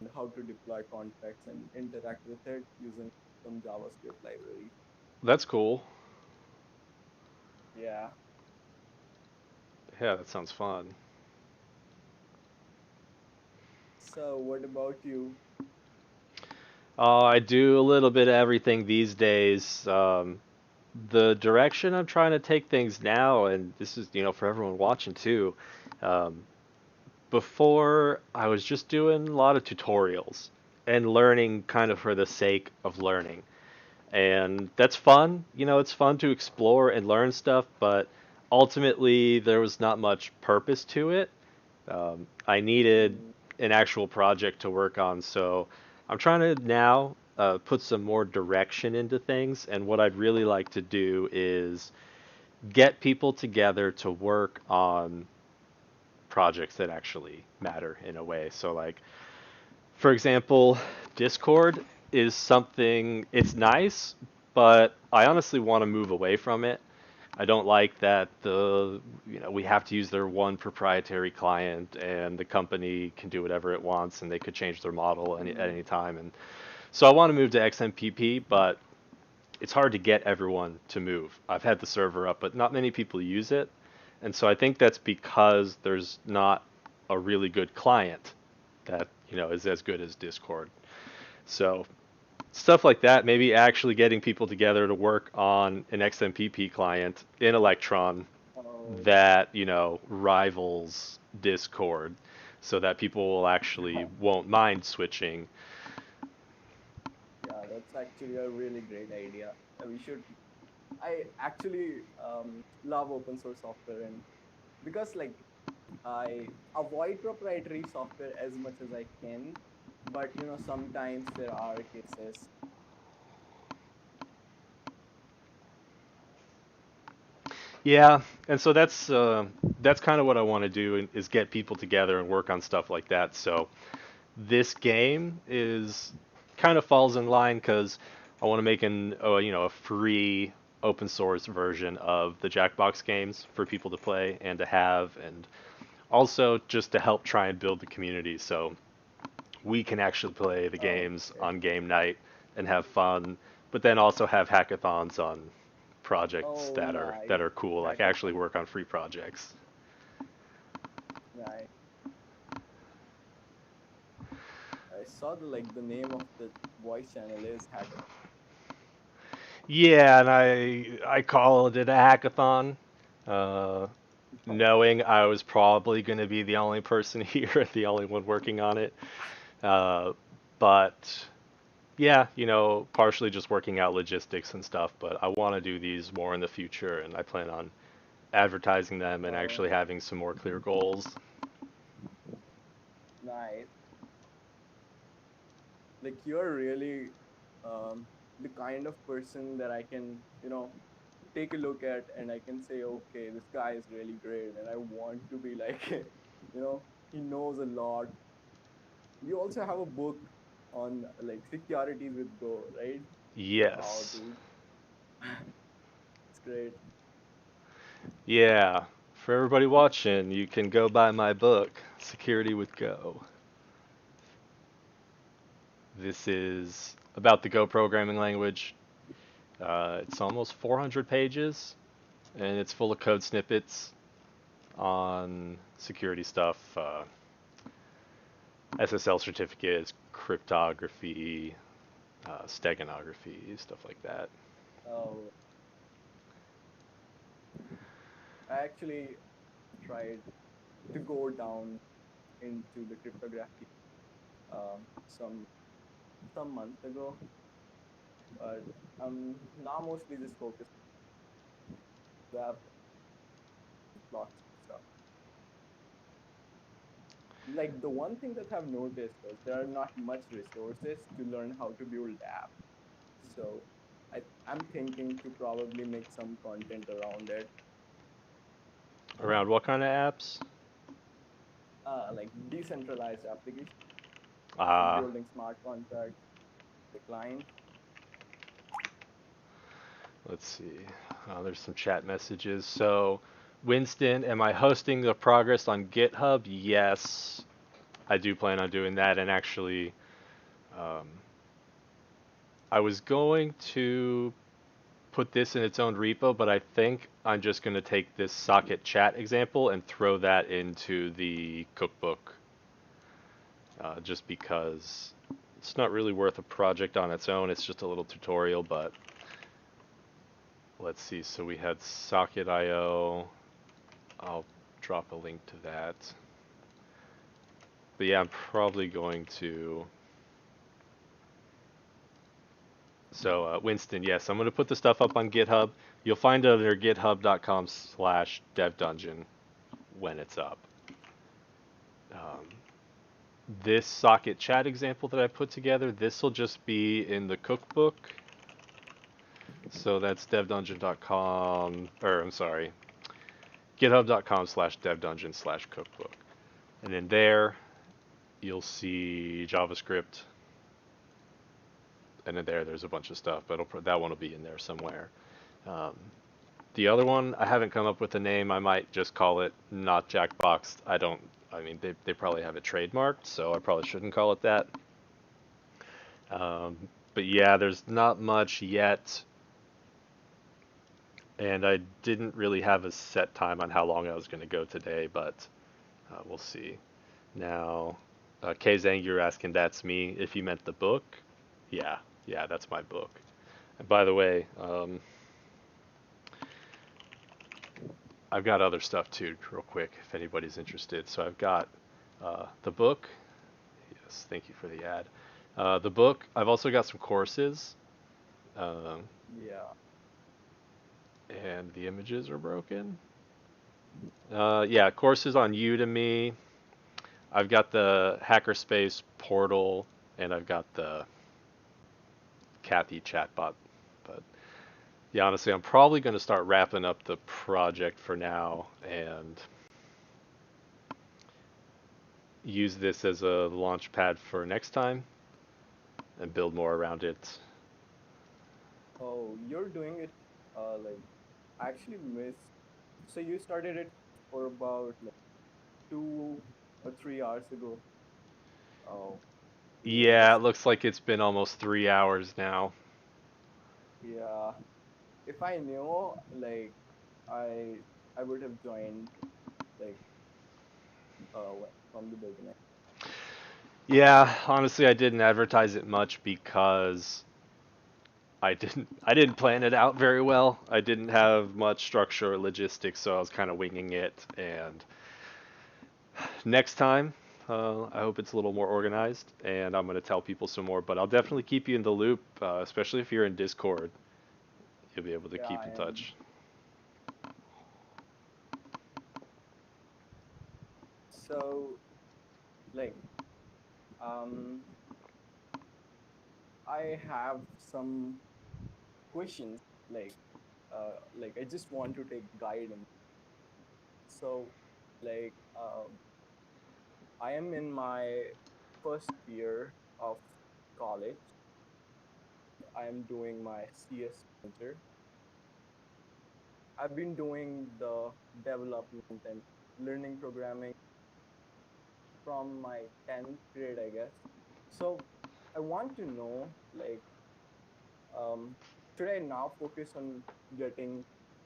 and how to deploy contracts and interact with it using some JavaScript libraries. That's cool. Yeah. Yeah, that sounds fun. So what about you? I do a little bit of everything these days. the direction I'm trying to take things now, and this is, for everyone watching too. Um, Before, I was just doing a lot of tutorials and learning kind of for the sake of learning. And that's fun. It's fun to explore and learn stuff, but ultimately there was not much purpose to it. I needed Mm, an actual project to work on, so I'm trying to now put some more direction into things. And what I'd really like to do is get people together to work on projects that actually matter in a way. So, like, for example, Discord is something, it's nice, but I honestly want to move away from it. I don't like that we have to use their one proprietary client and the company can do whatever it wants and they could change their model at mm, any time. And so I want to move to XMPP, but it's hard to get everyone to move. I've had the server up, but not many people use it. And so I think that's because there's not a really good client that, is as good as Discord. So stuff like that, maybe actually getting people together to work on an XMPP client in Electron oh, that, rivals Discord so that people will actually won't mind switching. yeah, that's actually a really great idea. We should. I actually love open source software, and because like I avoid proprietary software as much as I can, but sometimes there are cases. Yeah, and so that's kind of what I want to do is get people together and work on stuff like that. So this game is kind of falls in line because I want to make a free open source version of the Jackbox games for people to play and to have, and also just to help try and build the community so we can actually play the Oh, games okay. on game night and have fun, but then also have hackathons on projects Oh, that are nice. cool, like actually Hackathon. work on free projects. Nice. I saw the name of the voice channel is Hackathon. Yeah, and I called it a hackathon, uh, knowing I was probably going to be the only person here, the only one working on it. Uh, but yeah, partially just working out logistics and stuff. But I want to do these more in the future, and I plan on advertising them and Oh, actually having some more clear goals. nice. Like you're really um, the kind of person that I can, take a look at and I can say, okay, this guy is really great, and I want to be like, he knows a lot. You also have a book on like securities with Go, right? Wow, Yes. dude, it's great. Yeah. For everybody watching, you can go buy my book, Security with Go. This is about the Go programming language. It's almost 400 pages, and it's full of code snippets on security stuff, SSL certificates, cryptography, steganography, stuff like that. Oh, I actually tried to go down into the cryptography some months ago, but I'm now mostly just focused on web blocks stuff. Like the one thing that I've noticed is there are not much resources to learn how to build apps. So I'm thinking to probably make some content around it, Around what kind of apps? like decentralized applications, like Uh, building smart contracts, the client. let's see. There's some chat messages. So, Winston, am I hosting the progress on GitHub? Yes, I do plan on doing that. And actually, um, I was going to put this in its own repo, but I think I'm just going to take this socket chat example and throw that into the cookbook, just because it's not really worth a project on its own. It's just a little tutorial, but let's see. So we had Socket.io. I'll drop a link to that. But yeah, I'm probably going to. So Winston, yes, I'm going to put the stuff up on GitHub. You'll find it under github.com/devdungeon when it's up. Um, this socket chat example that I put together, this will just be in the cookbook. So that's devdungeon.com, or I'm sorry, github.com/devdungeon/cookbook. And in there, you'll see JavaScript, and in there's a bunch of stuff, but that one will be in there somewhere. Um, the other one, I haven't come up with a name. I might just call it not Jackbox. I mean, they probably have it trademarked, so I probably shouldn't call it that. But yeah, there's not much yet, and I didn't really have a set time on how long I was going to go today, but we'll see. Now, Kay Zhang, you're asking that's me. If you meant the book, yeah, yeah, that's my book. And by the way, I've got other stuff too, real quick, if anybody's interested. So I've got the book. Yes, thank you for the ad. The book. I've also got some courses, um, Yeah. and the images are broken. Yeah, courses on Udemy. I've got the Hackerspace portal, and I've got the Kathy chatbot. But yeah, honestly, I'm probably going to start wrapping up the project for now and use this as a launch pad for next time and build more around it. Oh, you're doing it like I actually missed. So you started it for about like 2 or 3 hours ago. Oh, Yeah, it yes. looks like it's been almost 3 hours now. Yeah. If I knew, like, I I would have joined like from the beginning. Yeah, honestly, I didn't advertise it much because I didn't plan it out very well. I didn't have much structure or logistics, so I was kind of winging it. And next time, I hope it's a little more organized, and I'm going to tell people some more. But I'll definitely keep you in the loop, especially if you're in Discord. You'll be able to Yeah, keep I in am. touch. So like um I have some questions like I just want to take guidance. So like I am in my first year of college. I am doing my CS major. I've been doing the development and learning programming from my 10th grade, I guess. So I want to know, like, um, should I now focus on getting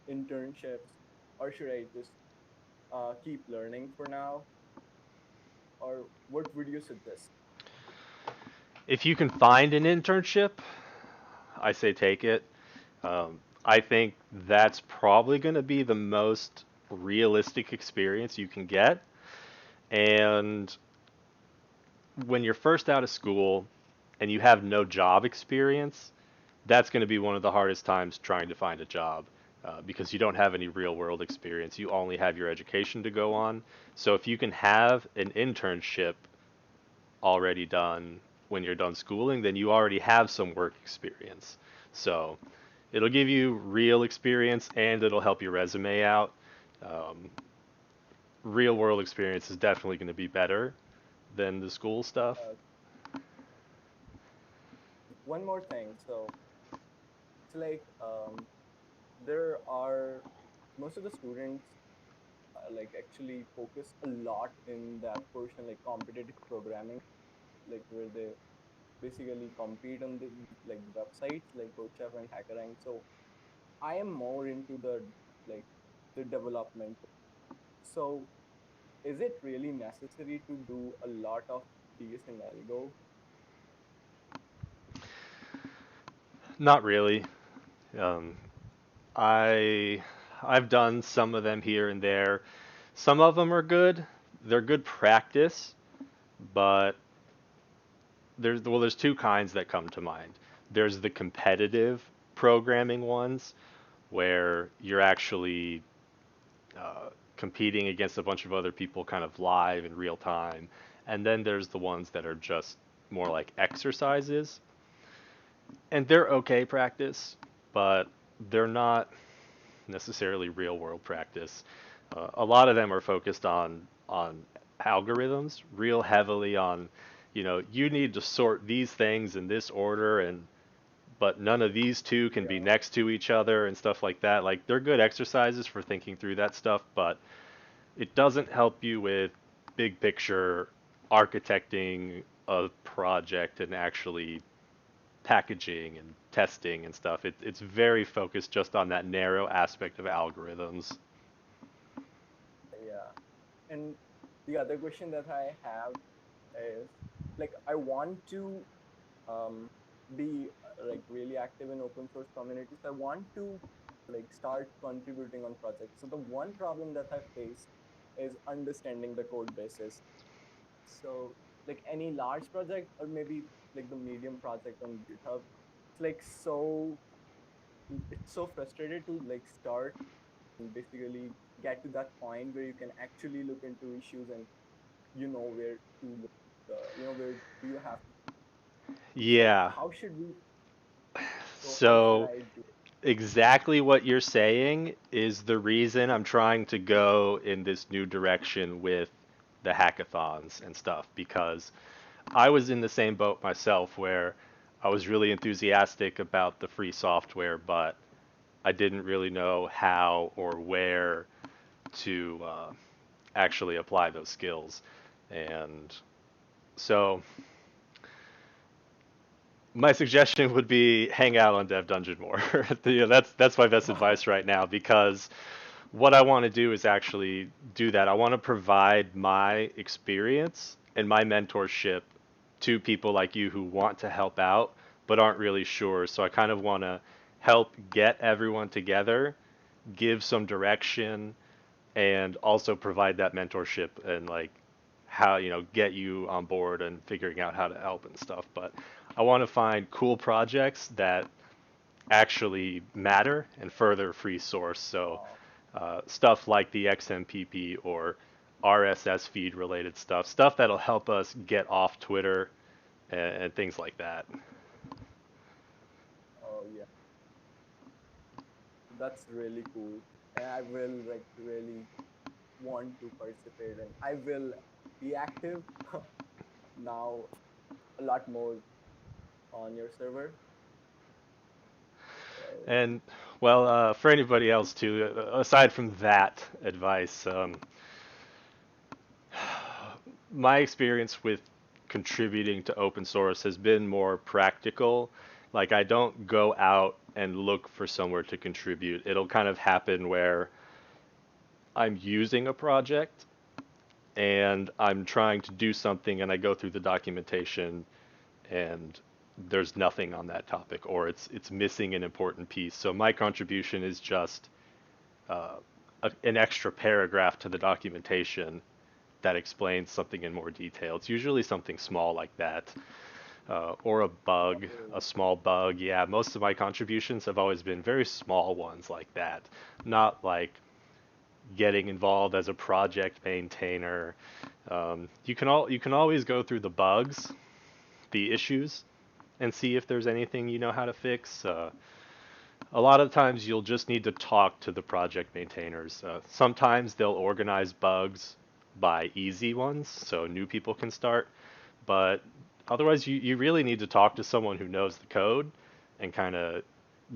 internships, or should I just keep learning for now, or what would you suggest? If you can find an internship, I say take it. I think that's probably going to be the most realistic experience you can get. And when you're first out of school and you have no job experience, that's going to be one of the hardest times trying to find a job because you don't have any real world experience. You only have your education to go on. So if you can have an internship already done when you're done schooling, then you already have some work experience. So it'll give you real experience and it'll help your resume out. Um, Real world experience is definitely going to be better than the school stuff. Uh, One more thing. So like there are most of the students like actually focus a lot in that portion, like competitive programming, like where they basically compete on the like websites like Bootstrap and HackerRank. So I am more into the like the development. So is it really necessary to do a lot of DS and Algo? Not really. Um, I I've done some of them here and there. Some of them are good. They're good practice, but there's two kinds that come to mind. There's the competitive programming ones where you're actually competing against a bunch of other people kind of live in real time. And then there's the ones that are just more like exercises. And they're okay practice, but they're not necessarily real world practice. A lot of them are focused on algorithms, real heavily on, you need to sort these things in this order, and but none of these two can be Yeah, next to each other and stuff like that. Like they're good exercises for thinking through that stuff, but it doesn't help you with big picture architecting a project and actually packaging and testing and stuff. It's very focused just on that narrow aspect of algorithms. yeah. And the other question that I have is like I want to um, be like really active in open source communities. I want to like start contributing on projects. So the one problem that I face is understanding the code bases. So like any large project or maybe like the medium project on GitHub, it's like it's so frustrated to like start and basically get to that point where you can actually look into issues and you know where to look, where do you have to. So Yeah. how should we so how should So I do? exactly what you're saying is the reason I'm trying to go in this new direction with the hackathons and stuff, because I was in the same boat myself where I was really enthusiastic about the free software, but I didn't really know how or where to actually apply those skills. And so my suggestion would be hang out on Dev Dungeon more. That's my best advice right now, because what I want to do is actually do that. I want to provide my experience and my mentorship to people like you who want to help out but aren't really sure. So I kind of want to help get everyone together, give some direction, and also provide that mentorship and like how get you on board and figuring out how to help and stuff. But I want to find cool projects that actually matter and further free source. So uh, stuff like the XMPP or RSS feed related stuff that'll help us get off Twitter and things like that. oh yeah, that's really cool. And I will like really want to participate and I will be active now a lot more on your server. So And well, for anybody else too, aside from that advice, my experience with contributing to open source has been more practical. Like I don't go out and look for somewhere to contribute. It'll kind of happen where I'm using a project and I'm trying to do something and I go through the documentation and there's nothing on that topic, or it's missing an important piece. So my contribution is just uh, an extra paragraph to the documentation that explains something in more detail. It's usually something small like that, or a bug, oh, a small bug. Yeah, most of my contributions have always been very small ones like that, not like getting involved as a project maintainer. You can always go through the bugs, the issues, and see if there's anything you know how to fix. A lot of times you'll just need to talk to the project maintainers. Sometimes they'll organize bugs by easy ones so new people can start, but otherwise you really need to talk to someone who knows the code and kind of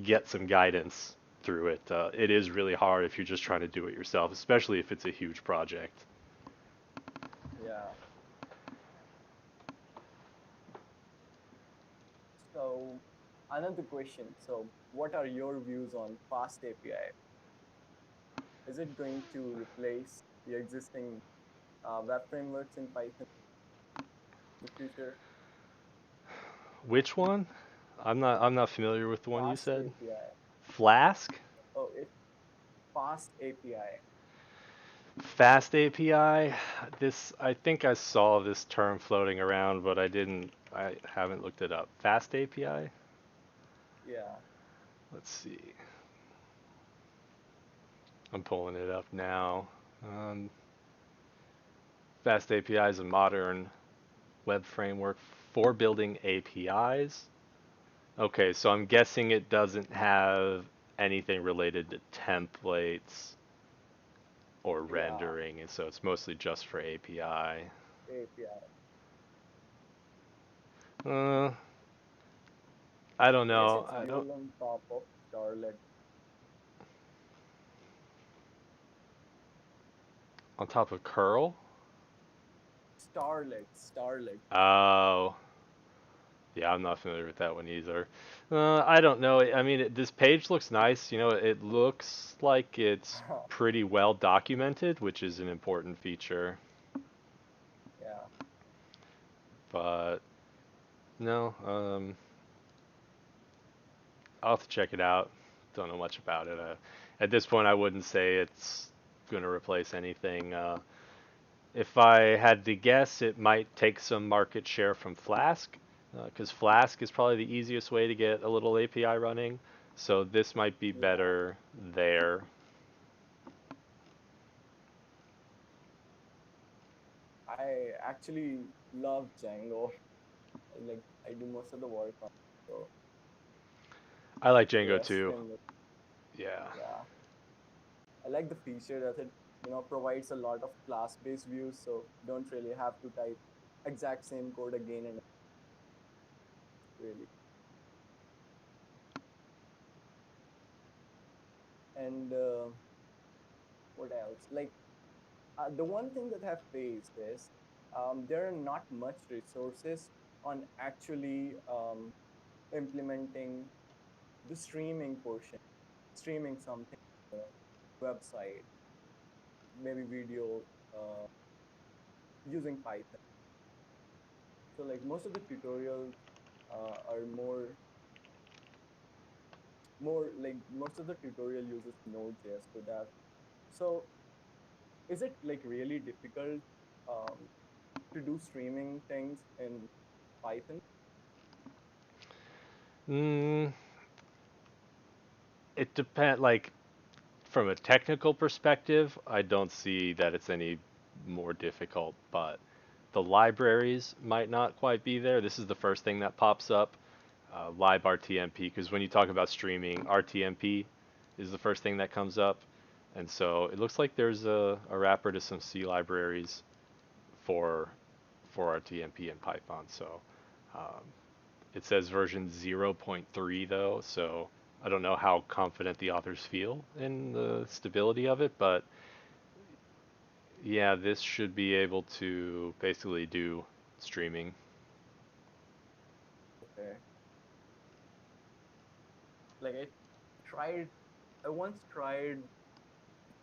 get some guidance through it. It is really hard if you're just trying to do it yourself, especially if it's a huge project. yeah. So another question. So what are your views on fast API? Is it going to replace the existing web frameworks in Python in the future? Which one? I'm not familiar with the one you Fast said. API. Flask? fast API. Fast API. This I think I saw this term floating around, but I haven't looked it up. Fast API. Yeah. Let's see. I'm pulling it up now. Um, Fast API is a modern web framework for building APIs. Okay, so I'm guessing it doesn't have anything related to templates or Yeah. rendering, and so it's mostly just for API. API. Uh, I don't I guess know. it's I don't built on top of Starlet. on top of curl. Starlet. Starlet. Oh, yeah, I'm not familiar with that one either. I don't know. I mean, this page looks nice. You know, it looks like it's pretty well documented, which is an important feature. Yeah. But no, I'll have to check it out. Don't know much about it. At this point, I wouldn't say it's going to replace anything. If I had to guess, it might take some market share from Flask, because Flask is probably the easiest way to get a little API running. So this might be Yeah. better there. I actually love Django. Like I do most of the work on it, so I like Django too. resting it. Yeah. Yeah. I like the feature that it, provides a lot of class-based views, so you don't really have to type exact same code again and really. And what else? Like the one thing that I've faced is there are not much resources on actually implementing the streaming portion, streaming something, website, maybe video, uh, using Python. So like most of the tutorials are more like most of the tutorial uses Node.js for that. So is it like really difficult um, to do streaming things in Python? Mm, it depends. Like from a technical perspective, I don't see that it's any more difficult, but the libraries might not quite be there. This is the first thing that pops up, librtmp, because when you talk about streaming, RTMP is the first thing that comes up. And so it looks like there's a wrapper to some C libraries for RTMP and Python. So um, it says version zero point 0.3 though, so I don't know how confident the authors feel in the stability of it, but yeah, this should be able to basically do streaming. Okay. Like tried, I once tried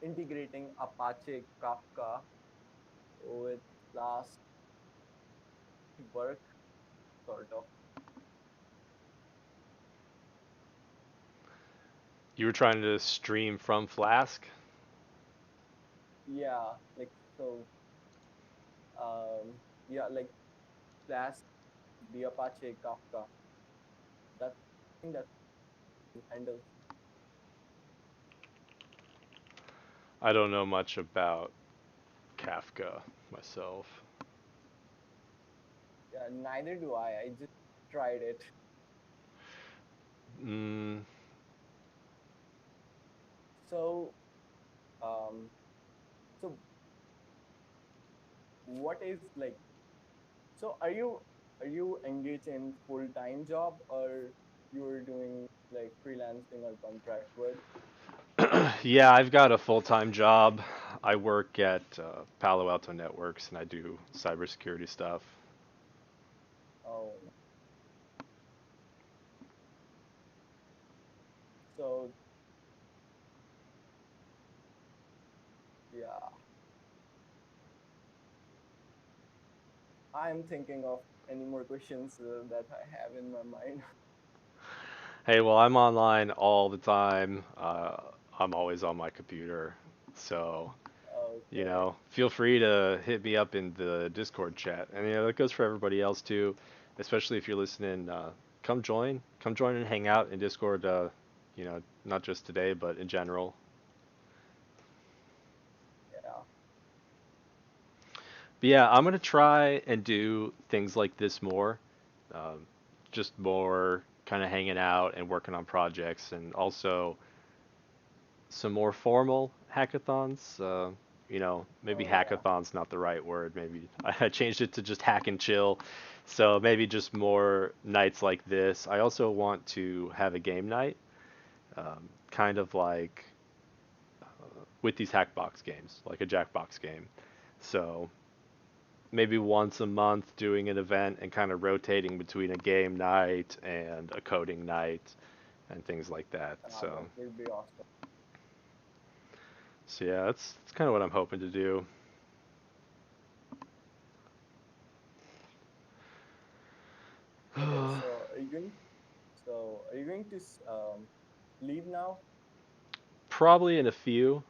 integrating Apache Kafka with Flask work sort of. You were trying to stream from Flask? Yeah, like so. Yeah, like Flask, the Apache Kafka. That thing that handles. I don't know much about Kafka myself. Yeah, neither do I. I just tried it. Mm, So, um, so what is like? So, are you engaged in full time job or you're doing like freelancing or contract work? yeah, I've got a full-time job. I work at Palo Alto Networks and I do cybersecurity stuff. Oh, so yeah, I'm thinking of any more questions that I have in my mind. Hey, well, I'm online all the time I'm always on my computer. So, Okay. feel free to hit me up in the Discord chat. And that goes for everybody else too, especially if you're listening. Come join and hang out in Discord. Not just today, but in general. Yeah. But yeah, I'm gonna try and do things like this more. Um, just more kind of hanging out and working on projects, and also some more formal hackathons. Maybe Oh yeah. hackathon's not the right word. Maybe I changed it to just hack and chill. So maybe just more nights like this. I also want to have a game night, kind of like with these Hackbox games, like a Jackbox game. So maybe once a month doing an event and kind of rotating between a game night and a coding night and things like that. That will be awesome. So yeah, that's kind of what I'm hoping to do. Okay. Are you going to leave now? Probably in a few,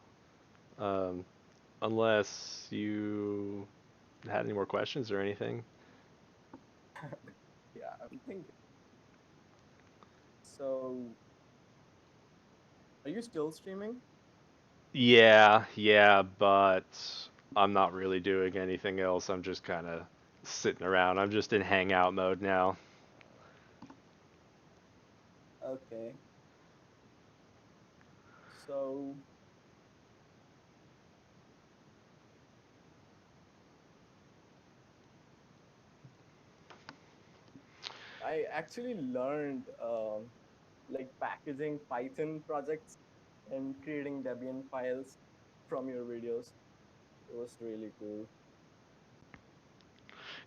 um, unless you had any more questions or anything. Yeah, I'm thinking. So, are you still streaming? Yeah, but I'm not really doing anything else. I'm just kind of sitting around. I'm just in hangout mode now. Okay. So, I actually learned like packaging Python projects and creating Debian files from your videos. It was really cool.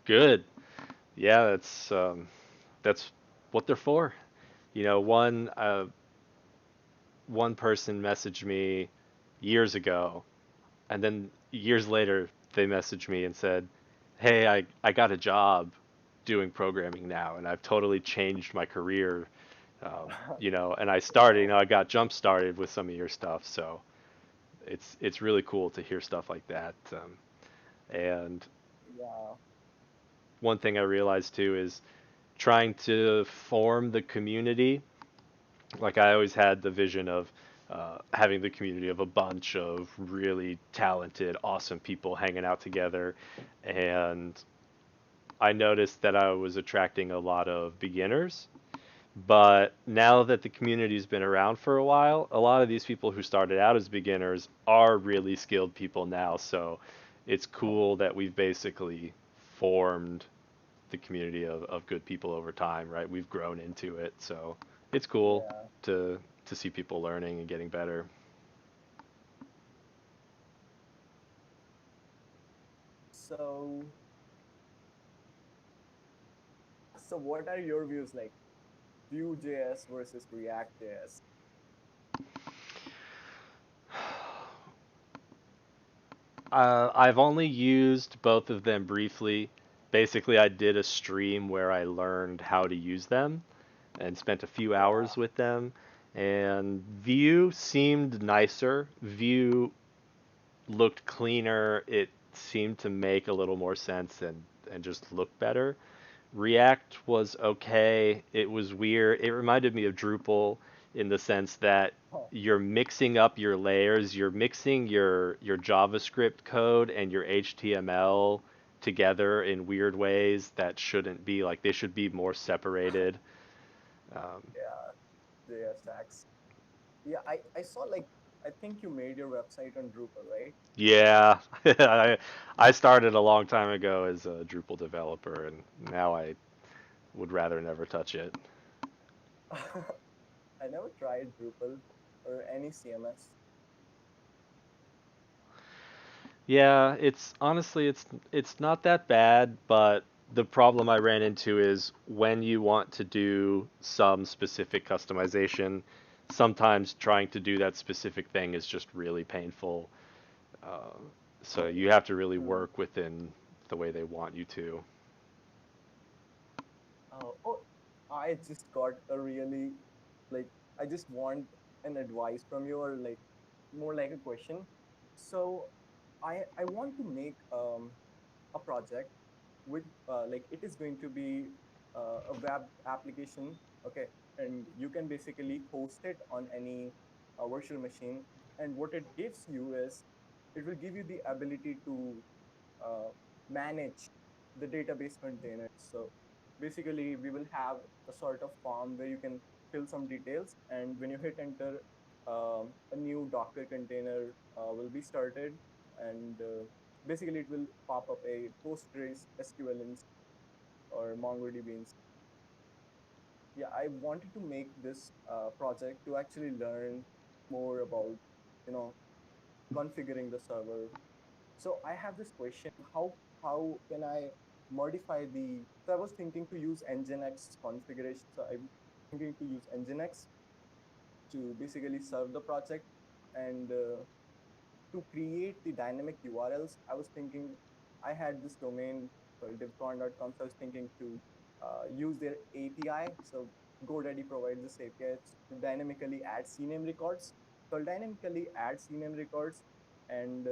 Good. Yeah, that's what they're for. One person messaged me years ago, and then years later they messaged me and said, "Hey, I got a job doing programming now, and I've totally changed my career." And I started, Wow. I got jump started with some of your stuff, so it's really cool to hear stuff like that. And Yeah. one thing I realized too is trying to form the community. Like I always had the vision of having the community of a bunch of really talented, awesome people hanging out together, and I noticed that I was attracting a lot of beginners. But now that the community's been around for a while, a lot of these people who started out as beginners are really skilled people now. So it's cool that we've basically formed the community of good people over time, right? We've grown into it. So it's cool Yeah. to see people learning and getting better. So, so what are your views like Vue.js versus React.js? I've only used both of them briefly. Basically, I did a stream where I learned how to use them and spent a few Yeah. hours with them. And Vue seemed nicer. Vue looked cleaner. It seemed to make a little more sense and just look better. React was okay. It was weird. It reminded me of Drupal in the sense that Oh, you're mixing up your layers. You're mixing your JavaScript code and your HTML together in weird ways that shouldn't be. Like they should be more separated. Um, yeah. JS stacks. Yeah, I saw like I think you made your website on Drupal, right? yeah, I started a long time ago as a Drupal developer, and now I would rather never touch it. I never tried Drupal or any CMS. Yeah, it's honestly it's not that bad, but the problem I ran into is when you want to do some specific customization, sometimes trying to do that specific thing is just really painful. Uh, so you have to really Hmm. work within the way they want you to. Oh, I just got a really like I just want an advice from you or like more like a question. So I want to make a project with like it is going to be a web application, okay, and you can basically host it on any virtual machine. And what it gives you is it will give you the ability to uh, manage the database containers. So basically, we will have a sort of form where you can fill some details, and when you hit enter, a new Docker container will be started, and basically it will pop up a Postgres SQL instance or MongoDB instance. Yeah, I wanted to make this project to actually learn more about, you know, configuring the server. So I have this question: how can I modify the? So I was thinking to use Nginx configuration. So I'm thinking to use Nginx to basically serve the project, and to create the dynamic URLs. I was thinking I had this domain, sorry, divcon.com. So I was thinking to use their API. So GoDaddy provides this API to dynamically add CNAME records. So I'll dynamically add CNAME records, and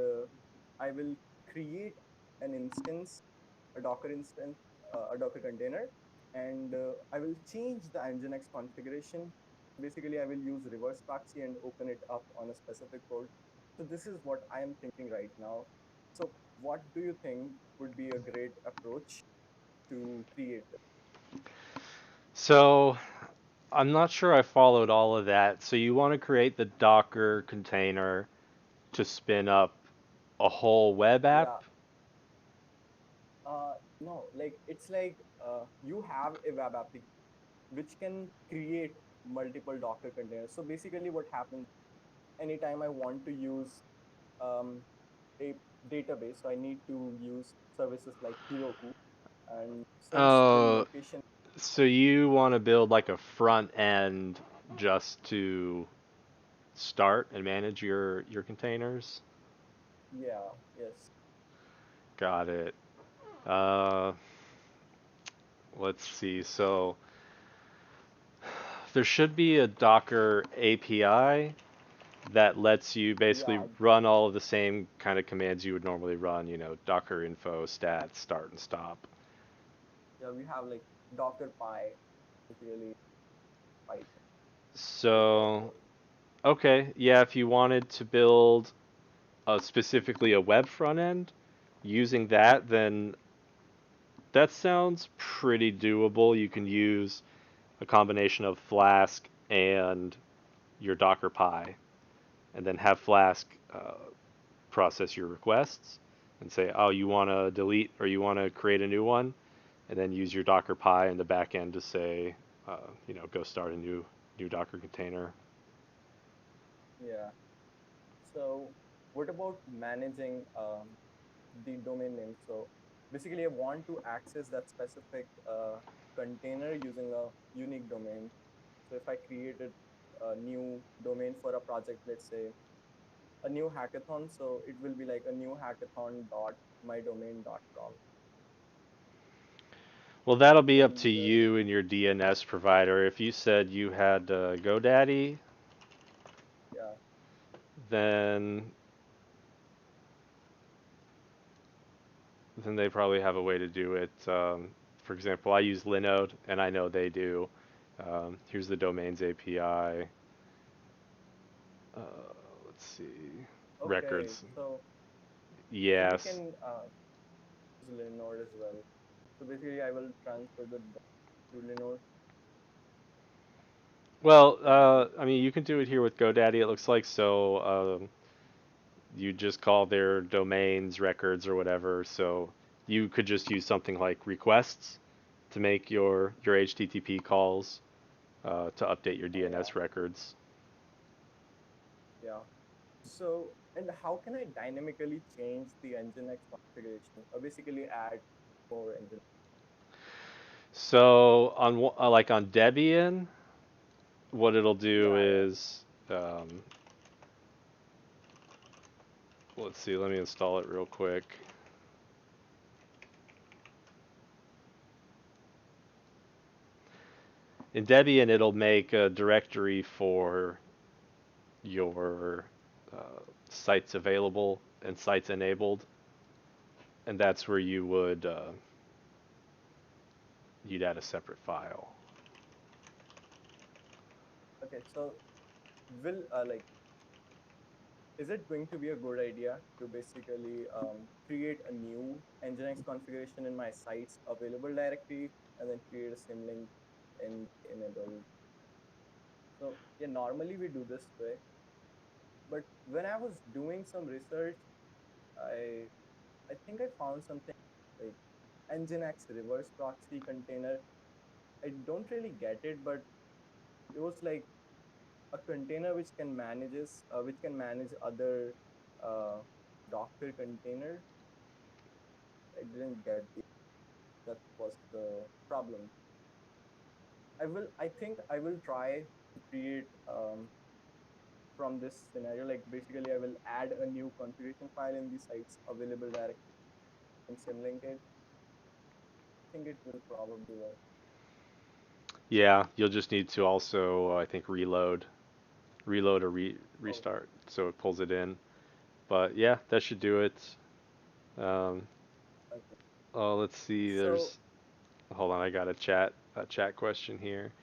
I will create an instance, a Docker instance, a Docker container, and I will change the Nginx configuration. Basically, I will use reverse proxy and open it up on a specific port. So this is what I am thinking right now. So what do you think would be a great approach to create this? So I'm not sure I followed all of that. So you want to create the Docker container to spin up a whole web app? Yeah, no, like it's like you have a web application which can create multiple Docker containers. So basically, what happens anytime I want to use um, a database, so I need to use services like Heroku. And since the Uh, location, so you want to build like a front end just to start and manage your containers? yeah, yes, Got it. Uh, let's see. So there should be a Docker API that lets you basically yeah, run all of the same kind of commands you would normally run, Docker info, stat, start and stop. yeah, we have like Docker Py, basically Python with that So, code. okay, yeah, if you wanted to build specifically a web front end using that, then that sounds pretty doable. You can use a combination of Flask and your Docker Pi, and then have Flask process your requests and say, oh, you want to delete or you want to create a new one, and then use your Docker Pi in the back end to say, go start a new Docker container. Yeah. So what about managing the domain name? So basically, I want to access that specific container using a unique domain. So if I created a new domain for a project, let's say a new hackathon, so it will be like a new hackathon dot mydomain.com. Well, that'll be up to And you and your DNS provider. If you said you had GoDaddy, yeah, then they probably have a way to do it. For example, I use Linode, and I know they do. Here's the domains API. Uh, let's see. okay, Records. so we Yes. can use Linode as well. So basically, I will transfer the to Linode Well, and I mean, you can do it here with GoDaddy, it looks like. So you just call their domains records or whatever. So you could just use something like requests to make your HTTP calls to update your yeah, DNS records. yeah. So and how can I dynamically change the Nginx configuration or basically add more Nginx? So like on Debian, what it'll do Yeah, yeah. is, let's see, let me install it real quick. In Debian, it'll make a directory for your sites available and sites enabled, and that's where you'd add a separate file. Okay, so will is it going to be a good idea to basically create a new Nginx configuration in my sites available directory and then create a symlink in enable? So yeah, normally we do this way, but when I was doing some research, I I think I found something like Nginx reverse proxy container. I don't really get it, but it was like a container which can manage other uh, Docker container. I didn't get the that was the problem. I think I will try to create from this scenario. Like basically, I will add a new configuration file in the sites available directly and symlink it. I think it will probably work. Yeah, you'll just need to also, I think, reload or Oh, restart, so it pulls it in. But yeah, that should do it. Um, okay. oh, let's see. So Hold on, I got a chat question here.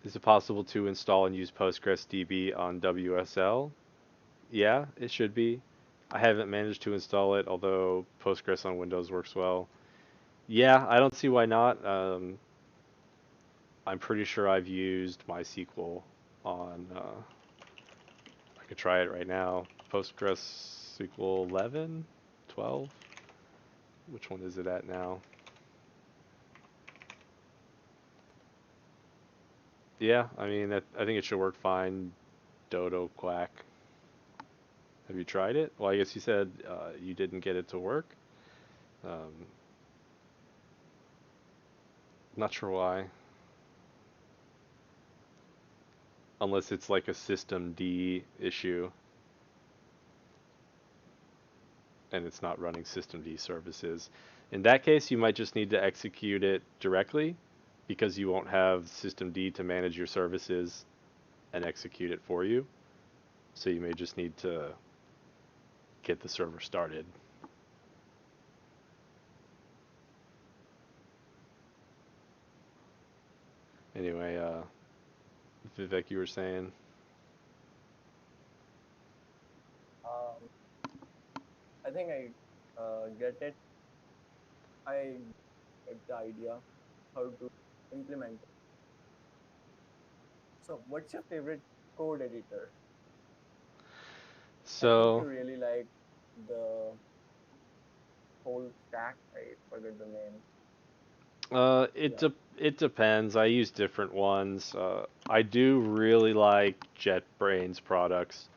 Is it possible to install and use PostgreSDB on WSL? Yeah, it should be. I haven't managed to install it, although Postgres on Windows works well. Yeah, I don't see why not. I'm pretty sure I've used MySQL on. I could try it right now. PostgreSQL 11, 12. Which one is it at now? Yeah, I mean, I think it should work fine. Dodo Quack. Have you tried it? Well, I guess you said you didn't get it to work. Um, not sure why. Unless it's like a system D issue and it's not running system D services. In that case, you might just need to execute it directly because you won't have system D to manage your services and execute it for you. So you may just need to get the server started. Anyway, Vivek, you were saying, um, I think I get it. I get the idea how to implement it. So, what's your favorite code editor? I think you so really like the whole stack. I forget the name. it Yeah, it depends. I use different ones. I do really like JetBrains products.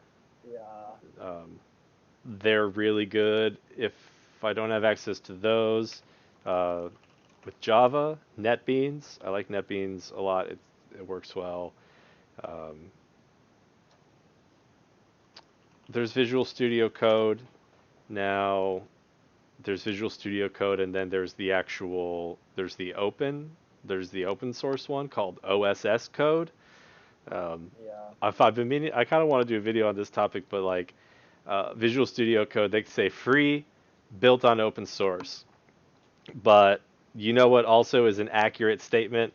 yeah, Um, they're really good. If I don't have access to those, uh, with Java, NetBeans, I like NetBeans a lot. It works well. Um, there's Visual Studio Code. Now, there's Visual Studio Code, and then there's the open source one called OSS Code. Um, yeah. I've been meaning, I kind of want to do a video on this topic, but like Visual Studio Code, they say free, built on open source. But you know what also is an accurate statement?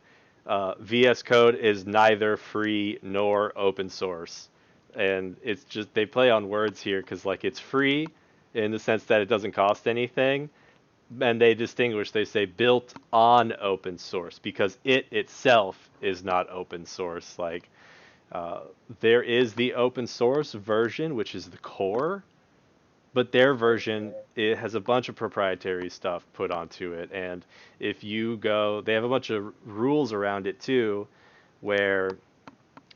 VS Code is neither free nor open source. And it's just, they play on words here because, like, it's free in the sense that it doesn't cost anything. And they distinguish, they say built on open source because it itself is not open source. Like, uh, there is the open source version, which is the core, but their version, Okay. it has a bunch of proprietary stuff put onto it. And if you go, they have a bunch of rules around it too, where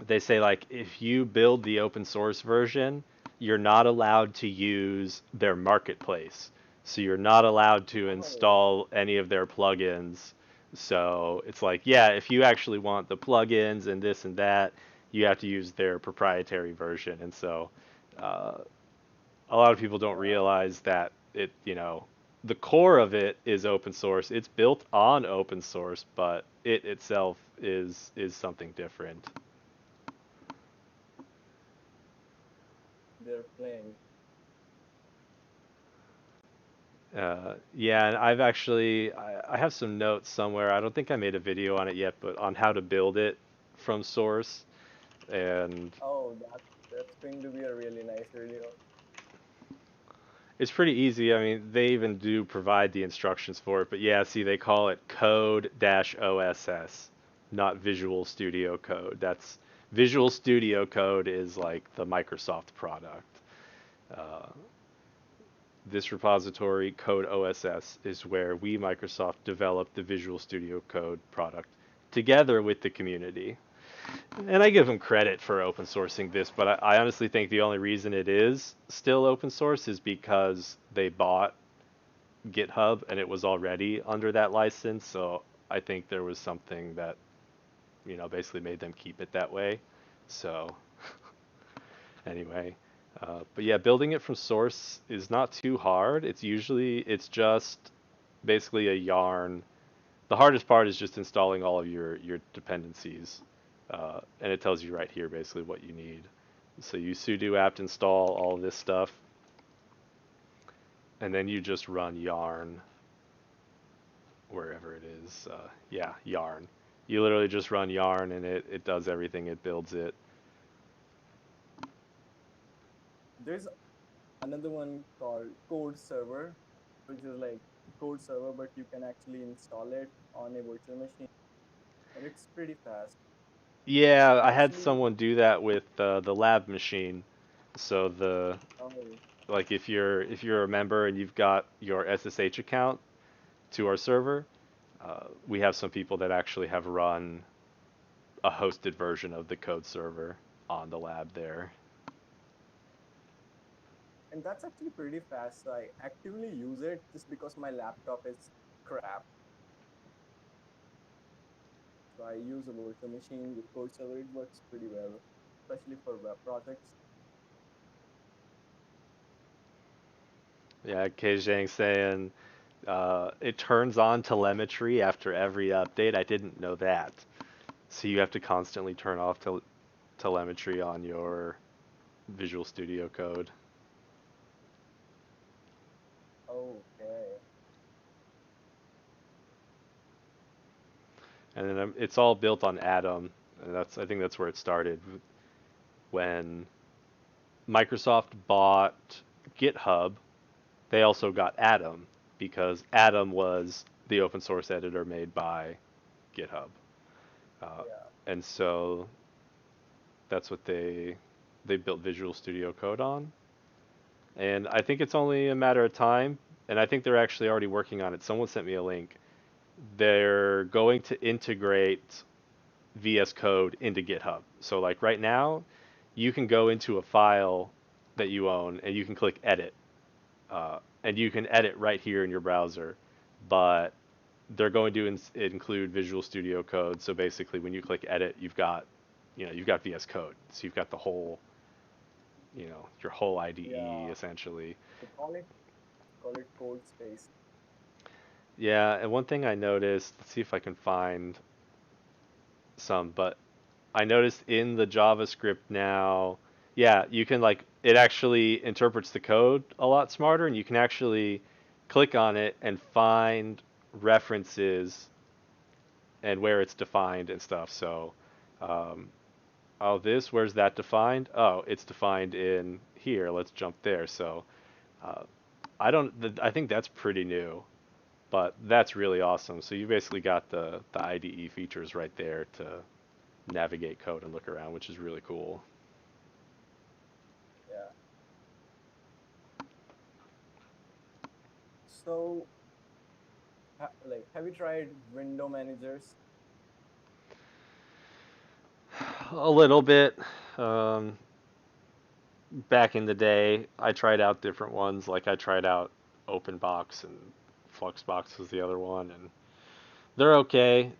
they say, like, if you build the open source version, you're not allowed to use their marketplace. So you're not allowed to Oh, install any of their plugins. So it's like, yeah, if you actually want the plugins and this and that, you have to use their proprietary version. And so uh, a lot of people don't yeah. realize that the core of it is open source. It's built on open source, but it itself is something different. they're playing. Yeah, and I have some notes somewhere. I don't think I made a video on it yet, but on how to build it from source. And Oh, that's going to be a really nice video. it's pretty easy. I mean, they even do provide the instructions for it. But yeah, see, they call it code-oss, not Visual Studio Code. That's Visual Studio Code is like the Microsoft product. Uh, this repository, Code OSS, is where we, Microsoft, develop the Visual Studio Code product together with the community. And I give them credit for open sourcing this, but I honestly think the only reason it is still open source is because they bought GitHub and it was already under that license. So I think there was something that, basically made them keep it that way. So anyway, but yeah, building it from source is not too hard. It's just basically a yarn. The hardest part is just installing all of your dependencies, and it tells you right here basically what you need. So you sudo apt install all of this stuff, and then you just run yarn wherever it is. Yeah, yarn. You literally just run yarn, and it does everything. It builds it. There's another one called Code Server, which is like Code Server, but you can actually install it on a virtual machine, and it's pretty fast. Yeah, It's I had actually someone do that with the lab machine. So the oh like if you're a member and you've got your SSH account to our server, we have some people that actually have run a hosted version of the code server on the lab there. and that's actually pretty fast. So I actively use it just because my laptop is crap. So I use a virtual machine with Code Server. It works pretty well, especially for web projects. Yeah, Kejang saying it turns on telemetry after every update. I didn't know that. So you have to constantly turn off telemetry on your Visual Studio Code. Okay. And then it's all built on Atom. And I think that's where it started when Microsoft bought GitHub. They also got Atom because Atom was the open source editor made by GitHub. Uh, Yeah. and so that's what they built Visual Studio Code on. And I think it's only a matter of time. And I think they're actually already working on it. Someone sent me a link. They're going to integrate VS Code into GitHub. So like right now, you can go into a file that you own and you can click edit, and you can edit right here in your browser. But they're going to include Visual Studio Code. So basically, when you click edit, you've got VS Code. So you've got the whole, your whole IDE Yeah. essentially. They call it code space. Yeah, and one thing I noticed, let's see if I can find some, but I noticed in the JavaScript now, yeah, you can like it actually interprets the code a lot smarter, and you can actually click on it and find references and where it's defined and stuff. So, um, oh, where's that defined? Oh, it's defined in here. Let's jump there. So, uh, I think that's pretty new, but that's really awesome. So you basically got the IDE features right there to navigate code and look around, which is really cool. Yeah. So, have you tried window managers? A little bit. Um, Back in the day, I tried out different ones. Like I tried out OpenBox and Fluxbox was the other one, and they're okay,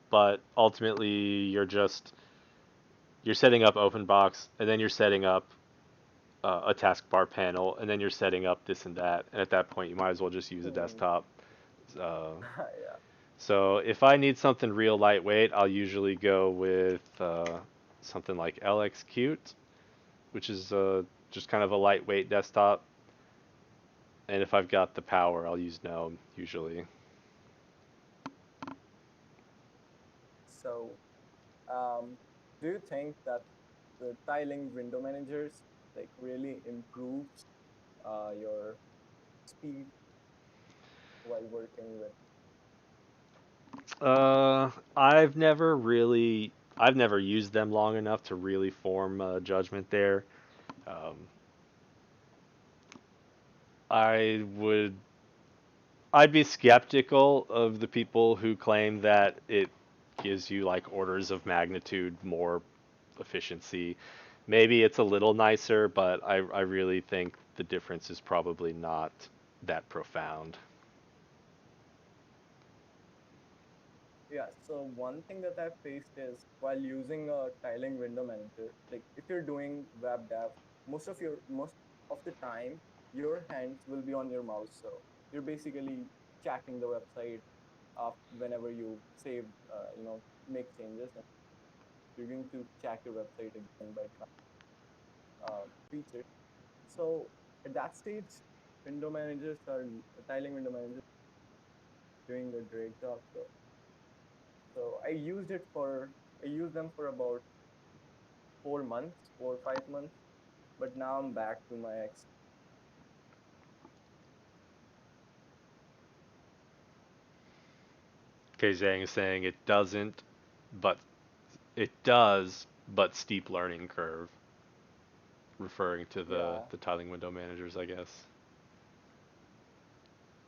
but ultimately you're setting up OpenBox, and then you're setting up a taskbar panel, and then you're setting up this and that. And at that point, you might as well just use a Hmm. desktop. Uh, Yeah. so if I need something real lightweight, I'll usually go with something like LXQt, which is just kind of a lightweight desktop. And if I've got the power, I'll use GNOME usually. So, do you think that the tiling window managers like really improves your speed while working with? I've never used them long enough to really form a judgment there. Um, I would, I'd be skeptical of the people who claim that it gives you like orders of magnitude more efficiency. Maybe it's a little nicer, but I really think the difference is probably not that profound. Yeah, so one thing that I've faced is while using a tiling window manager, like if you're doing web dev, most of the time your hands will be on your mouse. So you're basically checking the website whenever you save, make changes, and you're going to check your website again by trying features. So at that stage, window managers are tiling window managers doing a great job. So I used them for about 4 months, 4 or 5 months, but now I'm back to my ex. Okay, Zhang is saying it doesn't, but it does, but steep learning curve, referring to Yeah, the tiling window managers, I guess.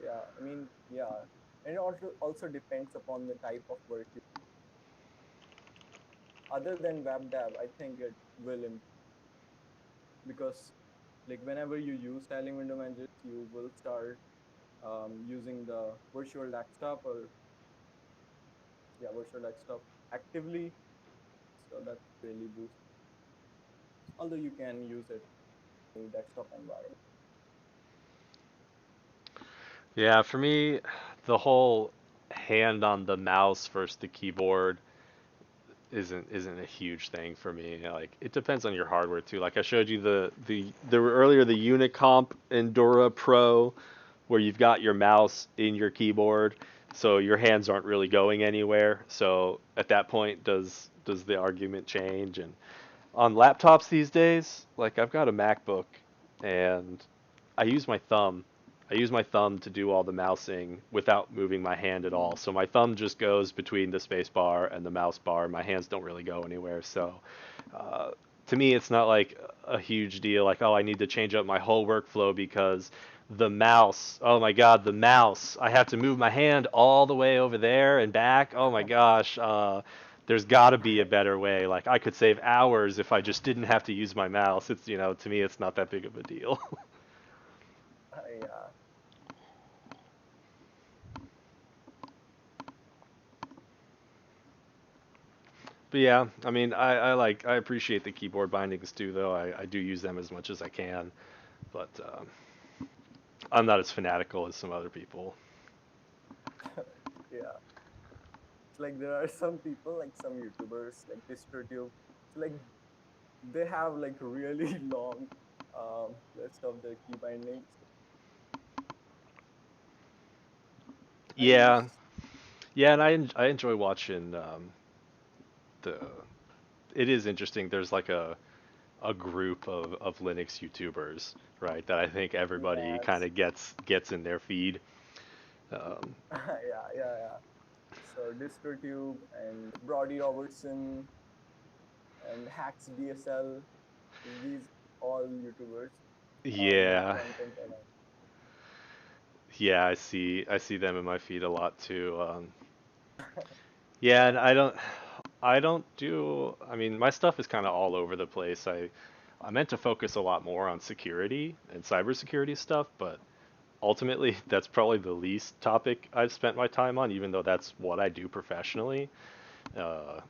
yeah. I mean, yeah, and it also depends upon the type of work you. Other than web dev, I think it will because like whenever you use tiling window managers, you will start using the virtual desktop or yeah, virtual desktop actively. So that really boosts. Although you can use it in desktop environment. Yeah, for me, the whole hand on the mouse versus the keyboard isn't a huge thing for me. Like it depends on your hardware too. Like I showed you the earlier the Unicomp Endura Pro where you've got your mouse in your keyboard, so your hands aren't really going anywhere. So at that point, does the argument change? And on laptops these days, like I've got a MacBook and I use my thumb. I use my thumb to do all the mousing without moving my hand at all. Mm. So my thumb just goes between the space bar and the mouse bar. My hands don't really go anywhere. So uh, to me, it's not like a huge deal. Like, oh, I need to change up my whole workflow because the mouse. Oh my God, the mouse. I have to move my hand all the way over there and back. Oh my gosh. There's got to be a better way. Like I could save hours if I just didn't have to use my mouse. It's, to me, it's not that big of a deal. Yeah, But yeah, I mean, I appreciate the keyboard bindings too, though. I do use them as much as I can, but I'm not as fanatical as some other people. yeah. It's like there are some people, like some YouTubers, like DistroTube. So like they have like really long list of their key bindings. I Yeah, use yeah, and I enjoy watching the. It is interesting. There's like a group of Linux YouTubers, right? That I think everybody kind yes, of gets in their feed. Um, yeah. So DistroTube and Brody Robertson and Hacks DSL. These all YouTubers make yeah, content around. yeah, I see them in my feed a lot too. Yeah, and I don't do. I mean, my stuff is kind of all over the place. I meant to focus a lot more on security and cybersecurity stuff, but ultimately that's probably the least topic I've spent my time on, even though that's what I do professionally. Uh,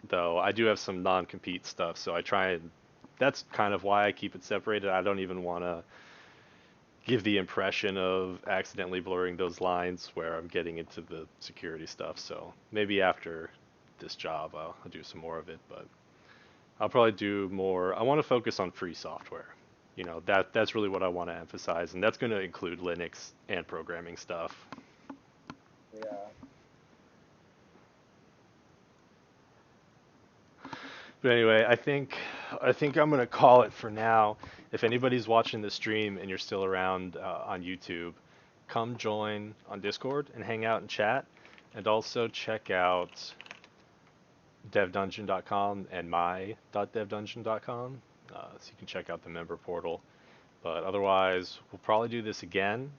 though I do have some non-compete stuff, so I try and that's kind of why I keep it separated. I don't even want to give the impression of accidentally blurring those lines where I'm getting into the security stuff. So maybe after this job, I'll do some more of it, but I'll probably do more. I want to focus on free software. That's really what I want to emphasize, and that's going to include Linux and programming stuff. Yeah. But anyway, I think I'm gonna call it for now. If anybody's watching the stream and you're still around on YouTube, come join on Discord and hang out and chat, and also check out devdungeon.com and my.devdungeon.com, so you can check out the member portal. But otherwise, we'll probably do this again